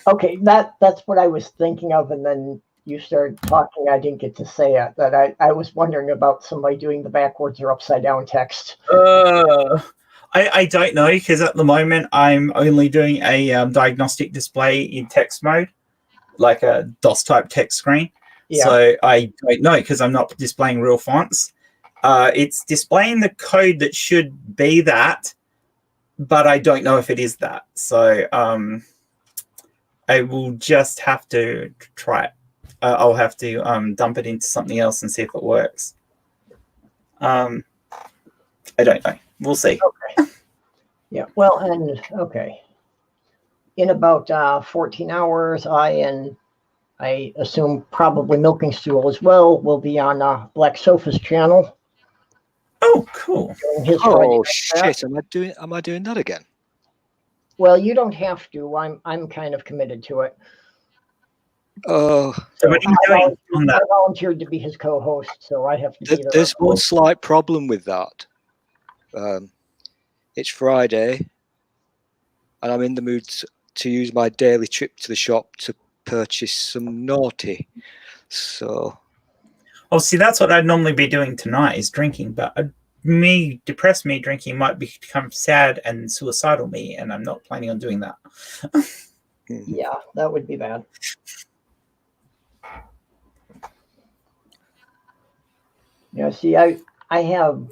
Okay, that's what I was thinking of, and then you started talking. I didn't get to say it. That I was wondering about somebody doing the backwards or upside down text. I don't know, because at the moment I'm only doing a diagnostic display in text mode, like a DOS type text screen. Yeah. So I don't know, because I'm not displaying real fonts. It's displaying the code that should be that, but I don't know if it is that. So I will just have to try it. I'll have to dump it into something else and see if it works. I don't know. We'll see. Okay. Yeah. Well, and okay. In about 14 hours, I assume probably Milking Stool as well will be on Black Sofa's channel. Oh, cool. Doing his Oh project. shit! Am I doing that again? Well, you don't have to. I'm kind of committed to it. Oh, So what are you doing on I that? volunteered to be his co-host, so I have to be there. there's one slight problem with that. It's Friday, and I'm in the mood to use my daily trip to the shop to purchase some naughty. So, Oh, see, that's what I'd normally be doing tonight, is drinking. But depressed me drinking might become sad and suicidal me, and I'm not planning on doing that. Yeah, that would be bad. Yeah, see, I have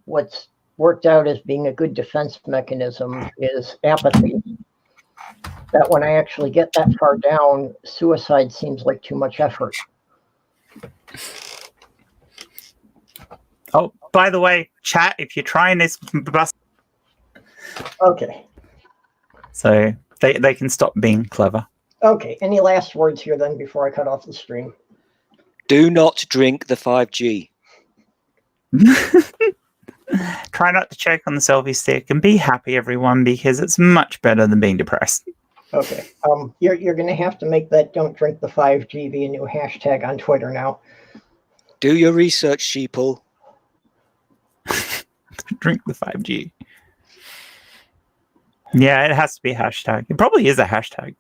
what's worked out as being a good defense mechanism is apathy. That when I actually get that far down, suicide seems like too much effort. Oh, by the way, chat, if you're trying this bus, Okay. so they can stop being clever. Okay. Any last words here then before I cut off the stream? do not drink the 5G. Try not to choke on the selfie stick and be happy, everyone, because it's much better than being depressed. Okay. You're going to have to make that "Don't Drink the 5G" be a new hashtag on Twitter now. Do your research, sheeple. Drink the 5G. Yeah, it has to be a hashtag. It probably is a hashtag.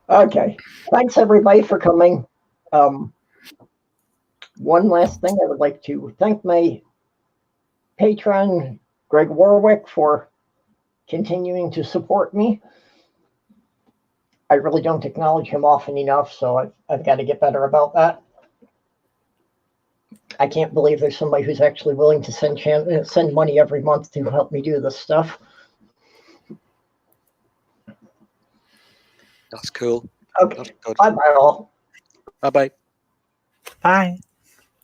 Okay. Thanks everybody for coming. One last thing, I would like to thank my patron, Greg Warwick, for continuing to support me. I really don't acknowledge him often enough, so I've got to get better about that. I can't believe there's somebody who's actually willing to send money every month to help me do this stuff. That's cool. Okay, That's good. bye-bye all. Bye bye. Bye.